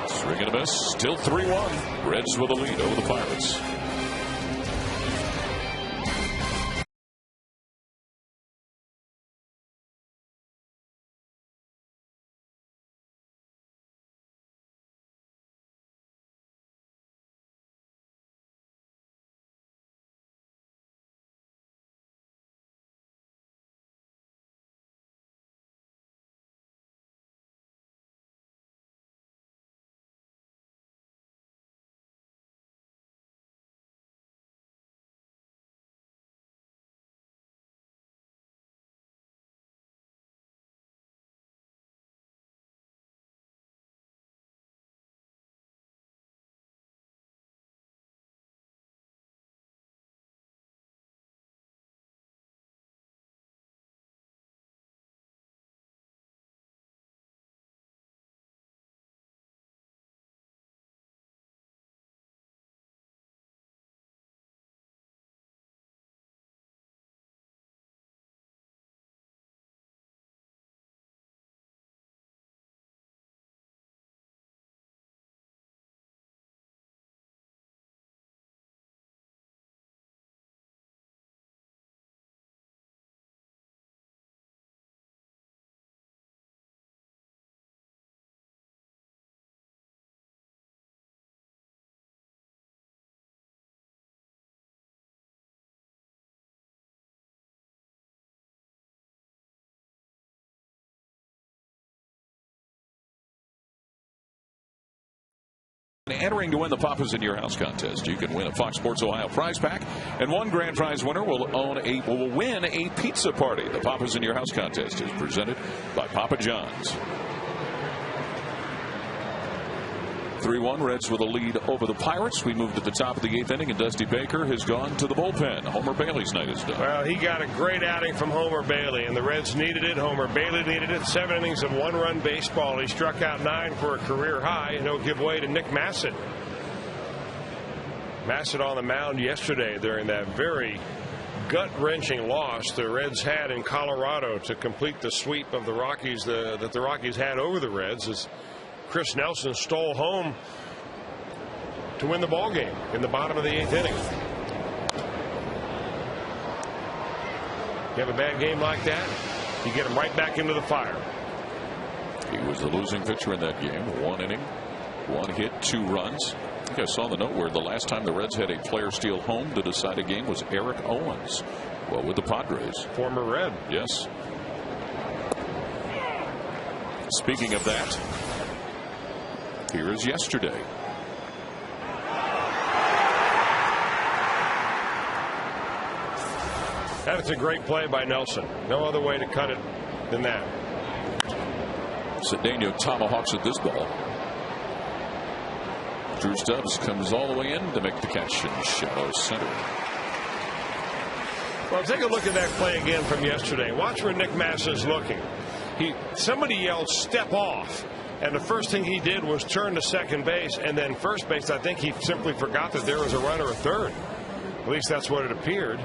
Swing and a miss. Still 3-1. Reds with a lead over the Pirates. Entering to win the Papa's in Your House contest. You can win a Fox Sports Ohio prize pack, and one grand prize winner will win a pizza party. The Papa's in Your House contest is presented by Papa John's. 3-1, Reds with a lead over the Pirates. We moved to the top of the 8th inning, and Dusty Baker has gone to the bullpen. Homer Bailey's night is done. Well, he got a great outing from Homer Bailey, and the Reds needed it. Homer Bailey needed it. 7 innings of 1-run baseball. He struck out 9 for a career high, and he'll give way to Nick Massett. Massett on the mound yesterday during that very gut-wrenching loss the Reds had in Colorado to complete the sweep of the Rockies that the Rockies had over the Reds, as Chris Nelson stole home to win the ball game in the bottom of the 8th inning. You have a bad game like that, you get him right back into the fire. He was the losing pitcher in that game. 1 inning, 1 hit, 2 runs. I think I saw the note where the last time the Reds had a player steal home to decide a game was Eric Owens. Well, with the Padres. Former Red. Yes. Speaking of that, here is yesterday. That's a great play by Nelson. No other way to cut it than that. Cedeno tomahawks at this ball. Drew Stubbs comes all the way in to make the catch in shallow center. Well, take a look at that play again from yesterday. Watch where Nick Massa is looking. Somebody yelled, "Step off." And the first thing he did was turn to second base, and then first base, I think he simply forgot that there was a runner at third. At least that's what it appeared.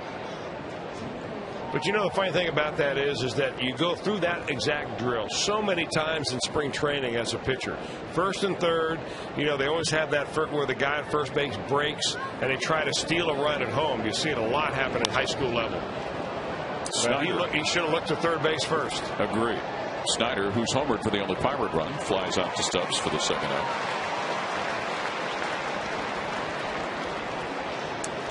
But you know, the funny thing about that is that you go through that exact drill so many times in spring training as a pitcher. First and third, you know, they always have that where the guy at first base breaks and they try to steal a run at home. You see it a lot happen at high school level. He should have looked to third base first. Agree. Snyder, who's homered for the only Pirate run, flies out to Stubbs for the second out.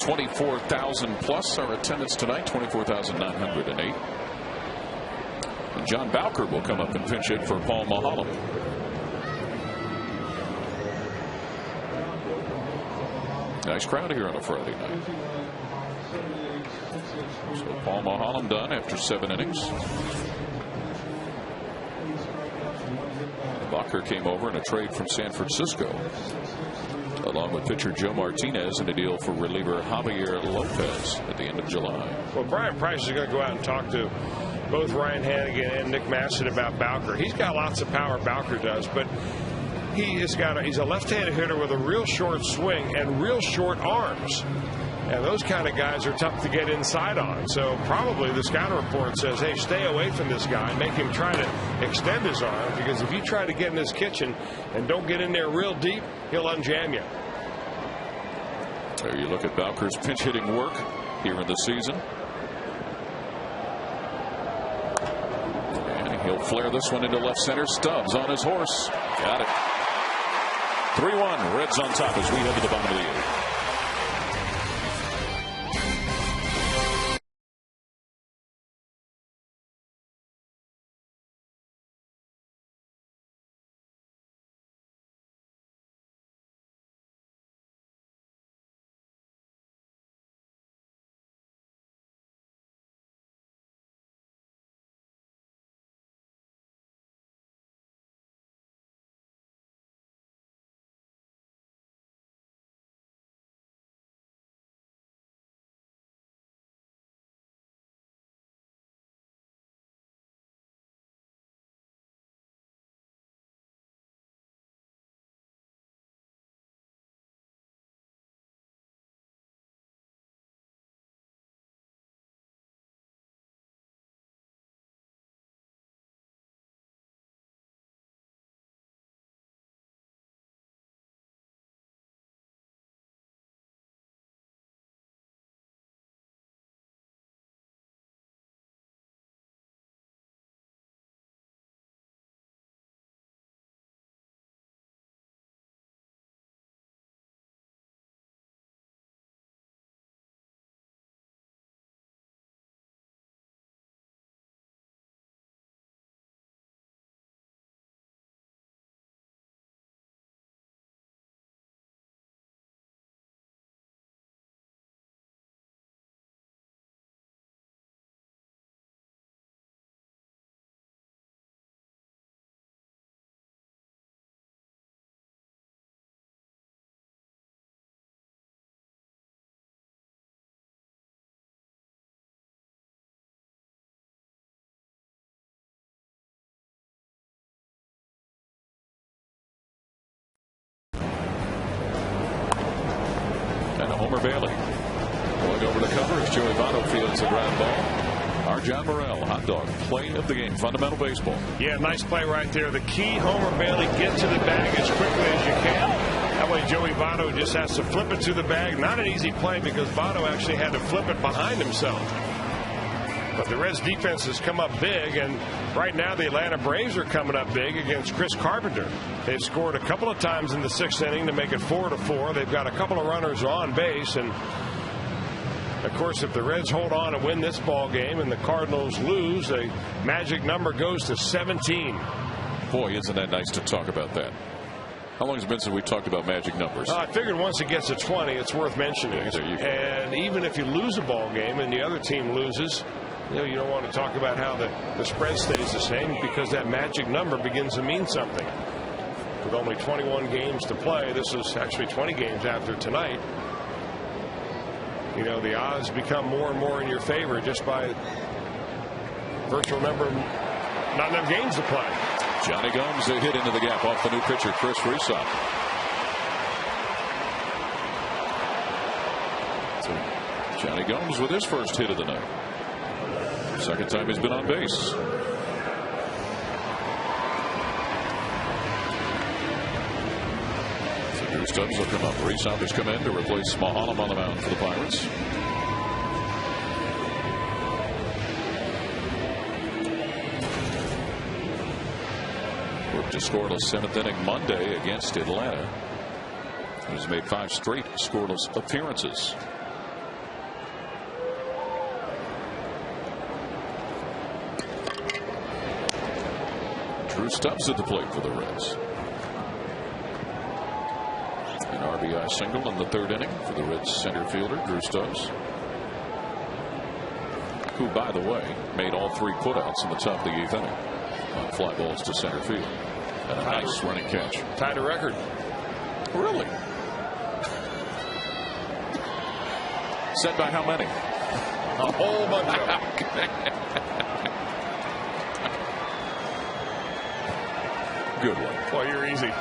24,000 plus our attendance tonight, 24,908. And John Bowker will come up and pinch hit for Paul Maholm. Nice crowd here on a Friday night. So Paul Maholm done after 7 innings. Bowker came over in a trade from San Francisco, along with pitcher Joe Martinez, in a deal for reliever Javier Lopez at the end of July. Well, Brian Price is going to go out and talk to both Ryan Hannigan and Nick Masset about Bowker. He's got lots of power, Bowker does, but he's a left-handed hitter with a real short swing and real short arms. And those kind of guys are tough to get inside on. So probably the scouting report says, hey, stay away from this guy. Make him try to extend his arm, because if you try to get in his kitchen and don't get in there real deep, he'll unjam you. There you look at Bowker's pinch hitting work here in the season. And he'll flare this one into left center. Stubbs on his horse. Got it. 3-1. Reds on top as we head to the bottom of the 8th. Homer Bailey going over to cover as Joey Votto fields the ground ball. Our John Morrell, hot dog, play of the game, fundamental baseball. Yeah, nice play right there. The key, Homer Bailey, get to the bag as quickly as you can. That way Joey Votto just has to flip it to the bag. Not an easy play, because Votto actually had to flip it behind himself. But the Reds defense has come up big, and right now the Atlanta Braves are coming up big against Chris Carpenter. They've scored a couple of times in the 6th inning to make it 4-4. They've got a couple of runners on base, and of course, if the Reds hold on and win this ball game and the Cardinals lose, the magic number goes to 17. Boy, isn't that nice to talk about that. How long has it been since we talked about magic numbers? I figured once it gets to 20, it's worth mentioning. And even if you lose a ball game and the other team loses, you don't want to talk about how the spread stays the same, because that magic number begins to mean something. With only 21 games to play, this is actually 20 games after tonight. you know, the odds become more and more in your favor just by virtual number of not enough games to play. Johnny Gomes, a hit into the gap off the new pitcher, Chris Resop. So Johnny Gomes with his first hit of the night. Second time he's been on base. Stubbs will come up. Resop has come in to replace Smahalam on the mound for the Pirates. Worked a scoreless 7th inning Monday against Atlanta. He's made 5 straight scoreless appearances. Drew Stubbs at the plate for the Reds. An RBI single in the 3rd inning for the Reds center fielder, Drew Stubbs, who, by the way, made all 3 putouts in the top of the 8th inning on fly balls to center field. And a nice running catch. Tied a record. Really? Said by how many? A whole bunch of them. Good one. Boy, you're easy.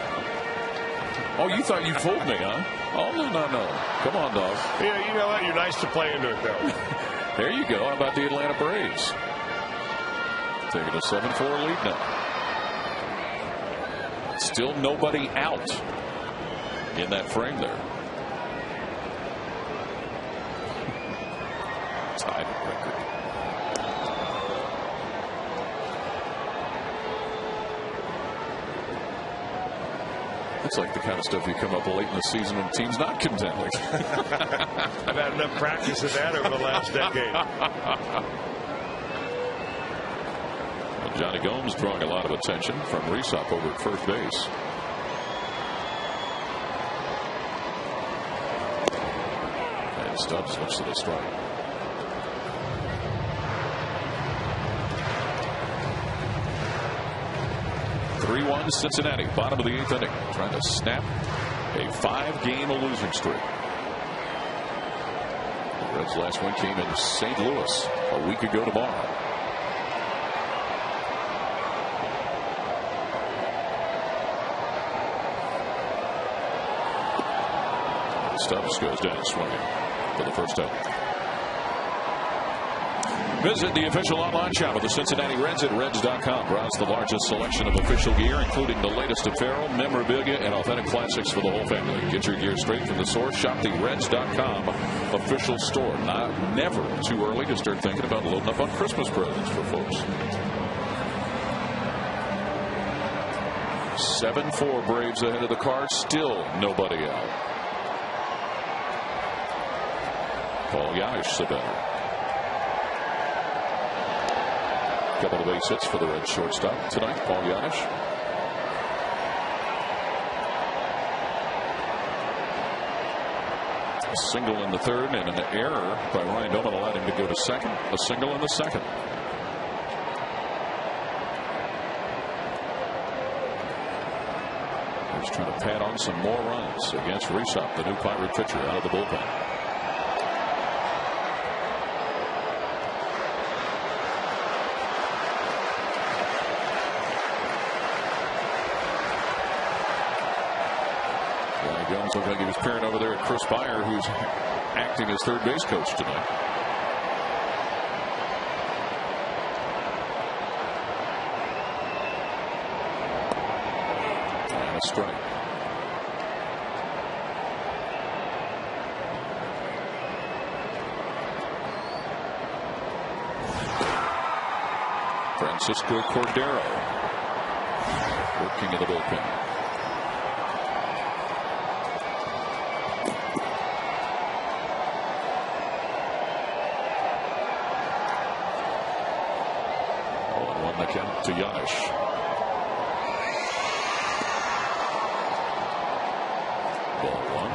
Oh, you thought you fooled me, huh? Oh, no. Come on, dog. Yeah, you know what? You're nice to play into it, though. There you go. How about the Atlanta Braves? Taking a 7-4 lead now. Still nobody out in that frame there. Tied record. It's like the kind of stuff you come up late in the season when the team's not contending. I've had enough practice of that over the last decade. Well, Johnny Gomes drawing a lot of attention from Resop over at first base. And Stubbs looks at a strike. Cincinnati, bottom of the 8th inning, trying to snap a 5-game losing streak. The Reds' last win came in St. Louis a week ago tomorrow. Stubbs goes down swinging for the first out. Visit the official online shop of the Cincinnati Reds at Reds.com. Browse the largest selection of official gear, including the latest apparel, memorabilia, and authentic classics for the whole family. Get your gear straight from the source. Shop the Reds.com official store. Never too early to start thinking about loading up on Christmas presents for folks. 7-4 Braves ahead of the Cards. Still nobody out. Paul Yash the better. Couple of base hits for the Red shortstop tonight, Paul Yash. A single in the 3rd and an error by Ryan Doman allowed him to go to second. A single in the 2nd. He's trying to pad on some more runs against Resop, the new Pirate pitcher, out of the bullpen. Jones looked like he was peering over there at Chris Beyer, who's acting as third base coach tonight. And a strike. Francisco Cordero working in the bullpen. To Yash. Ball 1.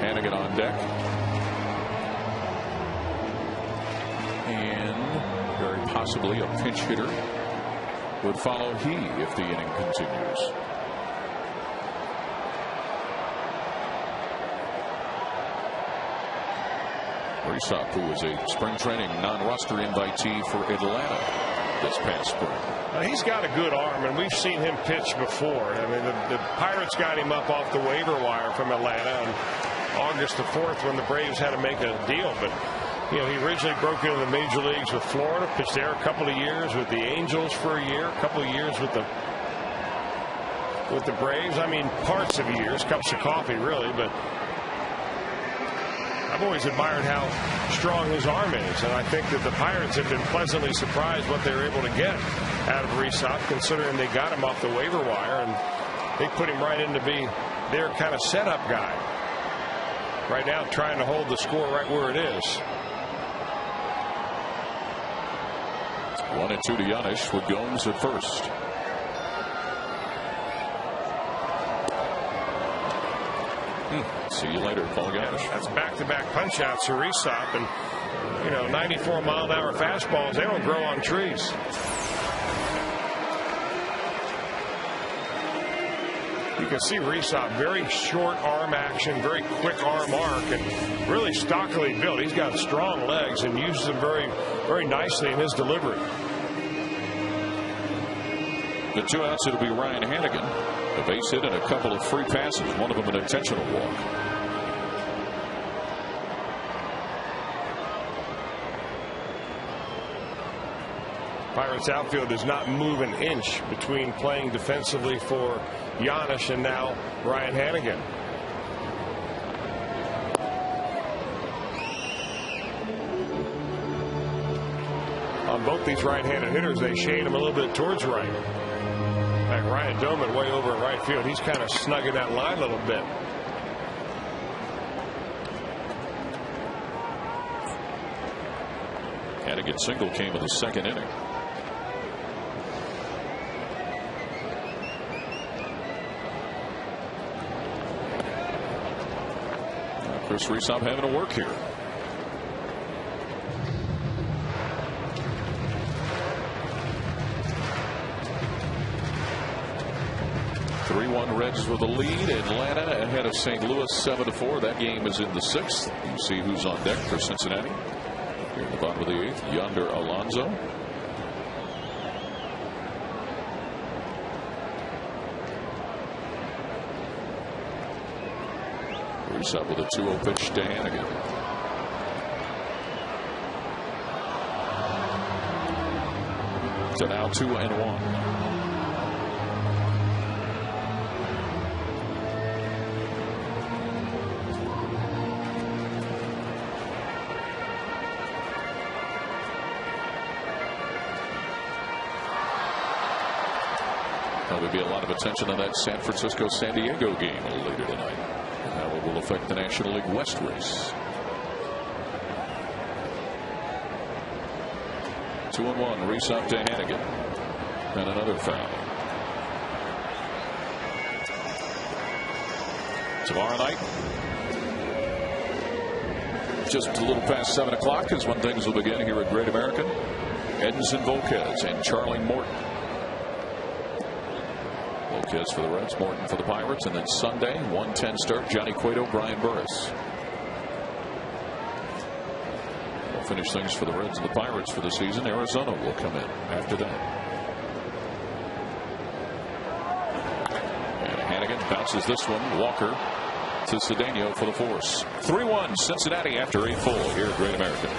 Hannigan on deck. And very possibly a pinch hitter would follow he if the inning continues. Reesop, who was a spring training non-roster invitee for Atlanta this past spring. He's got a good arm, and we've seen him pitch before. I mean, the Pirates got him up off the waiver wire from Atlanta on August the 4th when the Braves had to make a deal. But, you know, he originally broke into the major leagues with Florida, pitched there a couple of years with the Angels for a year, a couple of years with the Braves. I mean, parts of years, cups of coffee, really, but I've always admired how strong his arm is, and I think that the Pirates have been pleasantly surprised what they were able to get out of Reesop, considering they got him off the waiver wire, and they put him right in to be their kind of setup guy. Right now, trying to hold the score right where it is. 1-2 to Giannis with Gomes at first. See you later, Paul Giannis. That's back-to-back punch-outs to Reesop, and, you know, 94-mile-an-hour fastballs, they don't grow on trees. You can see Reesop, very short arm action, very quick arm arc, and really stockily built. He's got strong legs and uses them very, very nicely in his delivery. The 2 outs, it'll be Ryan Hannigan. A base hit and a couple of free passes, one of them an intentional walk. Pirates outfield does not move an inch between playing defensively for Giannis and now Ryan Hannigan. On both these right-handed hitters, they shade him a little bit towards right. Like Ryan Doman way over in right field. He's kind of snugging that line a little bit. Hannigan's single came in the second inning. Chris Reesop having to work here. Reds with the lead. Atlanta ahead of St. Louis 7-4. That game is in the 6th. You see who's on deck for Cincinnati. Here in the bottom of the 8th, Yonder Alonso. Reesop with a 2-0 pitch to Hannigan. So now 2-1. There'll be a lot of attention on that San Francisco-San Diego game later tonight, and how it will affect the National League West race. 2-1, Reesop to Hannigan, and another foul. Tomorrow night, just a little past 7 o'clock is when things will begin here at Great American. Edinson Volquez and Charlie Morton. Volquez for the Reds, Morton for the Pirates, and then Sunday 1:10 start, Johnny Cueto, Brian Burris. We'll finish things for the Reds and the Pirates for the season. Arizona will come in after that. And Hannigan bounces this one. Walker to Cedeno for the force. 3-1 Cincinnati after a full here at Great American.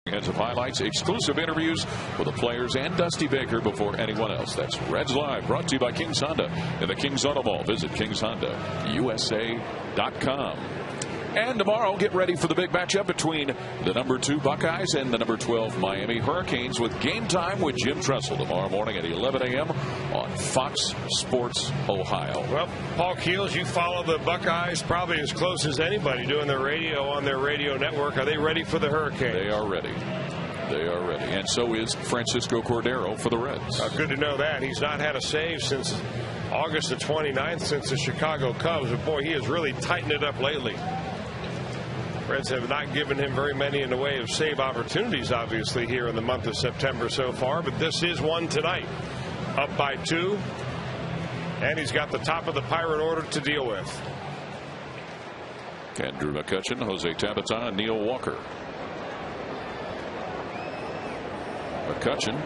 Comprehensive highlights, exclusive interviews with the players and Dusty Baker before anyone else. That's Reds Live, brought to you by Kings Honda and the Kings Auto Mall. Visit KingsHondaUSA.com. And tomorrow, get ready for the big matchup between the number 2 Buckeyes and the number 12 Miami Hurricanes with Game Time with Jim Tressel tomorrow morning at 11 a.m. on Fox Sports Ohio. Well, Paul Keels, you follow the Buckeyes probably as close as anybody doing their radio on their radio network. Are they ready for the Hurricanes? They are ready. They are ready. And so is Francisco Cordero for the Reds. Good to know that. He's not had a save since August the 29th, since the Chicago Cubs. But, boy, he has really tightened it up lately. Reds have not given him very many in the way of save opportunities, obviously, here in the month of September so far. But this is one tonight. Up by 2. And he's got the top of the Pirate order to deal with. Andrew McCutchen, Jose Tabata, and Neil Walker. McCutchen,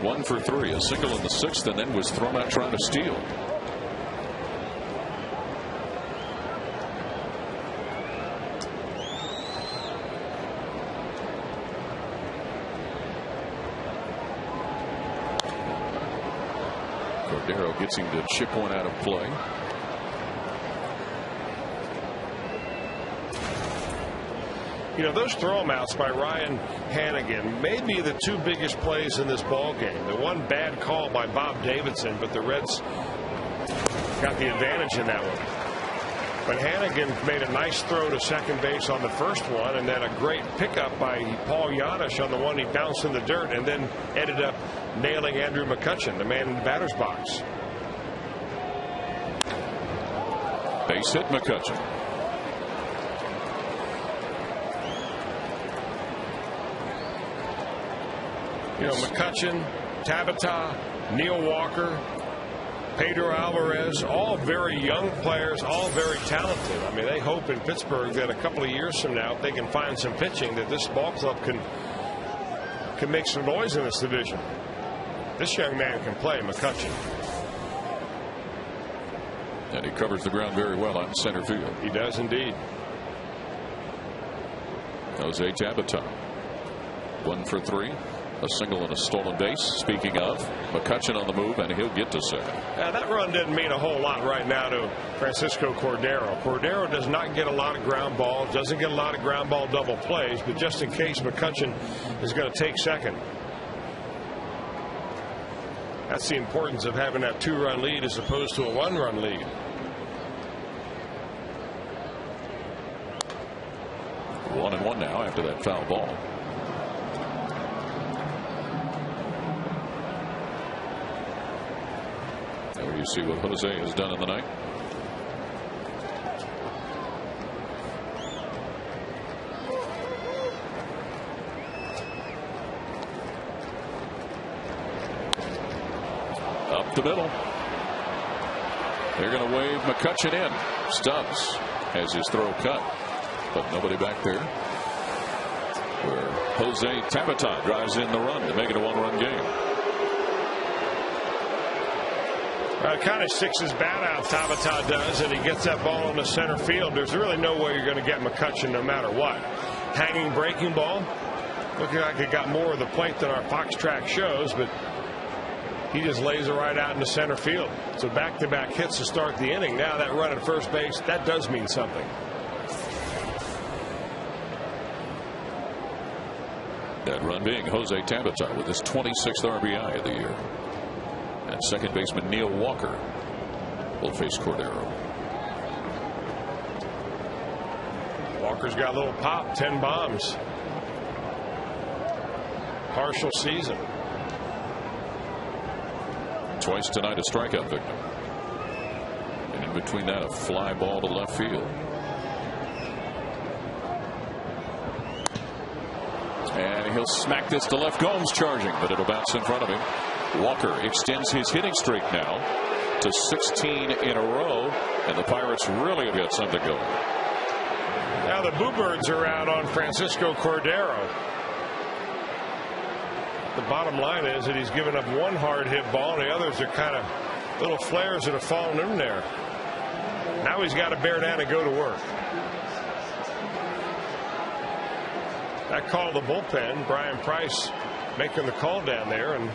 1 for 3, a single in the 6th, and then was thrown out trying to steal. Cordero gets him to chip one out of play. You know, those throw-em-outs by Ryan Hannigan may be the 2 biggest plays in this ball game. The one bad call by Bob Davidson, but the Reds got the advantage in that one. But Hannigan made a nice throw to second base on the first one, and then a great pickup by Paul Janisch on the one he bounced in the dirt, and then ended up nailing Andrew McCutchen, the man in the batter's box. Base hit McCutchen. You know, McCutchen, Tabata, Neil Walker, Pedro Alvarez, all very young players, all very talented. I mean, they hope in Pittsburgh that a couple of years from now, if they can find some pitching, that this ball club can make some noise in this division. This young man can play, McCutchen. And he covers the ground very well out in center field. He does indeed. Jose Tabata, 1 for 3. A single and a stolen base. Speaking of, McCutchen on the move, and he'll get to second. That run didn't mean a whole lot right now to Francisco Cordero. Cordero does not get a lot of ground balls, doesn't get a lot of ground ball double plays, but just in case McCutchen is going to take second. That's the importance of having that 2-run lead as opposed to a 1-run lead. One and one now after that foul ball. There you see what Jose has done in the night. Up the middle. They're going to wave McCutchen in. Stubbs has his throw cut, but nobody back there. Where Jose Tabata drives in the run to make it a 1-run game. Kind of sticks his bat out, Tabata does, and he gets that ball into center field. There's really no way you're going to get McCutchen no matter what. Hanging breaking ball. Looking like it got more of the plate than our Fox track shows, but he just lays it right out into center field. So back-to-back hits to start the inning. Now that run at first base, that does mean something. That run being Jose Tabata with his 26th RBI of the year. And second baseman Neil Walker will face Cordero. Walker's got a little pop, 10 bombs. Partial season. Twice tonight a strikeout victim. And in between that, a fly ball to left field. And he'll smack this to left. Gomes charging, but it'll bounce in front of him. Walker extends his hitting streak now to 16 in a row, and the Pirates really have got something going. Now the Boo Birds are out on Francisco Cordero. The bottom line is that he's given up one hard hit ball, and the others are kind of little flares that have fallen in there. Now he's got to bear down and go to work. That call to the bullpen. Brian Price making the call down there, and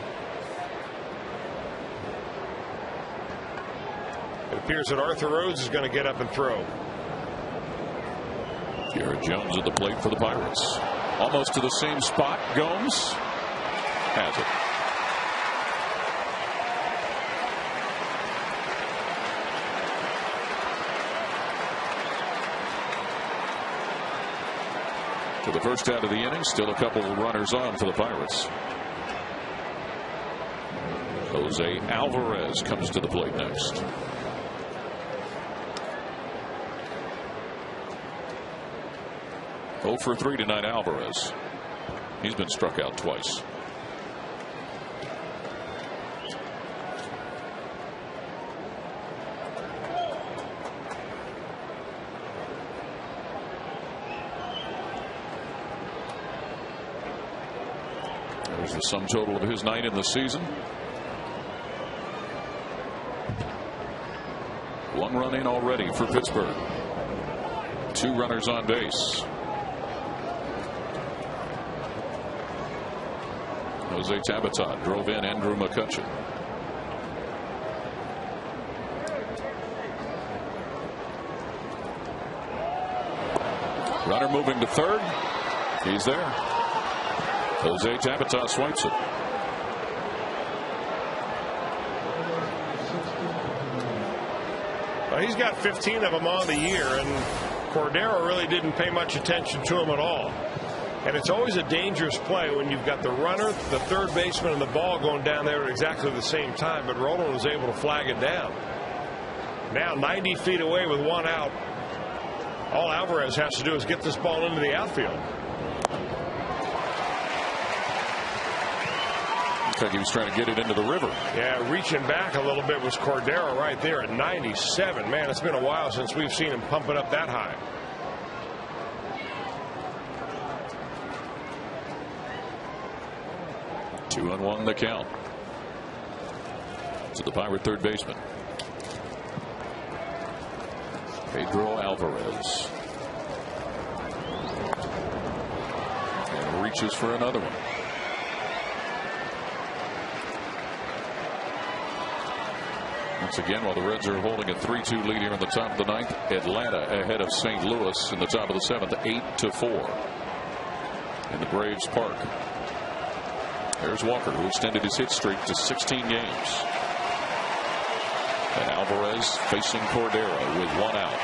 it appears that Arthur Rhodes is going to get up and throw. Garrett Jones at the plate for the Pirates. Almost to the same spot. Gomes has it. To the first out of the inning, still a couple of runners on for the Pirates. Jose Alvarez comes to the plate next. Oh for 3 tonight, Alvarez. He's been struck out twice. There's the sum total of his night in the season. 1 run in already for Pittsburgh. 2 runners on base. Jose Tabata drove in Andrew McCutcheon. Runner moving to third. He's there. Jose Tabata swipes it. Well, he's got 15 of them on the year, and Cordero really didn't pay much attention to him at all. And it's always a dangerous play when you've got the runner, the third baseman, and the ball going down there at exactly the same time. But Roland was able to flag it down. Now 90 feet away with 1 out. All Alvarez has to do is get this ball into the outfield. Looks like he was trying to get it into the river. Yeah, reaching back a little bit was Cordero right there at 97. Man, it's been a while since we've seen him pump it up that high. Two and 1 the count to the Pirate third baseman, Pedro Alvarez, and reaches for another one. Once again, while the Reds are holding a 3-2 lead here in the top of the 9th, Atlanta ahead of St. Louis in the top of the 7th, 8-4 in the Braves Park. There's Walker, who extended his hit streak to 16 games. And Alvarez facing Cordero with 1 out.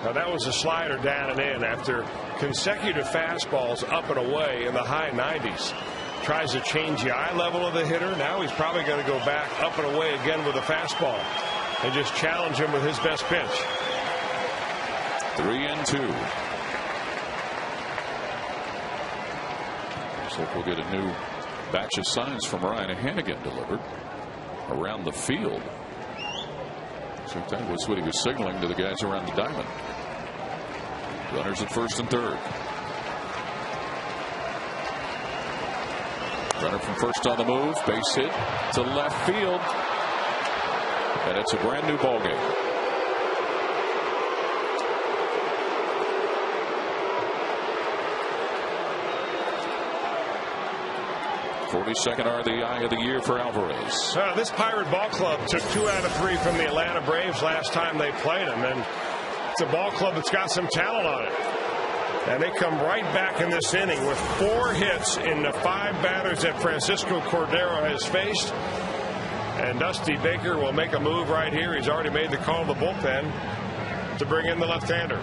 Now that was a slider down and in after consecutive fastballs up and away in the high 90s. Tries to change the eye level of the hitter. Now he's probably going to go back up and away again with a fastball and just challenge him with his best pitch. 3-2. Looks like we'll get a new batch of signs from Ryan Hannigan delivered around the field. So that was what he was signaling to the guys around the diamond. Runners at first and third. Runner from first on the move. Base hit to left field. And it's a brand new ball game. '42nd RBI of the year for Alvarez. This Pirate ball club took 2 out of 3 from the Atlanta Braves last time they played them, and it's a ball club that's got some talent on it. And they come right back in this inning with 4 hits in the 5 batters that Francisco Cordero has faced. And Dusty Baker will make a move right here. He's already made the call to the bullpen to bring in the left-hander.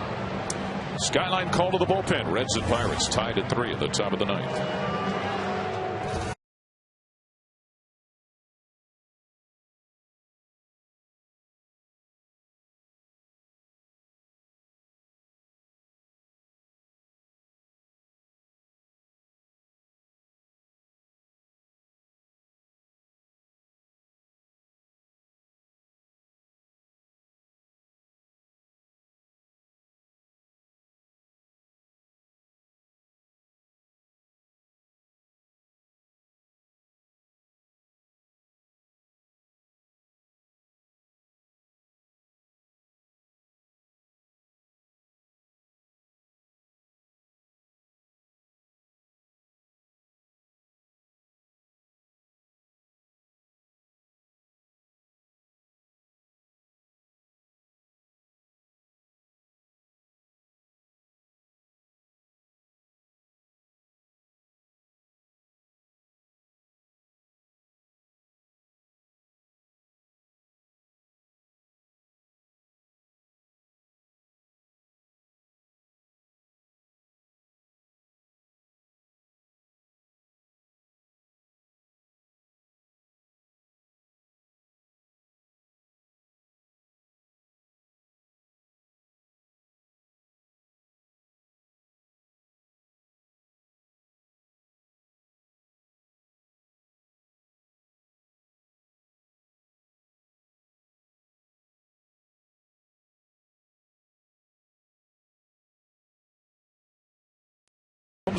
Skyline call to the bullpen. Reds and Pirates tied at 3 at the top of the 9th.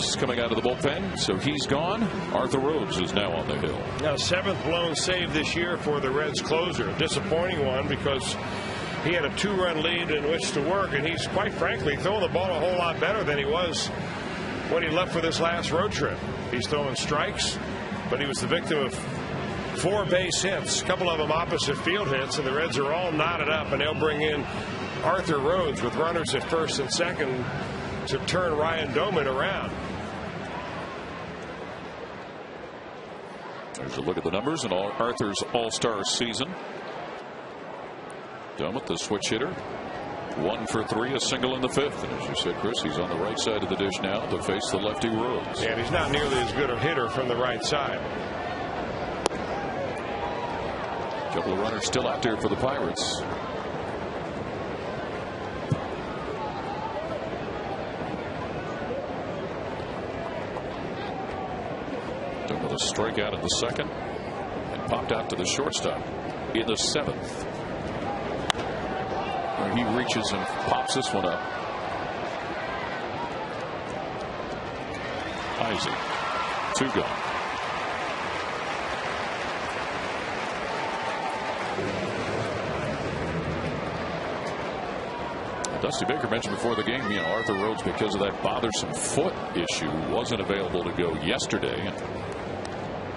Rhodes coming out of the bullpen, so he's gone. Arthur Rhodes is now on the hill. Now, 7th blown save this year for the Reds closer. A disappointing one because he had a 2-run lead in which to work, and he's quite frankly throwing the ball a whole lot better than he was when he left for this last road trip. He's throwing strikes, but he was the victim of 4 base hits, a couple of them opposite field hits, and the Reds are all knotted up, and they'll bring in Arthur Rhodes with runners at first and second to turn Ryan Doman around. There's a look at the numbers in Arthur's All-Star season. Doman, the switch hitter, 1 for 3, a single in the 5th. And as you said, Chris, he's on the right side of the dish now to face the lefty Rhodes. And he's not nearly as good a hitter from the right side. A couple of runners still out there for the Pirates. Doman with a strikeout in the 2nd and popped out to the shortstop in the 7th. He reaches and pops this one up. Isaac, 2 gone. Dusty Baker mentioned before the game, Arthur Rhodes, because of that bothersome foot issue, wasn't available to go yesterday.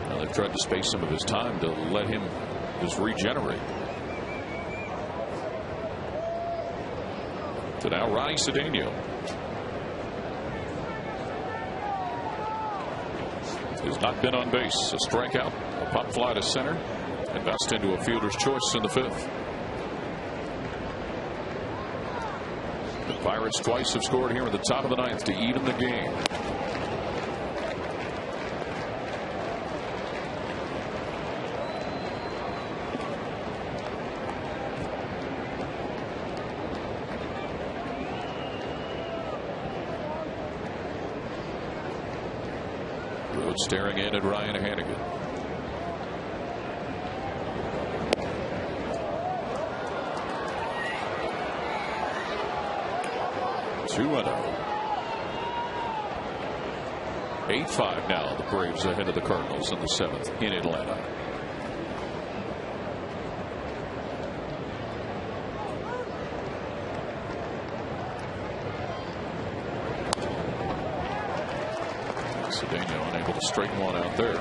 And they've tried to space some of his time to let him just regenerate. So now Ronnie Cedeno has not been on base. A strikeout, a pop fly to center, and bounced into a fielder's choice in the 5th. The Pirates twice have scored here at the top of the 9th to even the game. Rhodes staring in at Ryan Hannigan. Two 8-5 now. The Braves ahead of the Cardinals in the 7th in Atlanta. Cedeno unable to straighten one out there.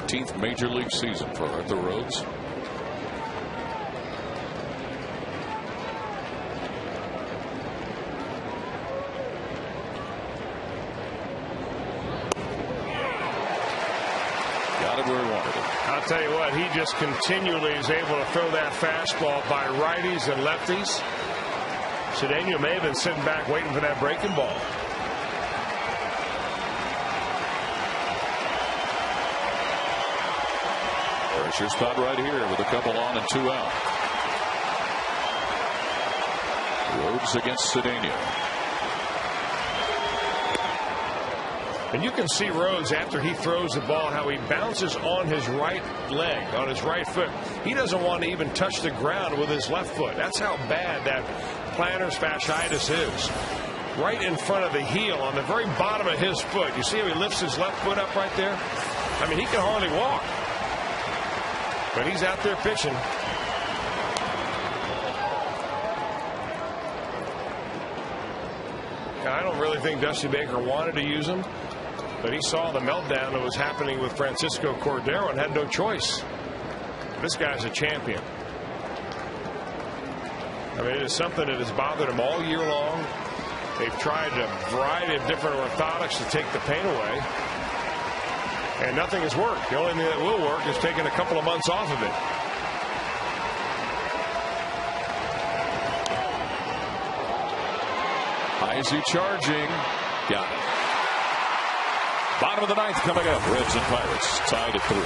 th Major League season for Arthur Rhodes. Got it where he wanted it. I'll tell you what, he just continually is able to throw that fastball by righties and lefties. Cedeno may have been sitting back waiting for that breaking ball. Pressure spot right here with a couple on and 2 out. Rhodes against Cedeno. And you can see Rhodes after he throws the ball, how he bounces on his right leg, on his right foot. He doesn't want to even touch the ground with his left foot. That's how bad that plantar fasciitis is. Right in front of the heel on the very bottom of his foot. You see how he lifts his left foot up right there? I mean, he can hardly walk. But he's out there pitching. Now, I don't really think Dusty Baker wanted to use him, but he saw the meltdown that was happening with Francisco Cordero and had no choice. This guy's a champion. I mean, it is something that has bothered him all year long. They've tried a variety of different orthotics to take the pain away. And nothing has worked. The only thing that will work is taking a couple of months off of it. Izzy charging. Got it. Bottom of the 9th coming up. Reds and Pirates tied at 3.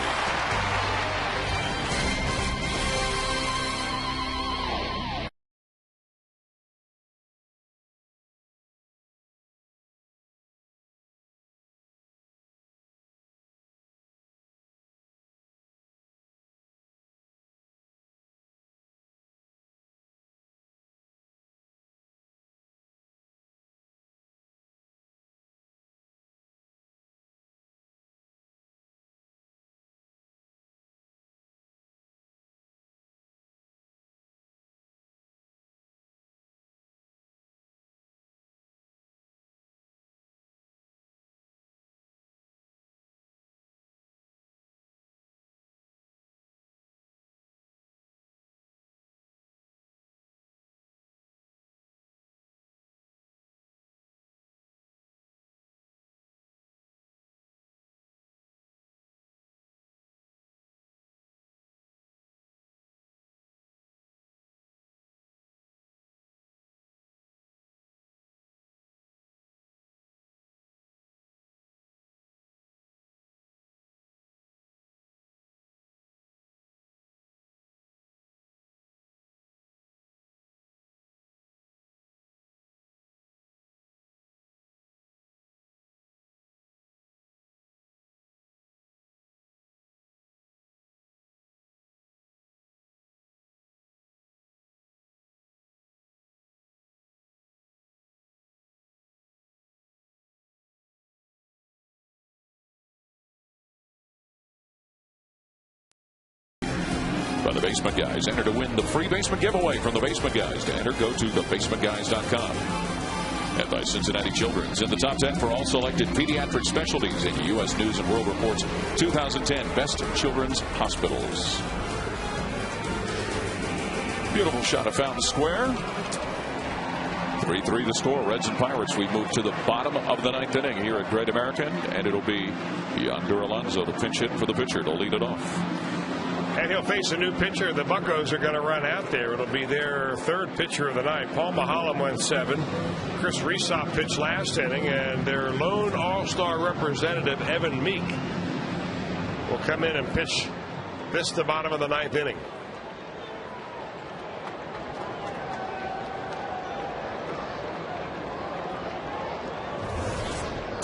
by the Basement Guys. Enter to win the free basement giveaway from the Basement Guys. To enter, go to thebasementguys.com. And by Cincinnati Children's in the top 10 for all selected pediatric specialties in U.S. News and World Report's 2010 Best Children's Hospitals. Beautiful shot of Fountain Square. 3-3 the score. Reds and Pirates. We move to the bottom of the 9th inning here at Great American, and it'll be Yonder Alonso, the pinch hit for the pitcher, to lead it off. And he'll face a new pitcher. The Buccos are going to run out there. It'll be their third pitcher of the night. Paul Mahalam went 7. Chris Resop pitched last inning, and their lone all-star representative, Evan Meek, will come in and pitch this the bottom of the 9th inning.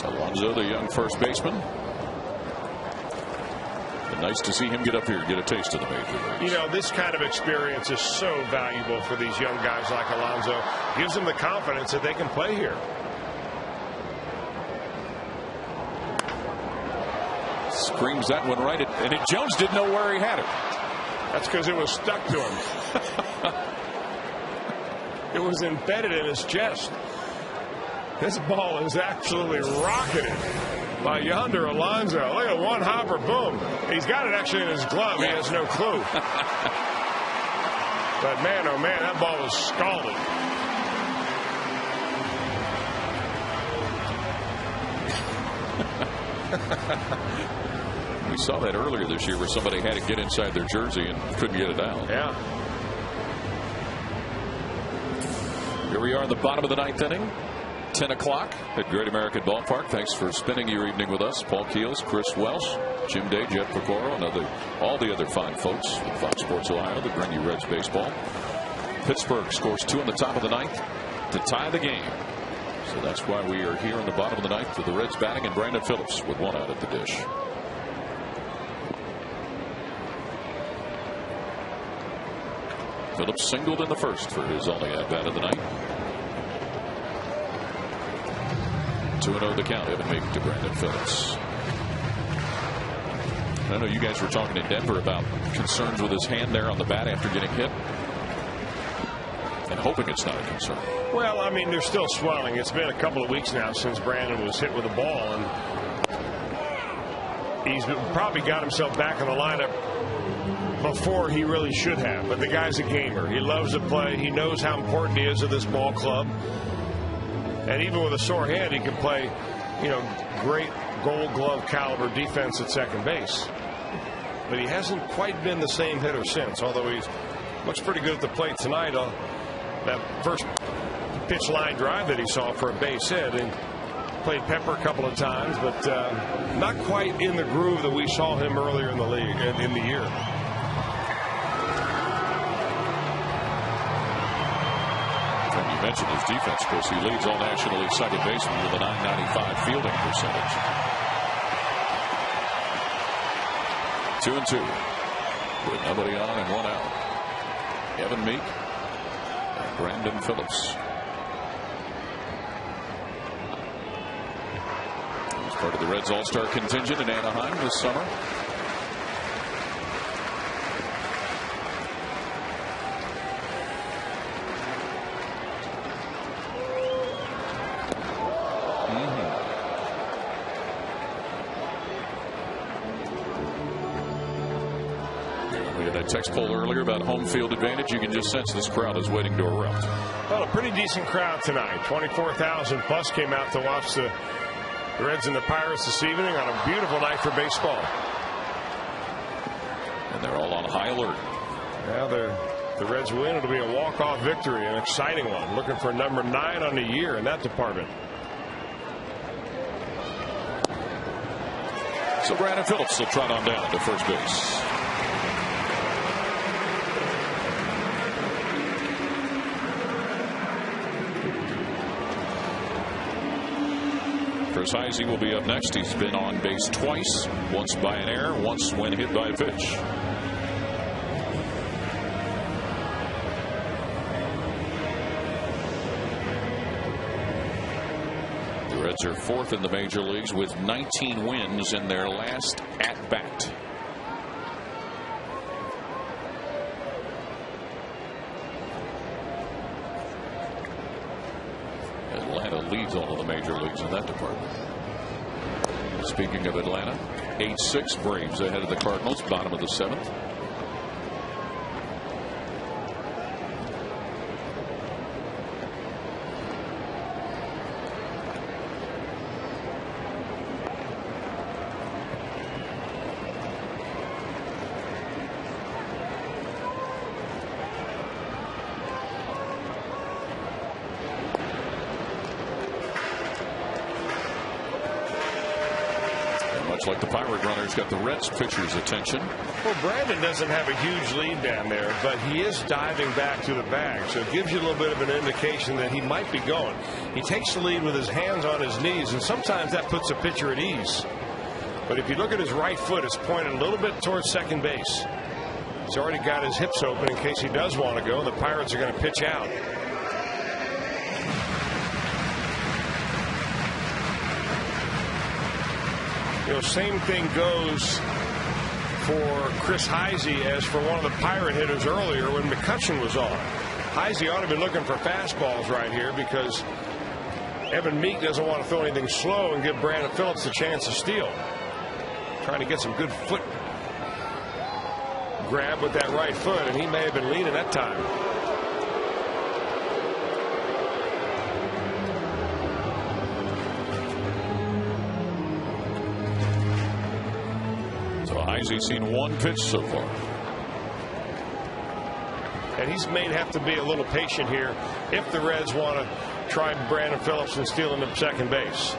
Alonso, the young first baseman. Nice to see him get up here and get a taste of the major leagues. You know, this kind of experience is so valuable for these young guys like Alonso. Gives them the confidence that they can play here. Screams that one right at, and Jones didn't know where he had it. That's because it was stuck to him. It was embedded in his chest. This ball is absolutely rocketed by Yonder Alonso. Look at one hopper, boom. He's got it actually in his glove. He has no clue. But man, oh man, that ball was scalded. We saw that earlier this year where somebody had to get inside their jersey and couldn't get it out. Yeah. Here we are in the bottom of the 9th inning. 10 o'clock at Great American Ballpark. Thanks for spending your evening with us. Paul Keels, Chris Welsh, Jim Day, Jeff Pecoro, and all the other fine folks at Fox Sports Ohio that bring you Reds baseball. Pittsburgh scores 2 in the top of the 9th to tie the game. So that's why we are here in the bottom of the 9th with the Reds batting and Brandon Phillips with 1 out at the dish. Phillips singled in the first for his only at-bat of the night. 2-0 the count. Evan Meek to Brandon Phillips. I know you guys were talking in Denver about concerns with his hand there on the bat after getting hit, and hoping it's not a concern. Well, I mean, there's still swelling. It's been a couple of weeks now since Brandon was hit with a ball, and he's probably got himself back in the lineup before he really should have. But the guy's a gamer. He loves to play. He knows how important he is to this ball club. And even with a sore hand, he can play, you know, great Gold Glove caliber defense at second base. But he hasn't quite been the same hitter since, although he looks pretty good at the plate tonight. That first pitch line drive that he saw for a base hit, and played Pepper a couple of times, but not quite in the groove that we saw him earlier in the league, in the year. You mentioned his defense, of course. He leads all National League second baseman with a .995 fielding percentage. 2-2 with nobody on and 1 out. Evan Meek and Brandon Phillips. He's part of the Reds All-Star contingent in Anaheim this summer. Text poll earlier about home field advantage. You can just sense this crowd is waiting to erupt. Well, a pretty decent crowd tonight. 24,000 plus came out to watch the Reds and the Pirates this evening on a beautiful night for baseball. And they're all on high alert. Yeah, the Reds win. It'll be a walk-off victory, an exciting one. Looking for number 9 on the year in that department. So Brandon Phillips will trot on down to first base. Chris Heisey will be up next. He's been on base twice, once by an error, once when hit by a pitch. The Reds are 4th in the major leagues with 19 wins in their last at-bat. Atlanta leads all of the major leagues in that department. Speaking of Atlanta, 8-6 Braves ahead of the Cardinals, bottom of the 7th. Like the Pirate runners got the Reds pitcher's attention. Well, Brandon doesn't have a huge lead down there, but he is diving back to the bag, so it gives you a little bit of an indication that he might be going. He takes the lead with his hands on his knees, and sometimes that puts a pitcher at ease. But if you look at his right foot, it's pointed a little bit towards second base. He's already got his hips open in case he does want to go, and the Pirates are going to pitch out. You know, same thing goes for Chris Heisey as for one of the Pirate hitters earlier when McCutchen was on. Heisey ought to be looking for fastballs right here because Evan Meek doesn't want to throw anything slow and give Brandon Phillips a chance to steal. Trying to get some good foot grab with that right foot, and he may have been leaning that time. He's seen one pitch so far. And he's may have to be a little patient here if the Reds want to try Brandon Phillips and steal him to second base.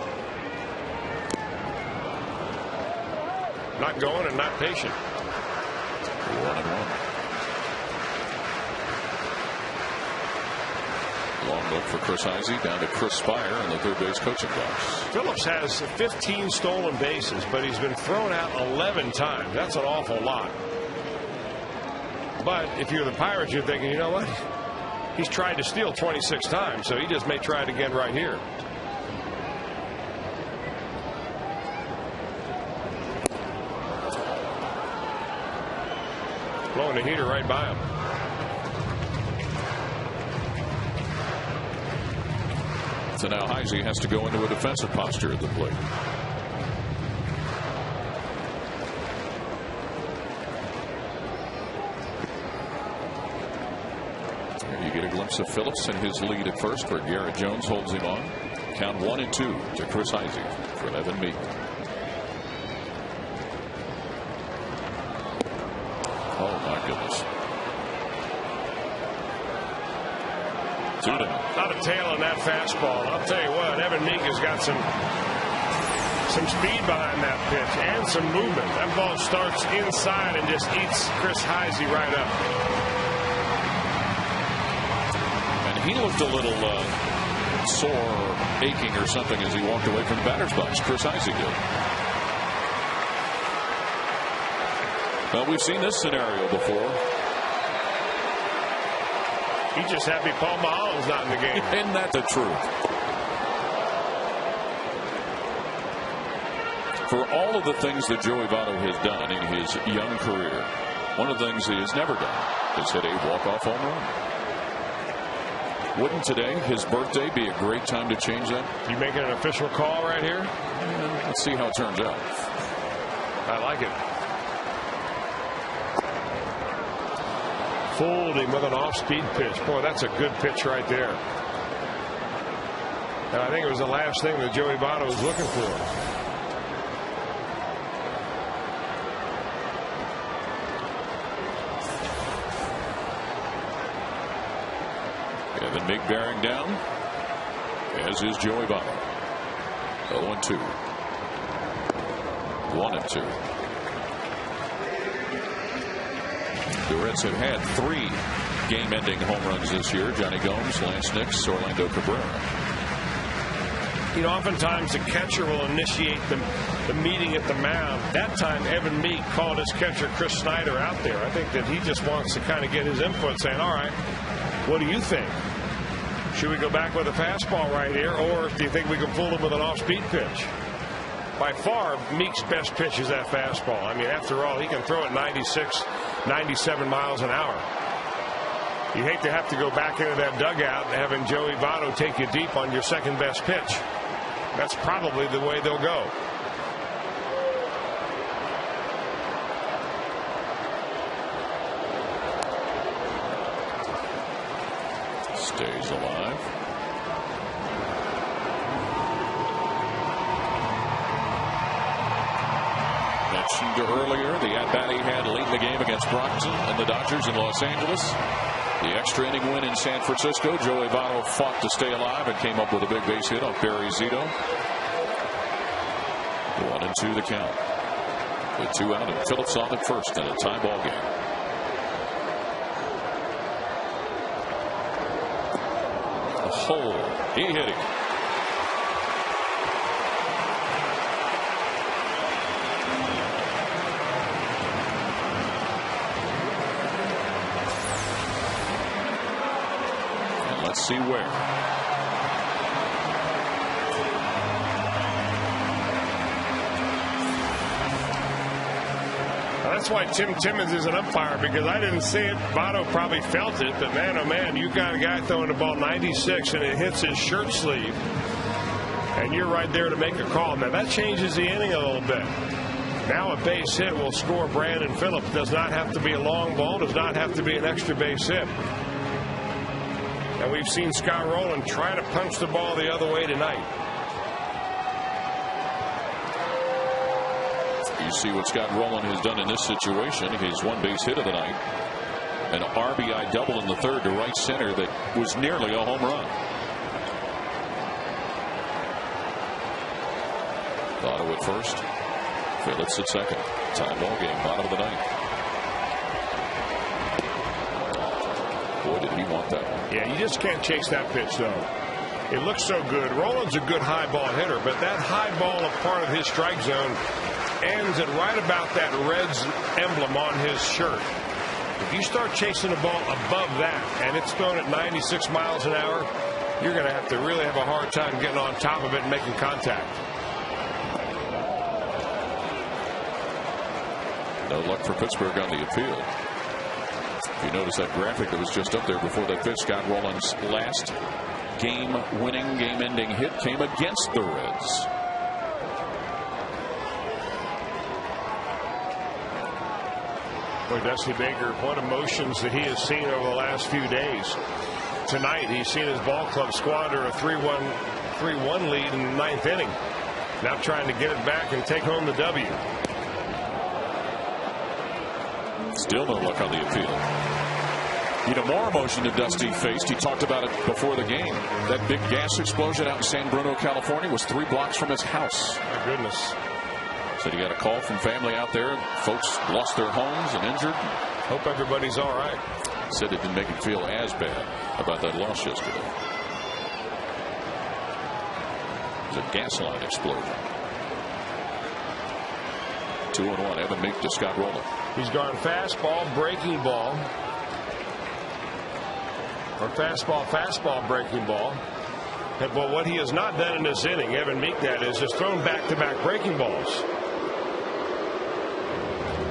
Not going and not patient. 1-1. Long look for Chris Heisey, down to Chris Spire in the third base coaching box. Phillips has 15 stolen bases, but he's been thrown out 11 times. That's an awful lot. But if you're the Pirates, you're thinking, you know what? He's tried to steal 26 times, so he just may try it again right here. Blowing the heater right by him. So now Heisey has to go into a defensive posture at the plate. Here you get a glimpse of Phillips and his lead at first, where Garrett Jones holds him on. Count 1-2 to Chris Heisey for Evan Meek. Oh my goodness. Not a tail on that fastball. I'll tell you what, Evan Meek has got some speed behind that pitch and some movement. That ball starts inside and just eats Chris Heisey right up. And he looked a little sore or aching or something as he walked away from the batter's box. Chris Heisey did. Well, we've seen this scenario before. He's just happy Paul Maholm's not in the game. Isn't that the truth? For all of the things that Joey Votto has done in his young career, one of the things he has never done is hit a walk-off home run. Wouldn't today, his birthday, be a great time to change that? You making an official call right here? Let's see how it turns out. I like it. Fooled him with an off-speed pitch. Boy, that's a good pitch right there. And I think it was the last thing that Joey Votto was looking for. Evan Meek bearing down, as is Joey Votto. 0-2. 1-2. The Reds have had 3 game-ending home runs this year. Johnny Gomes, Lance Nix, Orlando Cabrera. You know, oftentimes the catcher will initiate the meeting at the mound. That time, Evan Meek called his catcher, Chris Snyder, out there. I think that he just wants to kind of get his input, saying, all right, what do you think? Should we go back with a fastball right here, or do you think we can fool him with an off-speed pitch? By far, Meek's best pitch is that fastball. I mean, after all, he can throw it 96, 97 miles an hour. You hate to have to go back into that dugout and having Joey Votto take you deep on your second best pitch. That's probably the way they'll go. Stays alive. Mentioned earlier the at-bat he had late in the game against Brockton and the Dodgers in Los Angeles. The extra inning win in San Francisco. Joey Votto fought to stay alive and came up with a big base hit on Barry Zito. 1-2 the count. With 2 out and Phillips on at first in a tie ball game. A hole. He hit it. Let's see where. That's why Tim Timmons is an umpire, because I didn't see it. Votto probably felt it, but man, oh man, you got a guy throwing the ball 96 and it hits his shirt sleeve, and you're right there to make a call. Now that changes the inning a little bit. Now a base hit will score Brandon Phillips. Does not have to be a long ball, does not have to be an extra base hit. And we've seen Scott Rowland try to punch the ball the other way tonight. You see what Scott Rowland has done in this situation. His one base hit of the night. An RBI double in the third to right center that was nearly a home run. Votto at first. Phillips at second. Tie ball game, bottom of the ninth. Boy, did he want that one. Yeah, you just can't chase that pitch, though. It looks so good. Rowland's a good high ball hitter, but that high ball, a part of his strike zone, ends at right about that Reds emblem on his shirt. If you start chasing the ball above that and it's thrown at 96 miles an hour, you're going to have to really have a hard time getting on top of it and making contact. No luck for Pittsburgh on the appeal. If you notice that graphic that was just up there before that pitch, Scott Rowland's last game-winning, game-ending hit came against the Reds. Boy, Dusty Baker, what emotions that he has seen over the last few days. Tonight, he's seen his ball club squander a 3-1 lead in the ninth inning. Now trying to get it back and take home the W. Still no luck on the appeal. You know, more emotion than Dusty faced. He talked about it before the game. That big gas explosion out in San Bruno, California was 3 blocks from his house. My goodness. Said he got a call from family out there. Folks lost their homes and injured. Hope everybody's all right. Said it didn't make him feel as bad about that loss yesterday. It was a gas line explosion. 2-1. Evan Meek to Scott Rowland. He's gone fastball, breaking ball. Or fastball, breaking ball. But what he has not done in this inning, Evan Meek, that is thrown back-to-back breaking balls.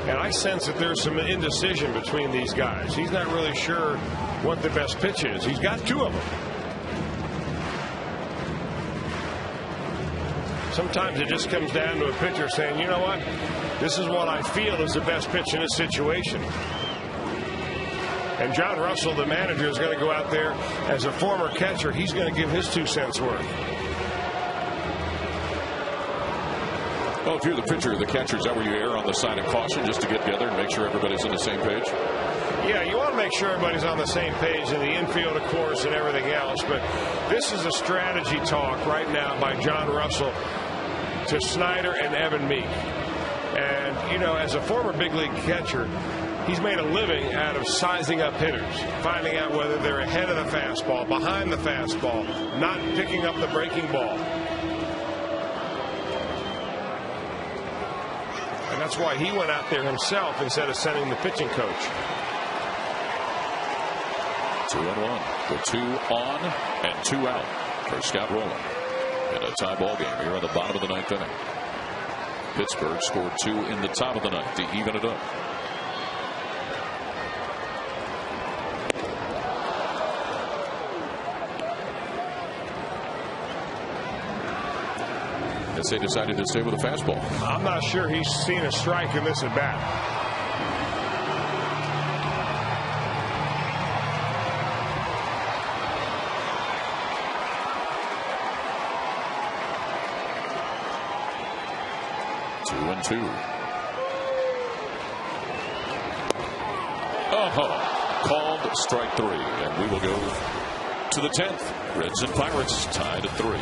And I sense that there's some indecision between these guys. He's not really sure what the best pitch is. He's got 2 of them. Sometimes it just comes down to a pitcher saying, you know what, this is what I feel is the best pitch in this situation. And John Russell, the manager, is going to go out there as a former catcher. He's going to give his 2 cents worth. Well, if you're the pitcher or the catcher, is that where you err on the side of caution just to get together and make sure everybody's on the same page? Yeah, you want to make sure everybody's on the same page in the infield, of course, and everything else. But this is a strategy talk right now by John Russell to Snyder and Evan Meek. And, you know, as a former big league catcher, he's made a living out of sizing up hitters, finding out whether they're ahead of the fastball, behind the fastball, not picking up the breaking ball. And that's why he went out there himself instead of sending the pitching coach. 2-1 with 2 on and 2 out for Scott Rowland in a tie ball game here on the bottom of the 9th inning. Pittsburgh scored 2 in the top of the 9th to even it up. chance they decided to stay with a fastball. I'm not sure he's seen a strike in this at bat. Two and two. Oh, called strike three, and we will go to the 10th. Reds and Pirates tied at 3.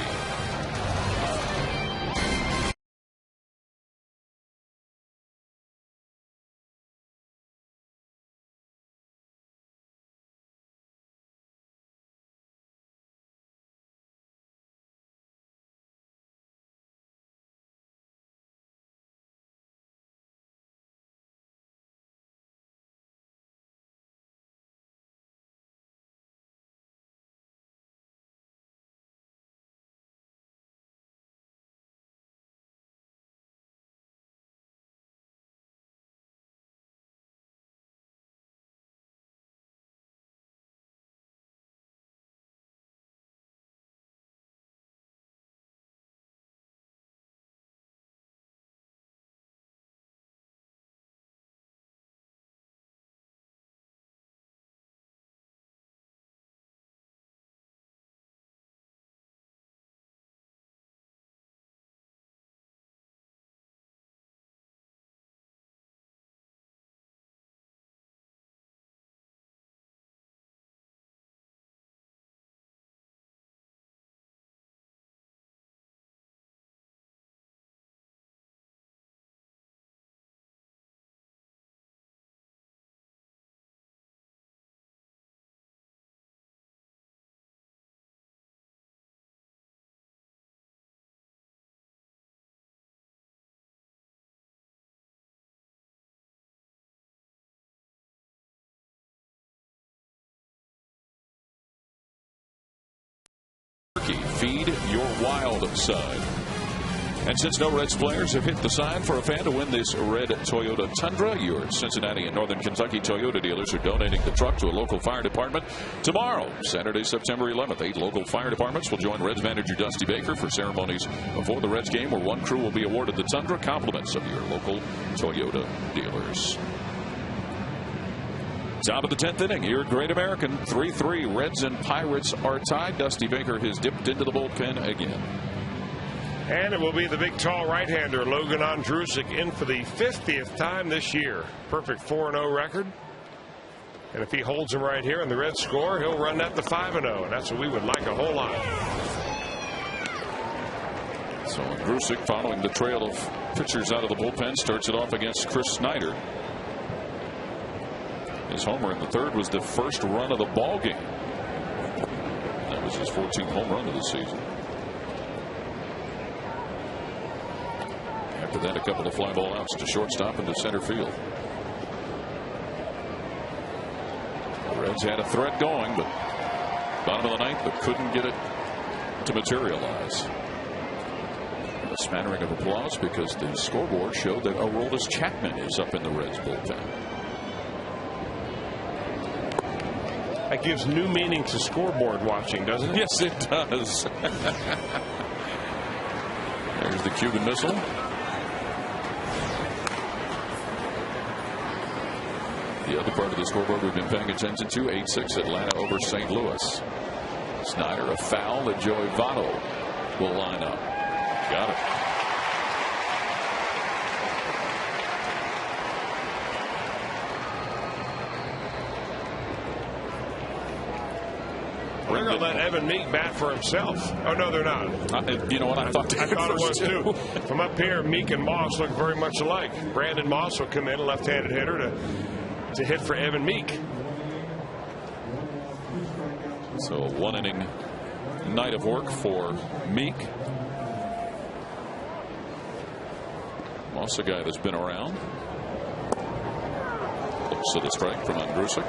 Feed your wild side. And since no Reds players have hit the sign for a fan to win this red Toyota Tundra, your Cincinnati and Northern Kentucky Toyota dealers are donating the truck to a local fire department tomorrow, Saturday, September 11th. 8 local fire departments will join Reds manager Dusty Baker for ceremonies before the Reds game, where one crew will be awarded the Tundra, compliments of your local Toyota dealers. Top of the 10th inning here at Great American. 3-3. Reds and Pirates are tied. Dusty Baker has dipped into the bullpen again. And it will be the big, tall right-hander, Logan Ondrusek, in for the 50th time this year. Perfect 4-0 record. And if he holds him right here and the Reds score, he'll run that to 5-0. And that's what we would like a whole lot. So Ondrusek, following the trail of pitchers out of the bullpen, starts it off against Chris Snyder. His homer in the 3rd was the first run of the ball game. That was his 14th home run of the season. After that, a couple of fly ball outs to shortstop and to center field. The Reds had a threat going, but bottom of the 9th, but couldn't get it to materialize. A smattering of applause because the scoreboard showed that Aroldis Chapman is up in the Reds bullpen. That gives new meaning to scoreboard watching, doesn't it? Yes, it does. There's the Cuban missile. The other part of the scoreboard we've been paying attention to, 8-6 Atlanta over St. Louis. Snyder, a foul that Joey Votto will line up. Got it. They're going to let Evan Meek bat for himself. Oh, no, they're not. You know what? I thought it was, too. From up here, Meek and Moss look very much alike. Brandon Moss will come in, a left-handed hitter, to hit for Evan Meek. So a 1-inning night of work for Meek. Moss, a guy that's been around. Looks to the strike from Ondrusek.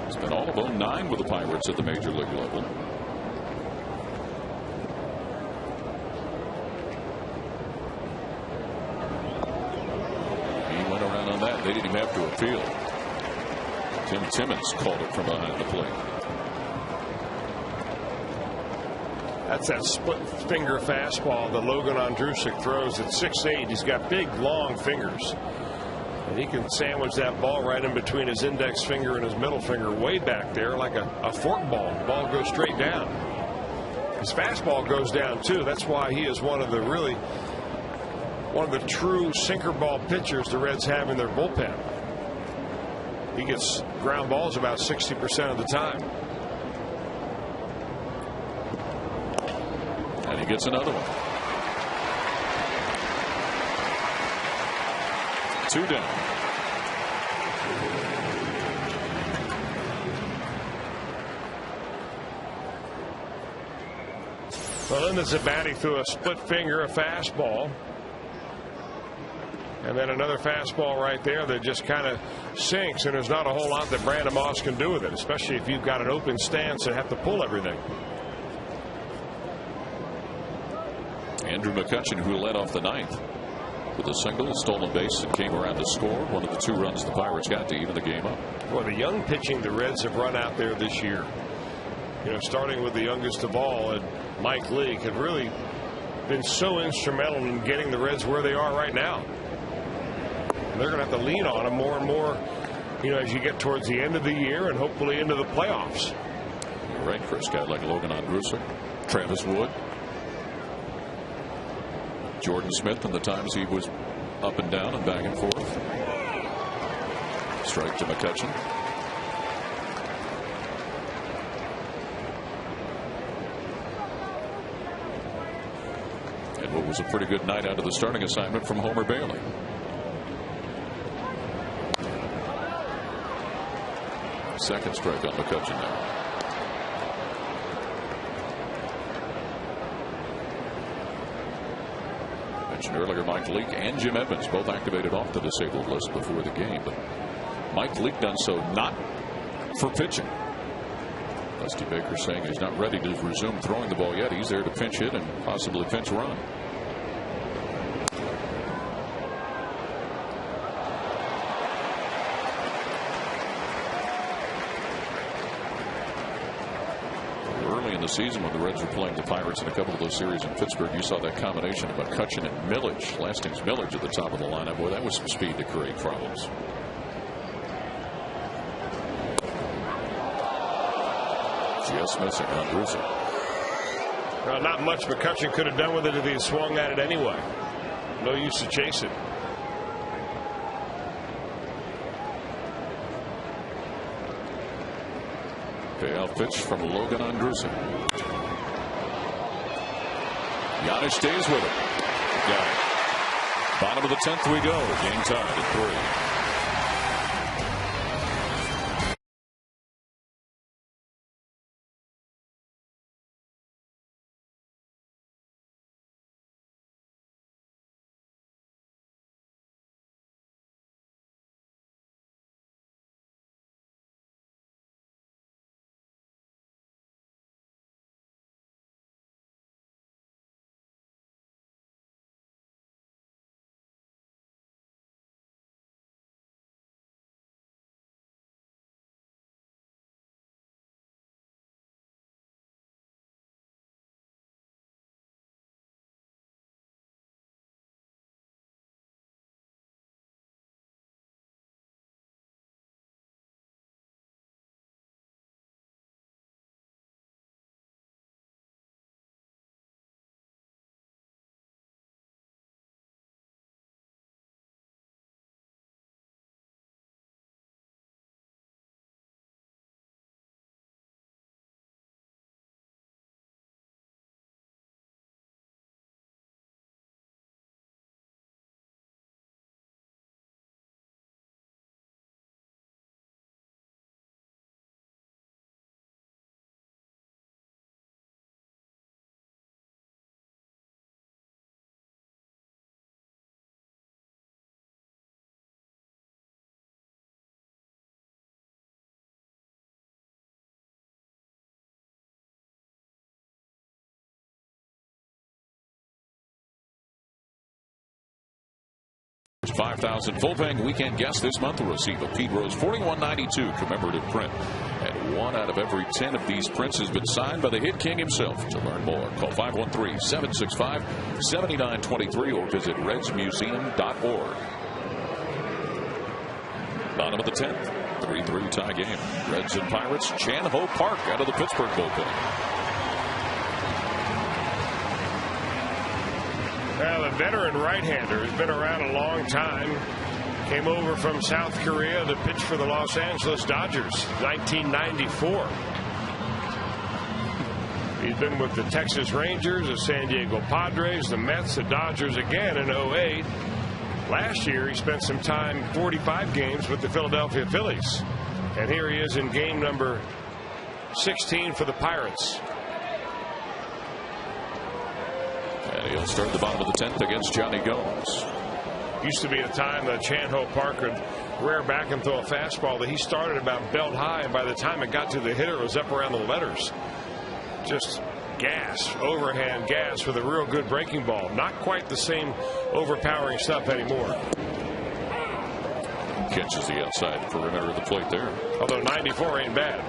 He's been all of 09 with the Pirates at the major league level. He went around on that. They didn't even have to appeal. Tim Timmons called it from behind the plate. That's that split finger fastball that Logan Ondrusek throws at 6'8". He's got big, long fingers. And he can sandwich that ball right in between his index finger and his middle finger way back there like a fork ball. The ball goes straight down. His fastball goes down too. That's why he is one of the true sinker ball pitchers the Reds have in their bullpen. He gets ground balls about 60% of the time. And he gets another one. 2 down. Well, in the Zabatti threw a split finger, a fastball. And then another fastball right there that just kind of sinks, and there's not a whole lot that Brandon Moss can do with it, especially if you've got an open stance and have to pull everything. Andrew McCutchen, who led off the ninth with a single, a stolen base, and came around to score one of the 2 runs the Pirates got to even the game up. Well, the young pitching the Reds have run out there this year, you know, starting with the youngest of all, and Mike Leake, have really been so instrumental in getting the Reds where they are right now. And they're going to have to lean on them more and more, you know, as you get towards the end of the year and hopefully into the playoffs. You're right, Chris. Guy like Logan Ondrusek, Travis Wood, Jordan Smith, and the times he was up and down and back and forth. Strike to McCutchen. And what was a pretty good night out of the starting assignment from Homer Bailey. Second strike on McCutchen now. Mentioned earlier, Mike Leake and Jim Edmonds both activated off the disabled list before the game, but Mike Leake done so not for pitching. Dusty Baker saying he's not ready to resume throwing the ball yet. He's there to pinch hit and possibly pinch run. Season when the Reds were playing the Pirates in a couple of those series in Pittsburgh, you saw that combination of McCutchen and Millage, Lasting's Millage at the top of the lineup. Boy, that was some speed to create problems. Just missing on Ondrusek. Well, not much McCutchen could have done with it if he had swung at it anyway. No use to chase it. Payoff pitch from Logan Ondrusek. Giannis stays with it. Got it. Bottom of the 10th we go. Game tied at 3. $5,000 full paying weekend guests this month will receive a Pete Rose 4192 commemorative print at 1 out of every 10 of these prints has been signed by the hit king himself. To learn more, call 513-765-7923 or visit redsmuseum.org. Bottom of the 10th, 3-3 tie game. Reds and Pirates, Chan Ho Park out of the Pittsburgh bullpen. Well, the veteran right-hander has been around a long time. Came over from South Korea to pitch for the Los Angeles Dodgers, 1994. He's been with the Texas Rangers, the San Diego Padres, the Mets, the Dodgers again in 08. Last year, he spent some time, 45 games, with the Philadelphia Phillies. And here he is in game number 16 for the Pirates. And he'll start the bottom of the 10th against Johnny Gomes. Used to be a time that Chan Ho Park could rear back and throw a fastball that he started about belt high, and by the time it got to the hitter, it was up around the letters. Just gas, overhand gas with a real good breaking ball. Not quite the same overpowering stuff anymore. Catches the outside perimeter of the plate there. Although 94 ain't bad.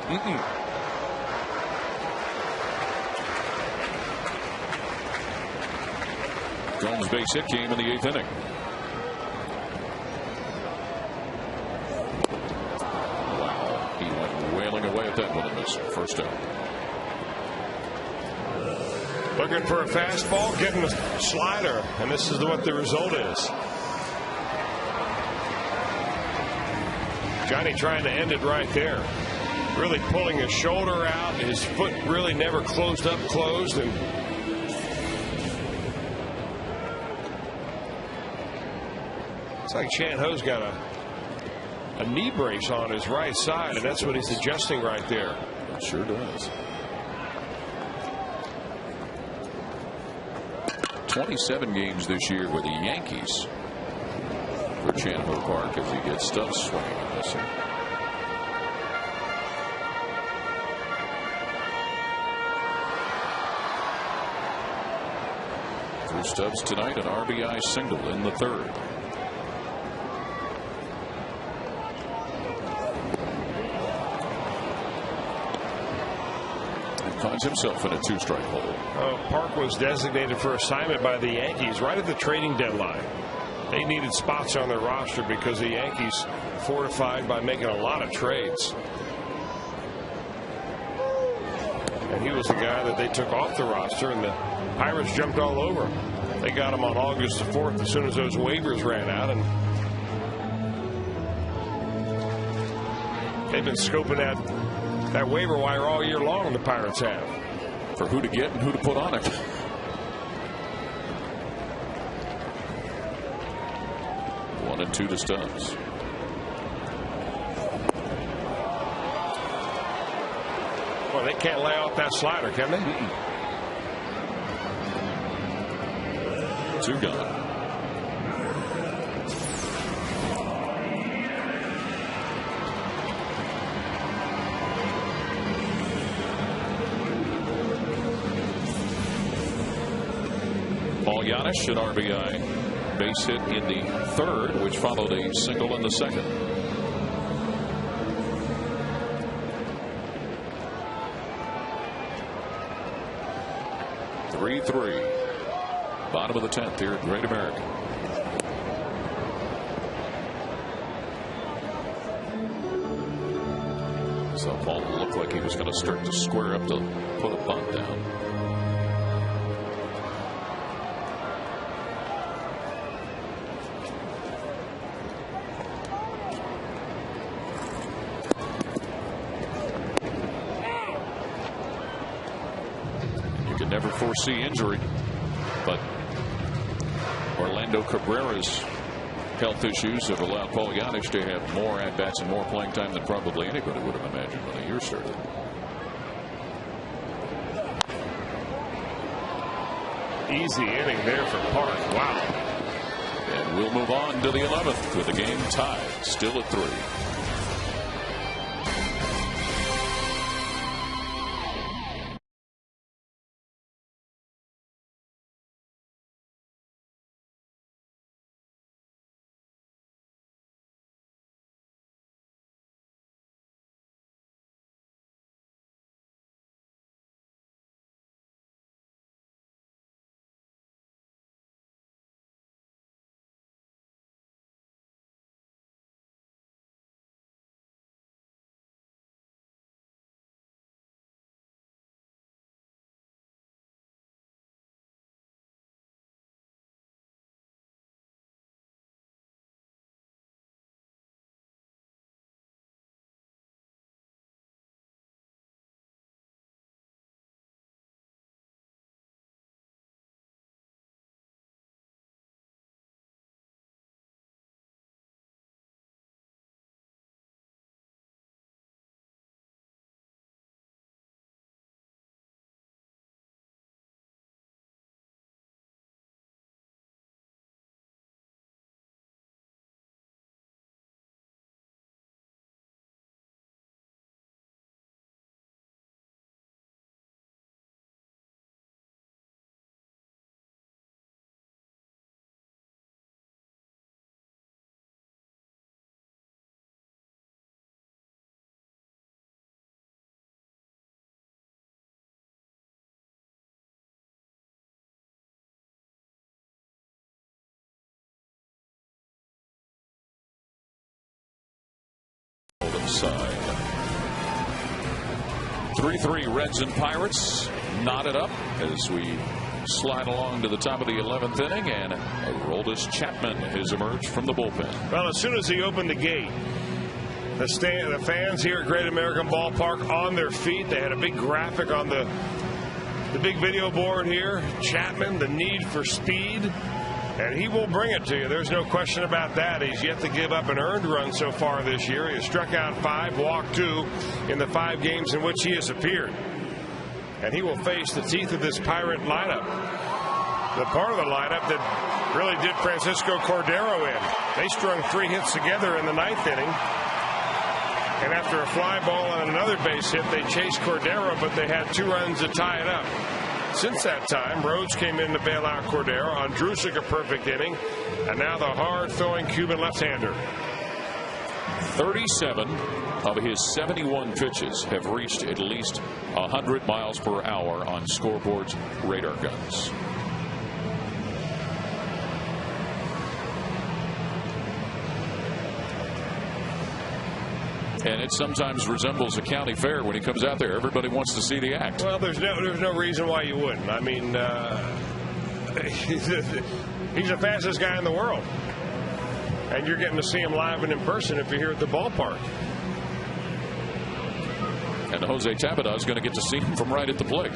Gomes' base hit came in the 8th inning. Wow, he went wailing away at that one in this first out. Looking for a fastball, getting a slider, and this is what the result is. Johnny trying to end it right there. Really pulling his shoulder out. His foot really never closed, and it's like Chan Ho's got a knee brace on his right side, and that's what he's adjusting right there. It sure does. 27 games this year with the Yankees for Chan Ho Park as he gets Stubbs swinging on this one. Drew Stubbs tonight, an RBI single in the 3rd. Finds himself in a 2-strike hole. Park was designated for assignment by the Yankees right at the trading deadline. They needed spots on their roster because the Yankees fortified by making a lot of trades. And he was the guy that they took off the roster, and the Pirates jumped all over him. They got him on August the 4th as soon as those waivers ran out, and they've been scoping that waiver wire all year long, the Pirates have. For who to get and who to put on it. 1-2 to Stubbs. Well, they can't lay off that slider, can they? 2 gone. Yanis, an RBI base hit in the 3rd, which followed a single in the 2nd. (3-3). Bottom of the 10th here at Great American. So Paul looked like he was going to start to square up to put a bunt down. Never foresee injury, but Orlando Cabrera's health issues have allowed Paul Yanis to have more at-bats and more playing time than probably anybody would have imagined when the year started. Easy inning there for Park. Wow. And we'll move on to the 11th with the game tied, still at 3. side. 3-3 Reds and Pirates knotted up as we slide along to the top of the 11th inning, and Aroldis Chapman has emerged from the bullpen. Well, as soon as he opened the gate, the fans here at Great American Ballpark on their feet. They had a big graphic on the big video board here. Chapman, the need for speed, and he will bring it to you. There's no question about that. He's yet to give up an earned run so far this year. He has struck out 5, walked 2 in the 5 games in which he has appeared. And he will face the teeth of this Pirate lineup. The part of the lineup that really did Francisco Cordero in. They strung 3 hits together in the 9th inning. And after a fly ball and another base hit, they chased Cordero, but they had 2 runs to tie it up. Since that time, Rhodes came in to bail out Cordero. Andrusik a perfect inning. And now the hard-throwing Cuban left-hander. 37 of his 71 pitches have reached at least 100 miles per hour on Scoreboard's radar guns. And it sometimes resembles a county fair when he comes out there. Everybody wants to see the act. Well, there's no reason why you wouldn't. I mean, he's the fastest guy in the world. And you're getting to see him live and in person if you're here at the ballpark. And Jose Tabata is going to get to see him from right at the plate.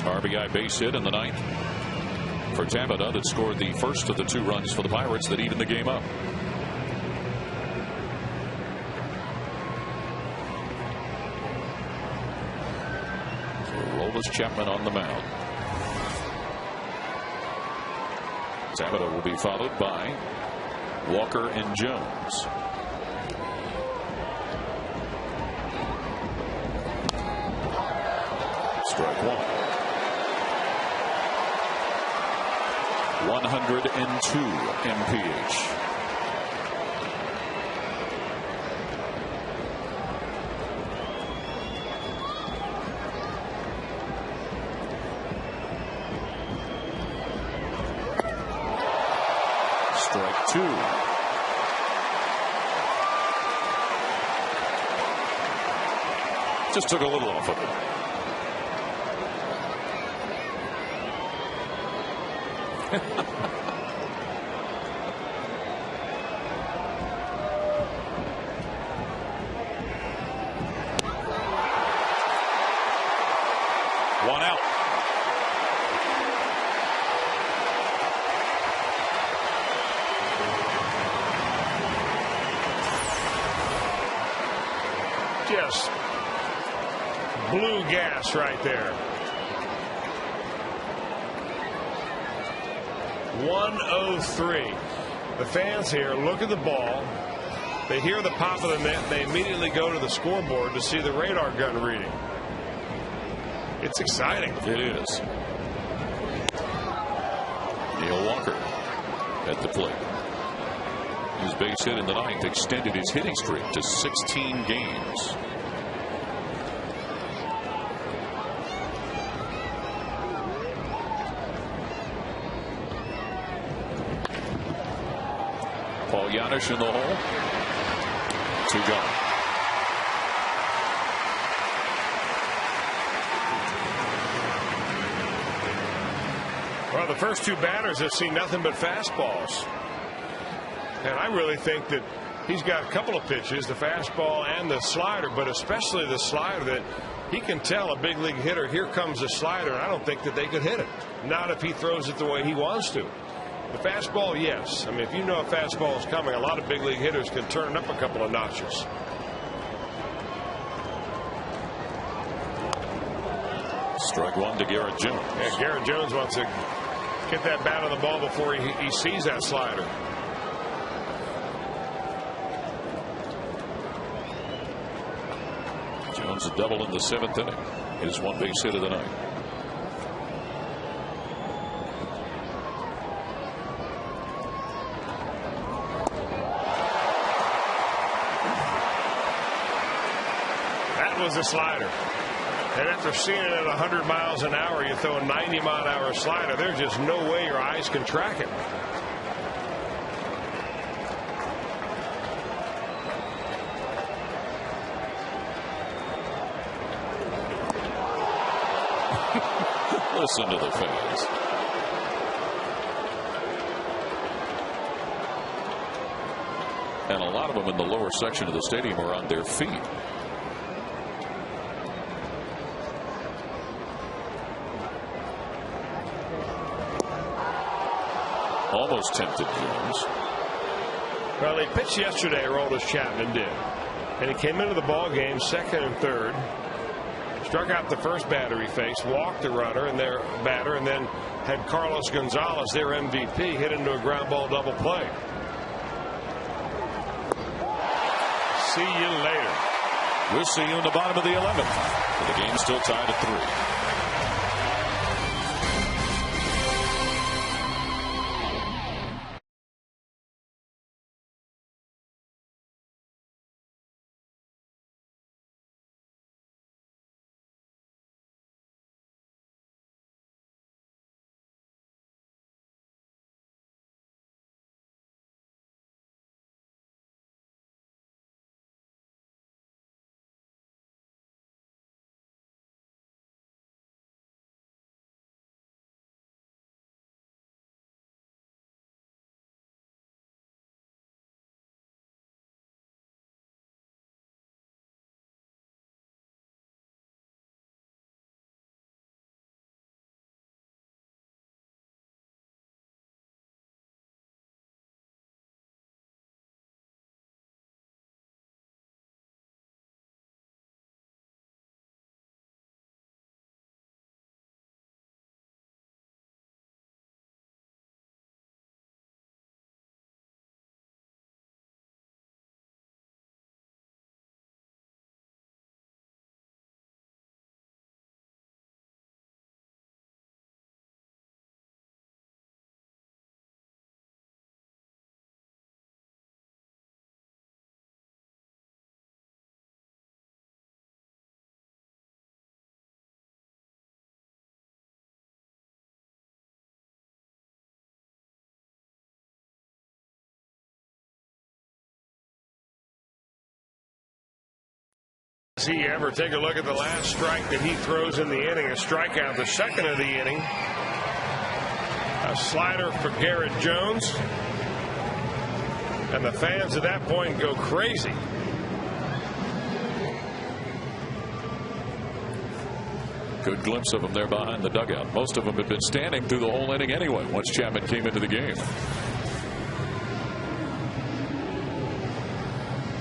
RBI base hit in the 9th for Tabata that scored the first of the 2 runs for the Pirates that evened the game up. Aroldis Chapman on the mound. Tabata will be followed by Walker and Jones. Strike 1. 102 mph. Strike 2. Just took a little off of it. One out. Just blue gas right there. 103. The fans here look at the ball. They hear the pop of the net. They immediately go to the scoreboard to see the radar gun reading. It's exciting. It is. Neil Walker at the plate. His base hit in the 9th extended his hitting streak to 16 games. Paul Janisch in the hole. 2 gone. Well, the first 2 batters have seen nothing but fastballs. And I really think that he's got a couple of pitches, the fastball and the slider, but especially the slider, that he can tell a big league hitter, here comes the slider, and I don't think that they could hit it. Not if he throws it the way he wants to. The fastball, yes. I mean, if you know a fastball is coming, a lot of big league hitters can turn it up a couple of notches. Strike 1 to Garrett Jones. Yeah, Garrett Jones wants to get that bat on the ball before he sees that slider. Jones a double in the 7th inning. His 1 base hit of the night. That was a slider. And after seeing it at 100 miles an hour, you throw a 90-mile-an-hour slider, there's just no way your eyes can track it. Listen to the fans. And a lot of them in the lower section of the stadium are on their feet. Almost tempted Jones. Well, he pitched yesterday, Aroldis Chapman did. And he came into the ball game second and third. Struck out the first batter he faced, walked the runner and their batter, and then had Carlos Gonzalez, their MVP, hit into a ground ball double play. See you later. We'll see you in the bottom of the 11th. The game's still tied at 3. Does he ever take a look at the last strike that he throws in the inning? A strikeout, the second of the inning. A slider for Garrett Jones. And the fans at that point go crazy. Good glimpse of him there behind the dugout. Most of them had been standing through the whole inning anyway once Chapman came into the game.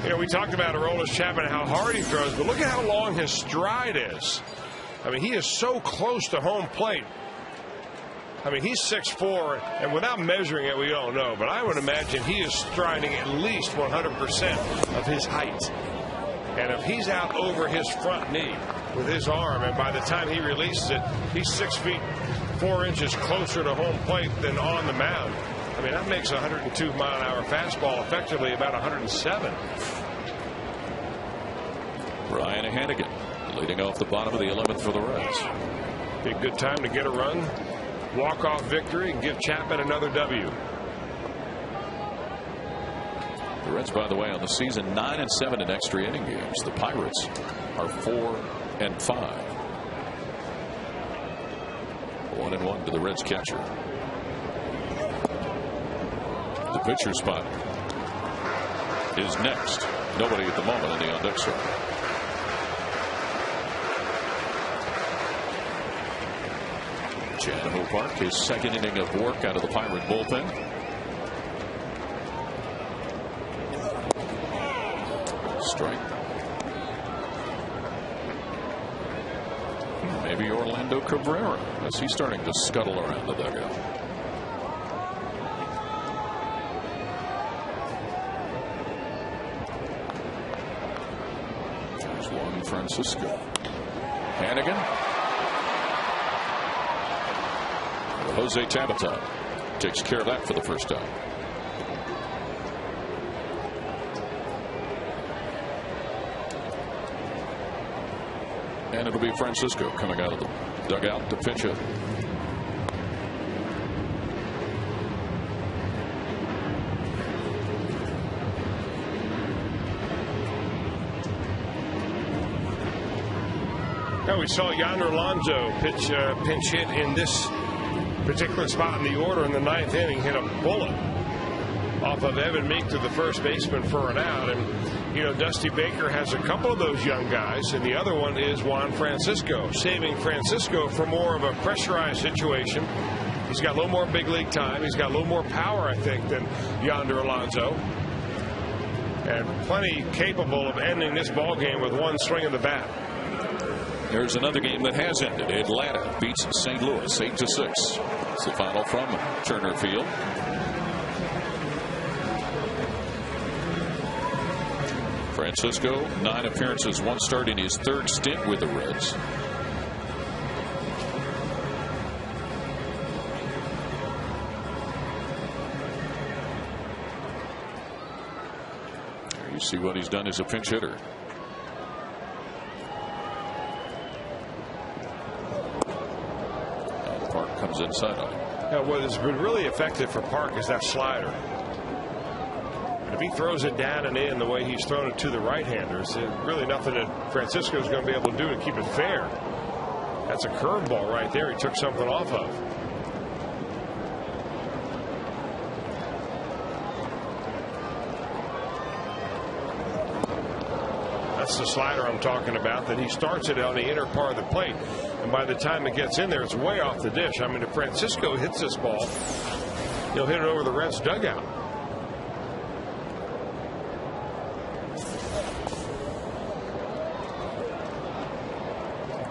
You know, we talked about Aroldis Chapman and how hard he throws, but look at how long his stride is. I mean, he is so close to home plate. I mean, he's 6'4", and without measuring it, we don't know. But I would imagine he is striding at least 100% of his height. And if he's out over his front knee with his arm, and by the time he releases it, he's 6 feet 4 inches closer to home plate than on the mound. I mean, that makes a 102-mile-an-hour fastball effectively about 107. Brian Hannigan leading off the bottom of the 11th for the Reds. Be a good time to get a run, walk-off victory, and give Chapman another W. The Reds, by the way, on the season 9-7 in extra inning games. The Pirates are 4-5. 1-1 to the Reds catcher. The pitcher spot is next. Nobody at the moment in the on-deck circle. Chan Park, his second inning of work out of the Pirate bullpen. Strike. Maybe Orlando Cabrera as he's starting to scuttle around the dugout. There's Juan Francisco. Hannigan. Jose Tabata takes care of that for the first time. And it'll be Francisco coming out of the dugout to pitch it. Now Well, we saw Yonder Alonso pinch hit in this particular spot in the order in the 9th inning, hit a bullet off of Evan Meek to the first baseman for an out. And, you know, Dusty Baker has a couple of those young guys, and the other one is Juan Francisco, saving Francisco for more of a pressurized situation. He's got a little more big league time. He's got a little more power, I think, than Yonder Alonso. And plenty capable of ending this ball game with one swing of the bat. Here's another game that has ended. Atlanta beats St. Louis 8-6. It's the final from Turner Field. Francisco, 9 appearances, 1 start in his 3rd stint with the Reds. There you see what he's done as a pinch hitter. Park comes inside on him. Now, what has been really effective for Park is that slider. And if he throws it down and in the way he's thrown it to the right-handers, there's really nothing that Francisco is going to be able to do to keep it fair. That's a curveball right there. He took something off of. That's the slider I'm talking about, that he starts it on the inner part of the plate. And by the time it gets in there, it's way off the dish. I mean, if Francisco hits this ball, he'll hit it over the Reds' dugout.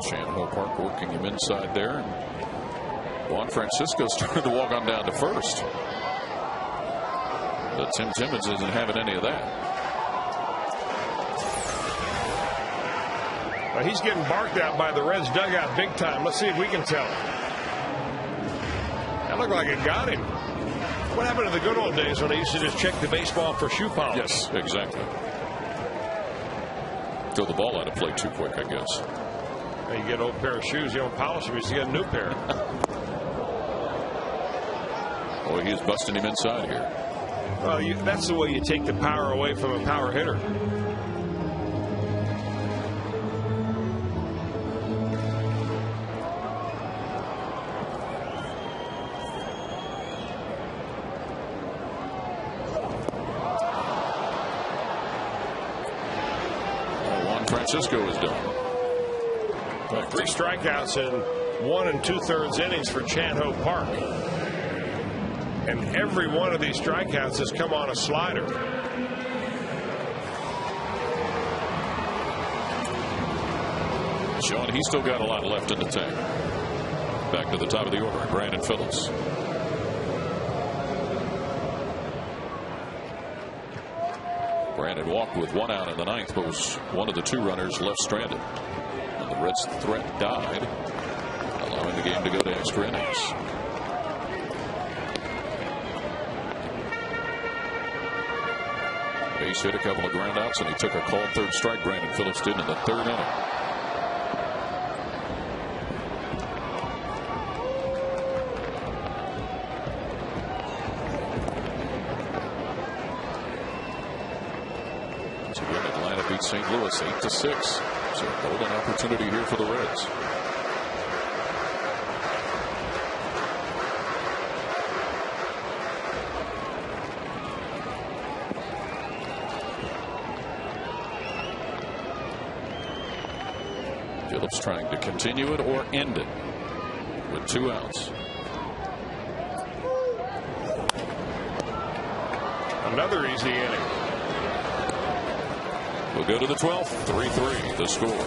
Chandler Park working him inside there. And Juan Francisco started to walk on down to first. But Tim Timmons isn't having any of that. Well, he's getting barked at by the Reds dugout big time. Let's see if we can tell. That looked like it got him. What happened to the good old days when they used to just check the baseball for shoe polish? Yes, exactly. Throw the ball out of play too quick, I guess. You get an old pair of shoes, you don't polish them, you just get a new pair. Boy, he's busting him inside here. Well, that's the way you take the power away from a power hitter. Francisco is done. Well, 3 strikeouts in 1 2/3 innings for Chan-Ho Park. And every one of these strikeouts has come on a slider. Sean, he's still got a lot left in the tank. Back to the top of the order, Brandon Phillips. Brandon walked with 1 out in the 9th, but was one of the 2 runners left stranded. And the Reds' threat died, allowing the game to go to extra innings. Base hit, a couple of groundouts, and he took a called 3rd strike. Brandon Phillips did in the 3rd inning. St. Louis 8-6. So a golden opportunity here for the Reds. Phillips trying to continue it or end it with 2 outs. Another easy inning. We'll go to the 12th. 3-3 the score.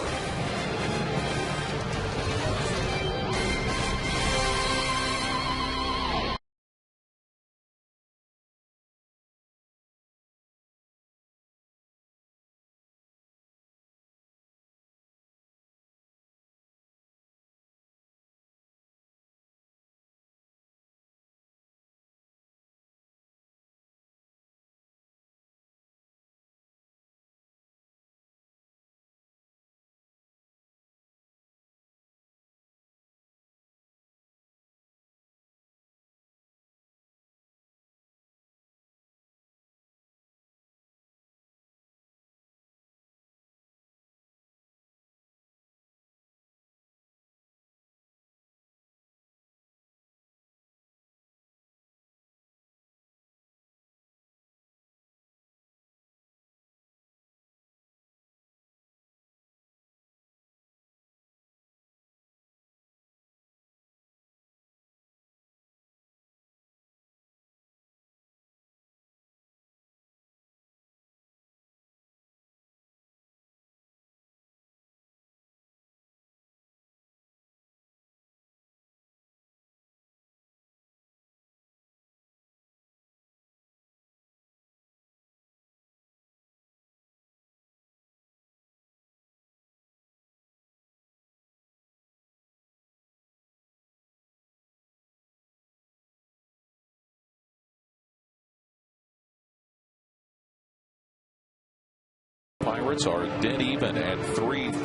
Pirates are dead even at 3-3.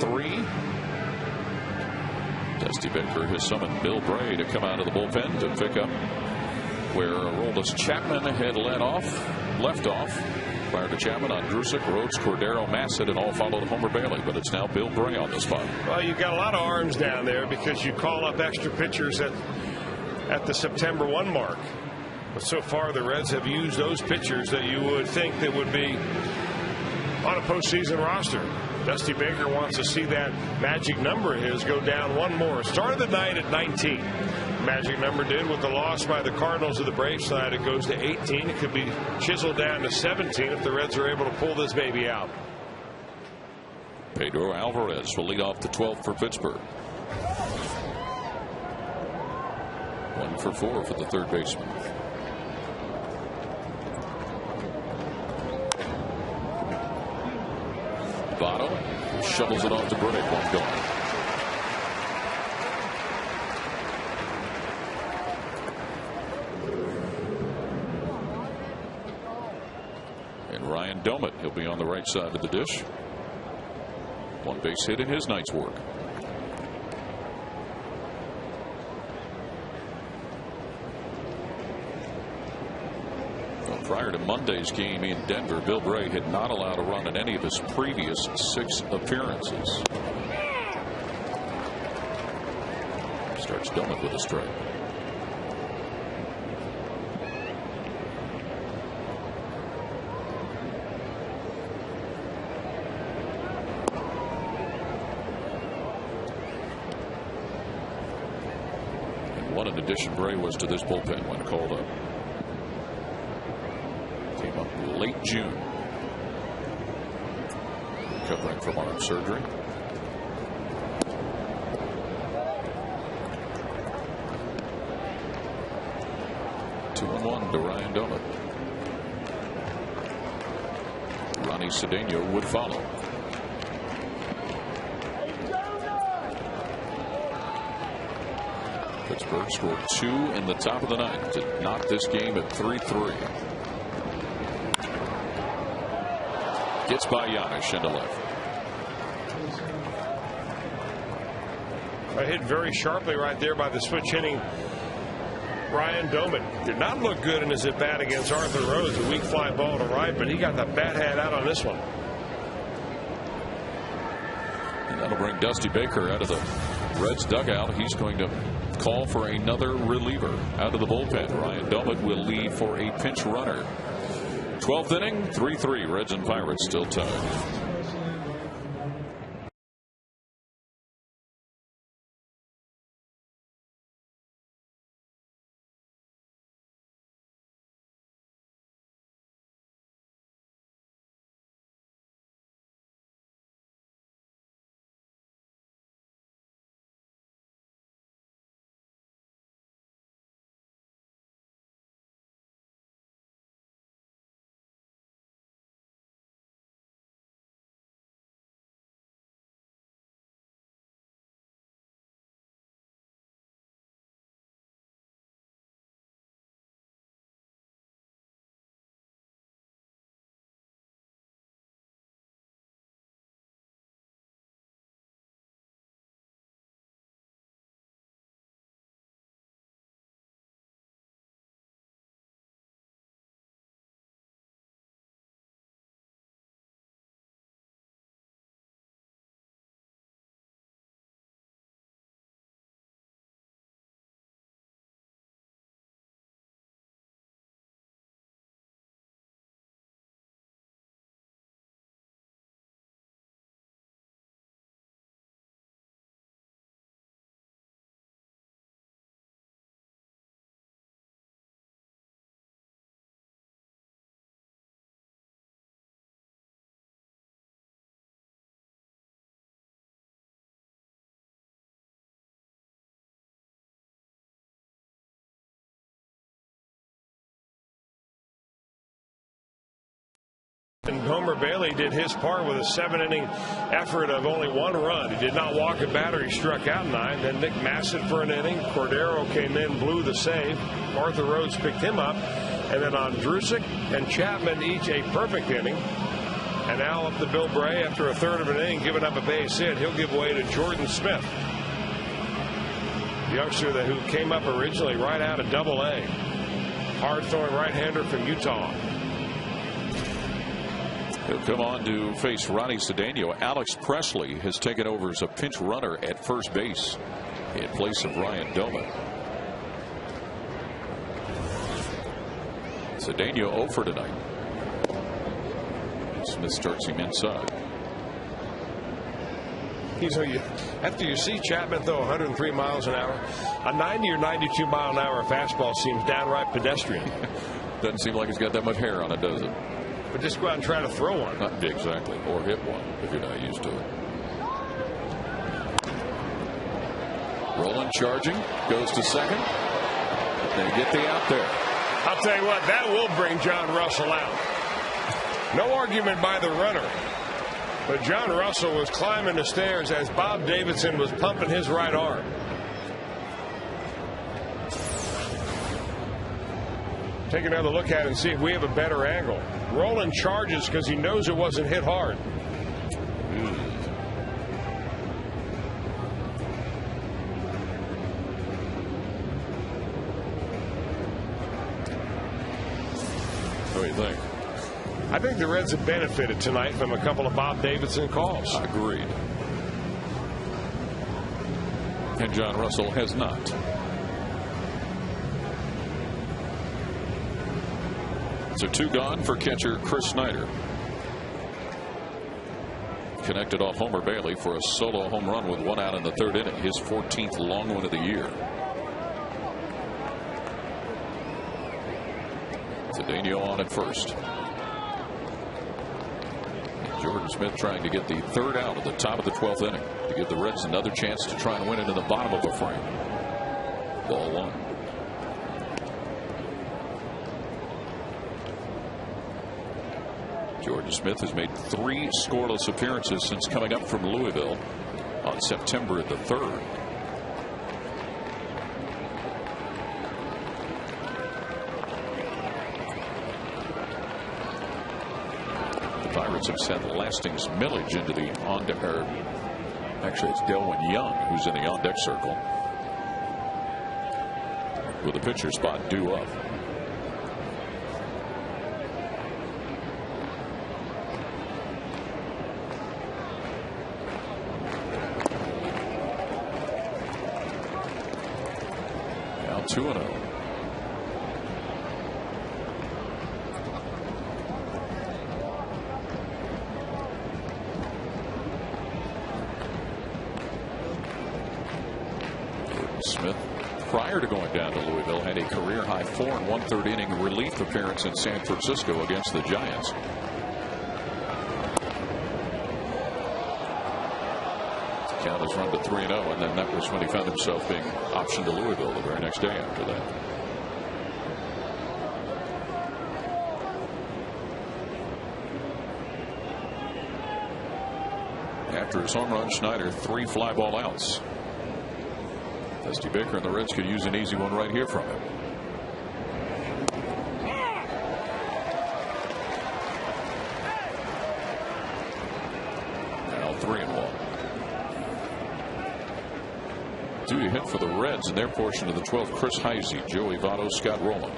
Dusty Baker has summoned Bill Bray to come out of the bullpen to pick up where Aroldis Chapman had left off. Prior to Chapman, Andrusic, Rhodes, Cordero, Massett, and all followed Homer Bailey. But it's now Bill Bray on the spot. Well, you've got a lot of arms down there because you call up extra pitchers at the September 1 mark. But so far, the Reds have used those pitchers that you would think that would be on a postseason roster. Dusty Baker wants to see that magic number of his go down one more. Started the night at 19. Magic number did with the loss by the Cardinals to the Braves tonight. It goes to 18. It could be chiseled down to 17 if the Reds are able to pull this baby out. Pedro Alvarez will lead off the 12th for Pittsburgh. 1 for 4 for the third baseman. Votto shovels it off to Bray. One gone. And Ryan Domit, he'll be on the right side of the dish. One base hit in his night's work. Prior to Monday's game in Denver, Bill Bray had not allowed a run in any of his previous 6 appearances. Starts Domit with a strike. And what an addition Bray was to this bullpen when called up. Came up late June, recovering from arm surgery. Two and one to Ryan Domit. Ronnie Cedeno would follow. Pittsburgh scored 2 in the top of the ninth to knock this game at 3-3. Gets by Giannis into left. Hit very sharply right there by the switch hitting Ryan Domit. Did not look good in his at bat against Arthur Rhodes. A weak fly ball to right, but he got the bat hat out on this one. And that'll bring Dusty Baker out of the Reds dugout. He's going to call for another reliever out of the bullpen. Ryan Domit will lead for a pinch runner. 12th inning, 3-3. Reds and Pirates still tied. And Homer Bailey did his part with a 7-inning effort of only 1 run. He did not walk a batter. He struck out 9. Then Nick Massett for an inning. Cordero came in, blew the save. Arthur Rhodes picked him up. And then Andrusic and Chapman each a perfect inning. And now up to Bill Bray after a third of an inning, giving up a base hit. He'll give way to Jordan Smith, the youngster who came up originally right out of Double-A. Hard-throwing right-hander from Utah. He'll come on to face Ronnie Cedeno. Alex Presley has taken over as a pinch runner at first base in place of Ryan Doman. Cedeno 0 for tonight. Smith starts him inside. After you see Chapman throw 103 miles an hour, a 90 or 92 mile an hour fastball seems downright pedestrian. Doesn't seem like he's got that much hair on it, does it? But just go out and try to throw one. Not exactly, or hit one if you're not used to it. Rolling, charging, goes to second. They get the out there. I'll tell you what, that will bring John Russell out. No argument by the runner. But John Russell was climbing the stairs as Bob Davidson was pumping his right arm. Take another look at it and see if we have a better angle. Roland charges because he knows it wasn't hit hard. What do you think? I think the Reds have benefited tonight from a couple of Bob Davidson calls. Agreed. And John Russell has not. So 2 gone for catcher Chris Snyder. Connected off Homer Bailey for a solo home run with 1 out in the 3rd inning. His 14th long one of the year. Cedeno on at first. Jordan Smith trying to get the 3rd out at the top of the 12th inning to give the Reds another chance to try and win it in the bottom of a frame. Ball 1. Jordan Smith has made 3 scoreless appearances since coming up from Louisville on September the 3rd. Pirates have sent lasting millage into the on-deck. Actually, it's Delwyn Young who's in the on-deck circle with the pitcher spot due up. Now 2-0. Smith, prior to going down to Louisville, had a career-high 4 1/3 inning relief appearance in San Francisco against the Giants. The count has run to 3-0, and then that was when he found himself being optioned to Louisville the very next day after that. After his home run, Schneider 3 fly ball outs. Dusty Baker and the Reds could use an easy one right here from him. Now 3-1. Due to hit for the Reds in their portion of the 12th, Chris Heisey, Joey Votto, Scott Rowland.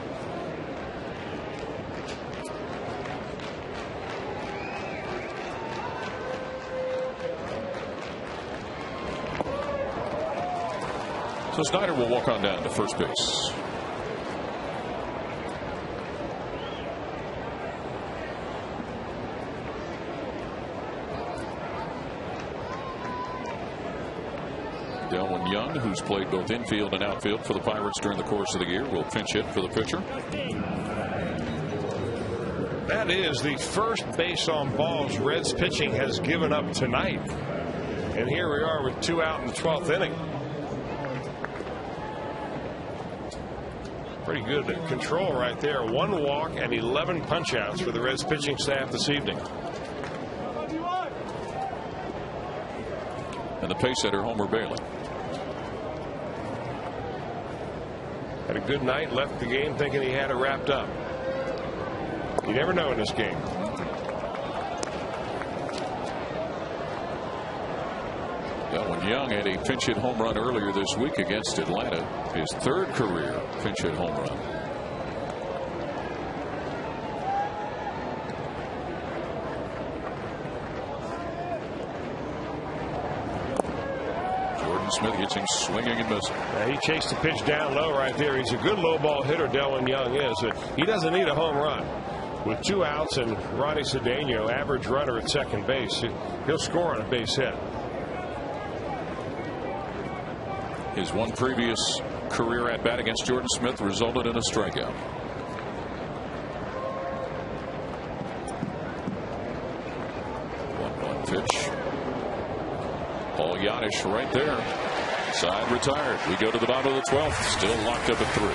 So Snyder will walk on down to first base. Delwyn Young, who's played both infield and outfield for the Pirates during the course of the year, will pinch hit for the pitcher. That is the first base on balls Reds pitching has given up tonight. And here we are with 2 out in the 12th inning. Pretty good control right there. 1 walk and 11 punch-outs for the Reds pitching staff this evening. And the pace setter, Homer Bailey. Had a good night, left the game thinking he had it wrapped up. You never know in this game. Young had a pinch hit home run earlier this week against Atlanta. His third career pinch hit home run. Smith gets him swinging and missing. He chased the pitch down low right there. He's a good low ball hitter, Delwin Young is. He doesn't need a home run. With 2 outs and Ronnie Cedeno, average runner at second base, he'll score on a base hit. His one previous career at bat against Jordan Smith resulted in a strikeout. One pitch. Paul Yadish right there. Side retired. We go to the bottom of the 12th. Still locked up at 3.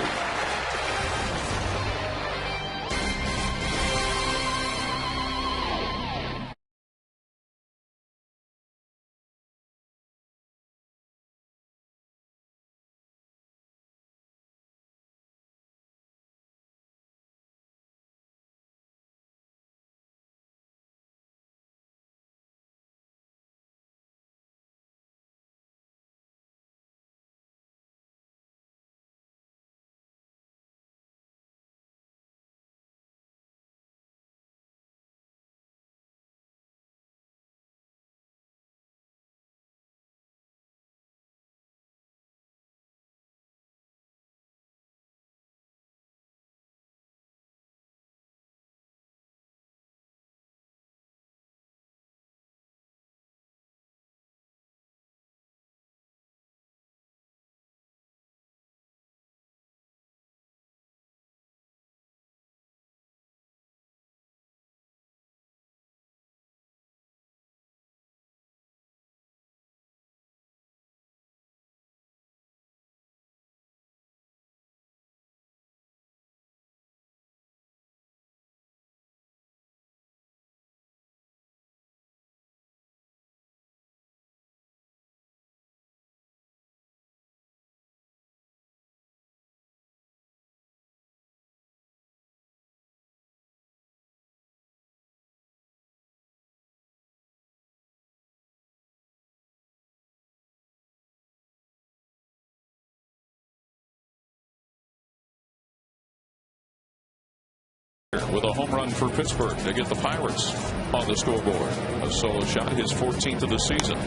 With a home run for Pittsburgh to get the Pirates on the scoreboard. A solo shot, his 14th of the season.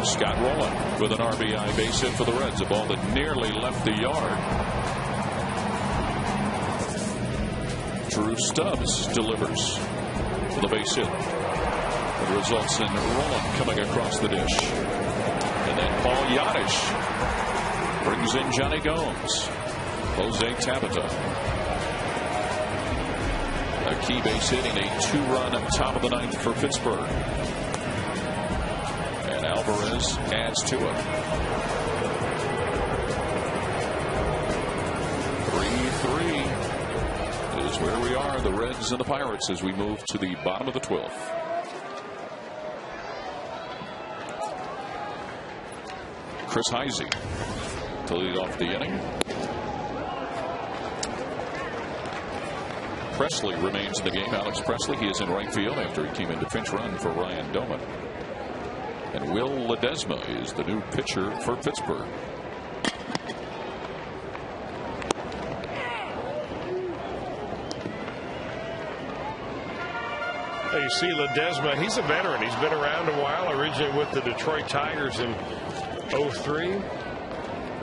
Scott Rowland with an RBI base hit for the Reds. A ball that nearly left the yard. Drew Stubbs delivers for the base hit. It results in Rowland coming across the dish. And then Paul Yadish brings in Johnny Gomes. Jose Tabata. A key base hitting, a 2-run top of the 9th for Pittsburgh. And Alvarez adds to it. 3-3 is where we are, the Reds and the Pirates, as we move to the bottom of the 12th. Chris Heisey to lead off the inning. Presley remains in the game. Alex Presley, he is in right field after he came into pinch run for Ryan Doman. And Will Ledesma is the new pitcher for Pittsburgh. You see Ledesma, he's a veteran. He's been around a while, originally with the Detroit Tigers in 2003.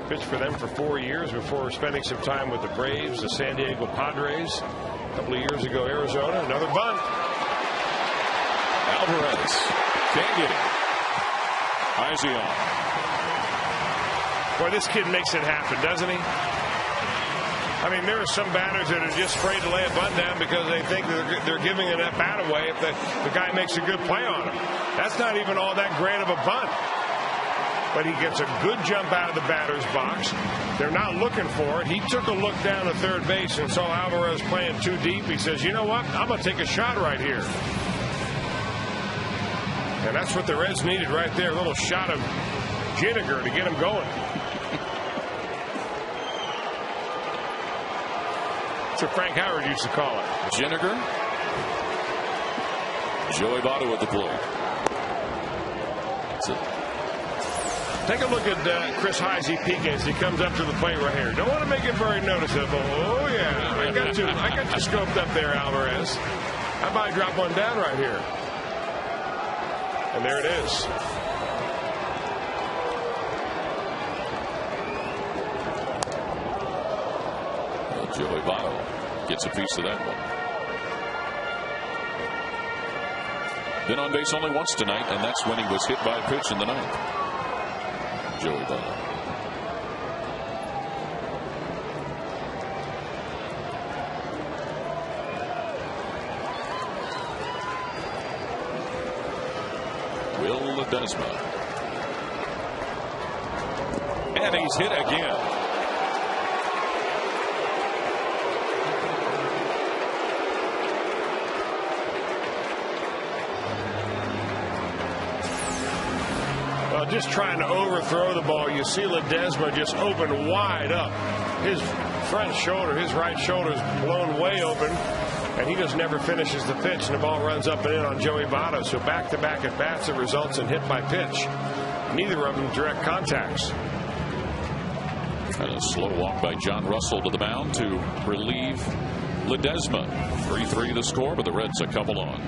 Pitched for them for 4 years before spending some time with the Braves, the San Diego Padres. A couple of years ago, Arizona. Another bunt. Alvarez can't get it. Heisey on. Boy, this kid makes it happen, doesn't he? I mean, there are some batters that are just afraid to lay a bunt down because they think they're giving a bat away if the guy makes a good play on them. That's not even all that great of a bunt. But he gets a good jump out of the batter's box. They're not looking for it. He took a look down to third base and saw Alvarez playing too deep. He says, you know what? I'm going to take a shot right here. And that's what the Reds needed right there. A little shot of vinegar to get him going. That's what Frank Howard used to call it. Vinegar. Joey Votto at the plate. It's a Take a look at Chris Heisey peeking as he comes up to the plate right here. Don't want to make it very noticeable. Oh, yeah. I got you scoped up there, Alvarez. I might drop one down right here. And there it is. Well, Joey Votto gets a piece of that one. Been on base only once tonight, and that's when he was hit by a pitch in the ninth. Joey Votto. Will Ledesma. And he's hit again. Well, just trying to overthrow the ball. You see Ledesma just open wide up. His front shoulder, his right shoulder is blown way open. And he just never finishes the pitch, and the ball runs up and in on Joey Votto. So back-to-back at-bats that results in hit by pitch. Neither of them direct contacts. And a slow walk by John Russell to the mound to relieve Ledesma. 3-3 the score, but the Reds a couple on.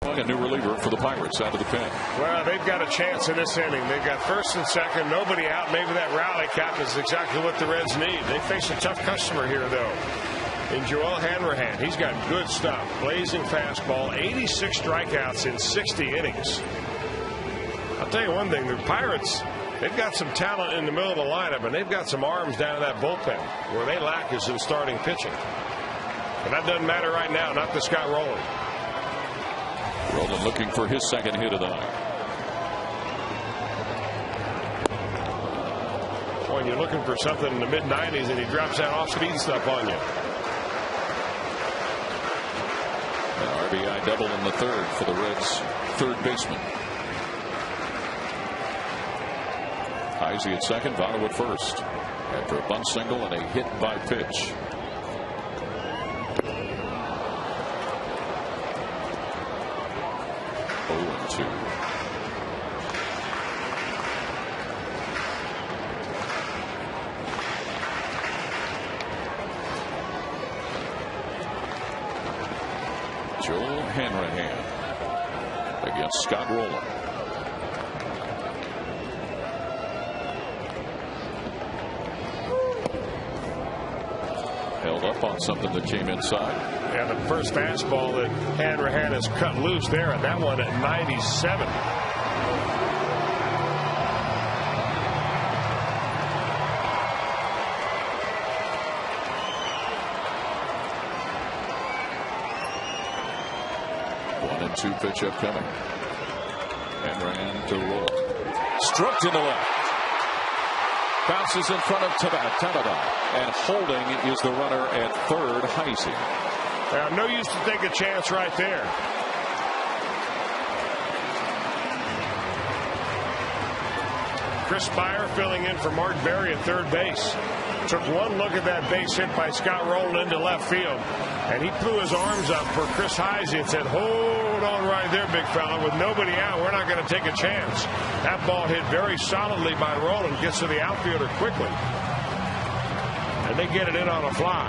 A new reliever for the Pirates out of the pen. Well, they've got a chance in this inning. They've got first and second, nobody out. Maybe that rally cap is exactly what the Reds need. They face a tough customer here, though, in Joel Hanrahan. He's got good stuff. Blazing fastball, 86 strikeouts in 60 innings. I'll tell you one thing, the Pirates, they've got some talent in the middle of the lineup, and they've got some arms down in that bullpen. Where they lack is in starting pitching. But that doesn't matter right now, not to Scott Rowland. Rowland looking for his second hit of the night. When you're looking for something in the mid-90s and he drops that off-speed stuff on you. An RBI double in the third for the Reds' third baseman. Heisey at second, Votto at first. After a bunt single and a hit by pitch. Joel Hanrahan against Scott Rowland. Held up on something that came inside. Yeah, the first fastball that Hanrahan has cut loose there, and that one at 97. Two pitch upcoming. Hanrahan to roll. Struck to the left. Bounces in front of Tabata. And holding is the runner at third, Heisey. No use to take a chance right there. Chris Spire filling in for Mark Berry at third base. Took one look at that base hit by Scott Rowland into left field, and he threw his arms up for Chris Heisey and said, hold on right there, big fella. With nobody out, we're not going to take a chance. That ball hit very solidly by Rowland, gets to the outfielder quickly, and they get it in on a fly.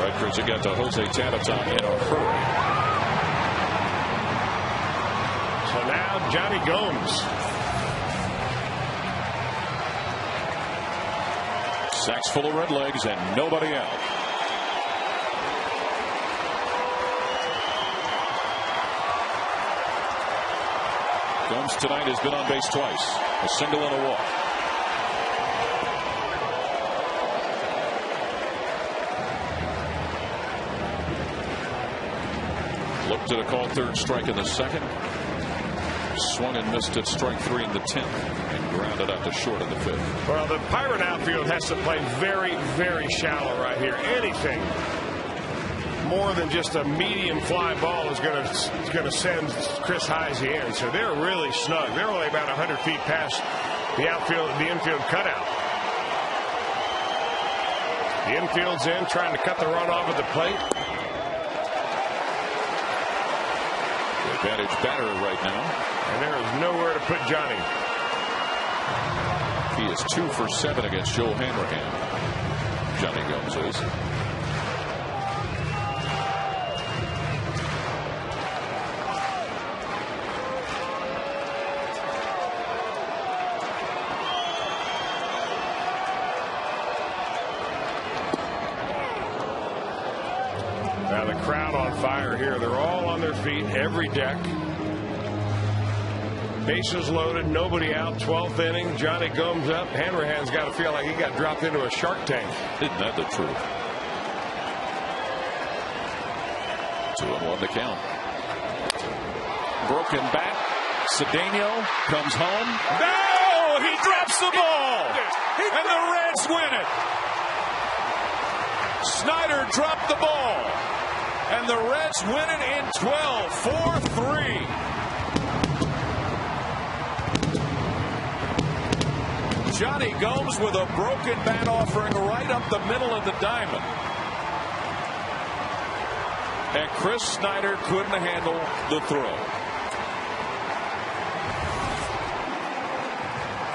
Right, Chris, you got to Jose Tabata in a hurry. So now Johnny Gomes. Sacks full of red legs and nobody out. Gomes tonight has been on base twice. A single and a walk. Looked to the call third strike in the second. Swung and missed at strike 3 in the 10th and grounded out to short in the 5th. Well, the Pirate outfield has to play very, very shallow right here. Anything more than just a medium fly ball is going to send Chris Heisey in. So they're really snug. They're only about 100 feet past the infield cutout. The infield's in, trying to cut the run off at the plate. Advantage batter right now. And there is nowhere to put Johnny. He is 2 for 7 against Joe Hanrahan. Johnny Gomes is. Now the crowd on fire here. They're all on their feet, every deck. Bases loaded, nobody out, 12th inning. Johnny Gomes up. Hanrahan's got to feel like he got dropped into a shark tank. Isn't that the truth? 2-1 the count. Broken bat. Cedeno comes home. No! He drops the ball! And the Reds win it! Snyder dropped the ball. And the Reds win it in 12, 4-3. Johnny Gomes with a broken bat offering right up the middle of the diamond. And Chris Snyder couldn't handle the throw.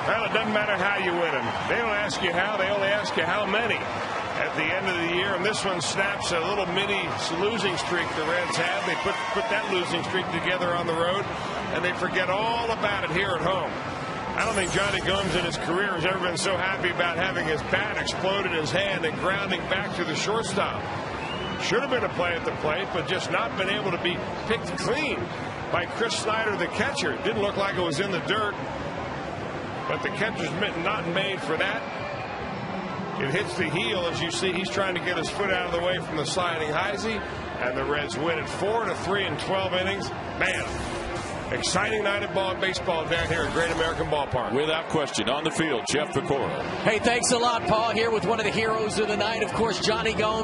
Well, it doesn't matter how you win them. They don't ask you how, they only ask you how many at the end of the year. And this one snaps a little mini losing streak the Reds had. They put that losing streak together on the road, and they forget all about it here at home. I don't think Johnny Gomes in his career has ever been so happy about having his bat explode in his hand and grounding back to the shortstop. Should have been a play at the plate, but just not been able to be picked clean by Chris Snyder, the catcher. It didn't look like it was in the dirt, but the catcher's mitt not made for that. It hits the heel, as you see. He's trying to get his foot out of the way from the sliding Heisey, and the Reds win it 4-3 in 12 innings. Man, exciting night of baseball down here at Great American Ballpark. Without question. On the field, Jeff Piccolo. Hey, thanks a lot, Paul, here with one of the heroes of the night, of course, Johnny Gomes.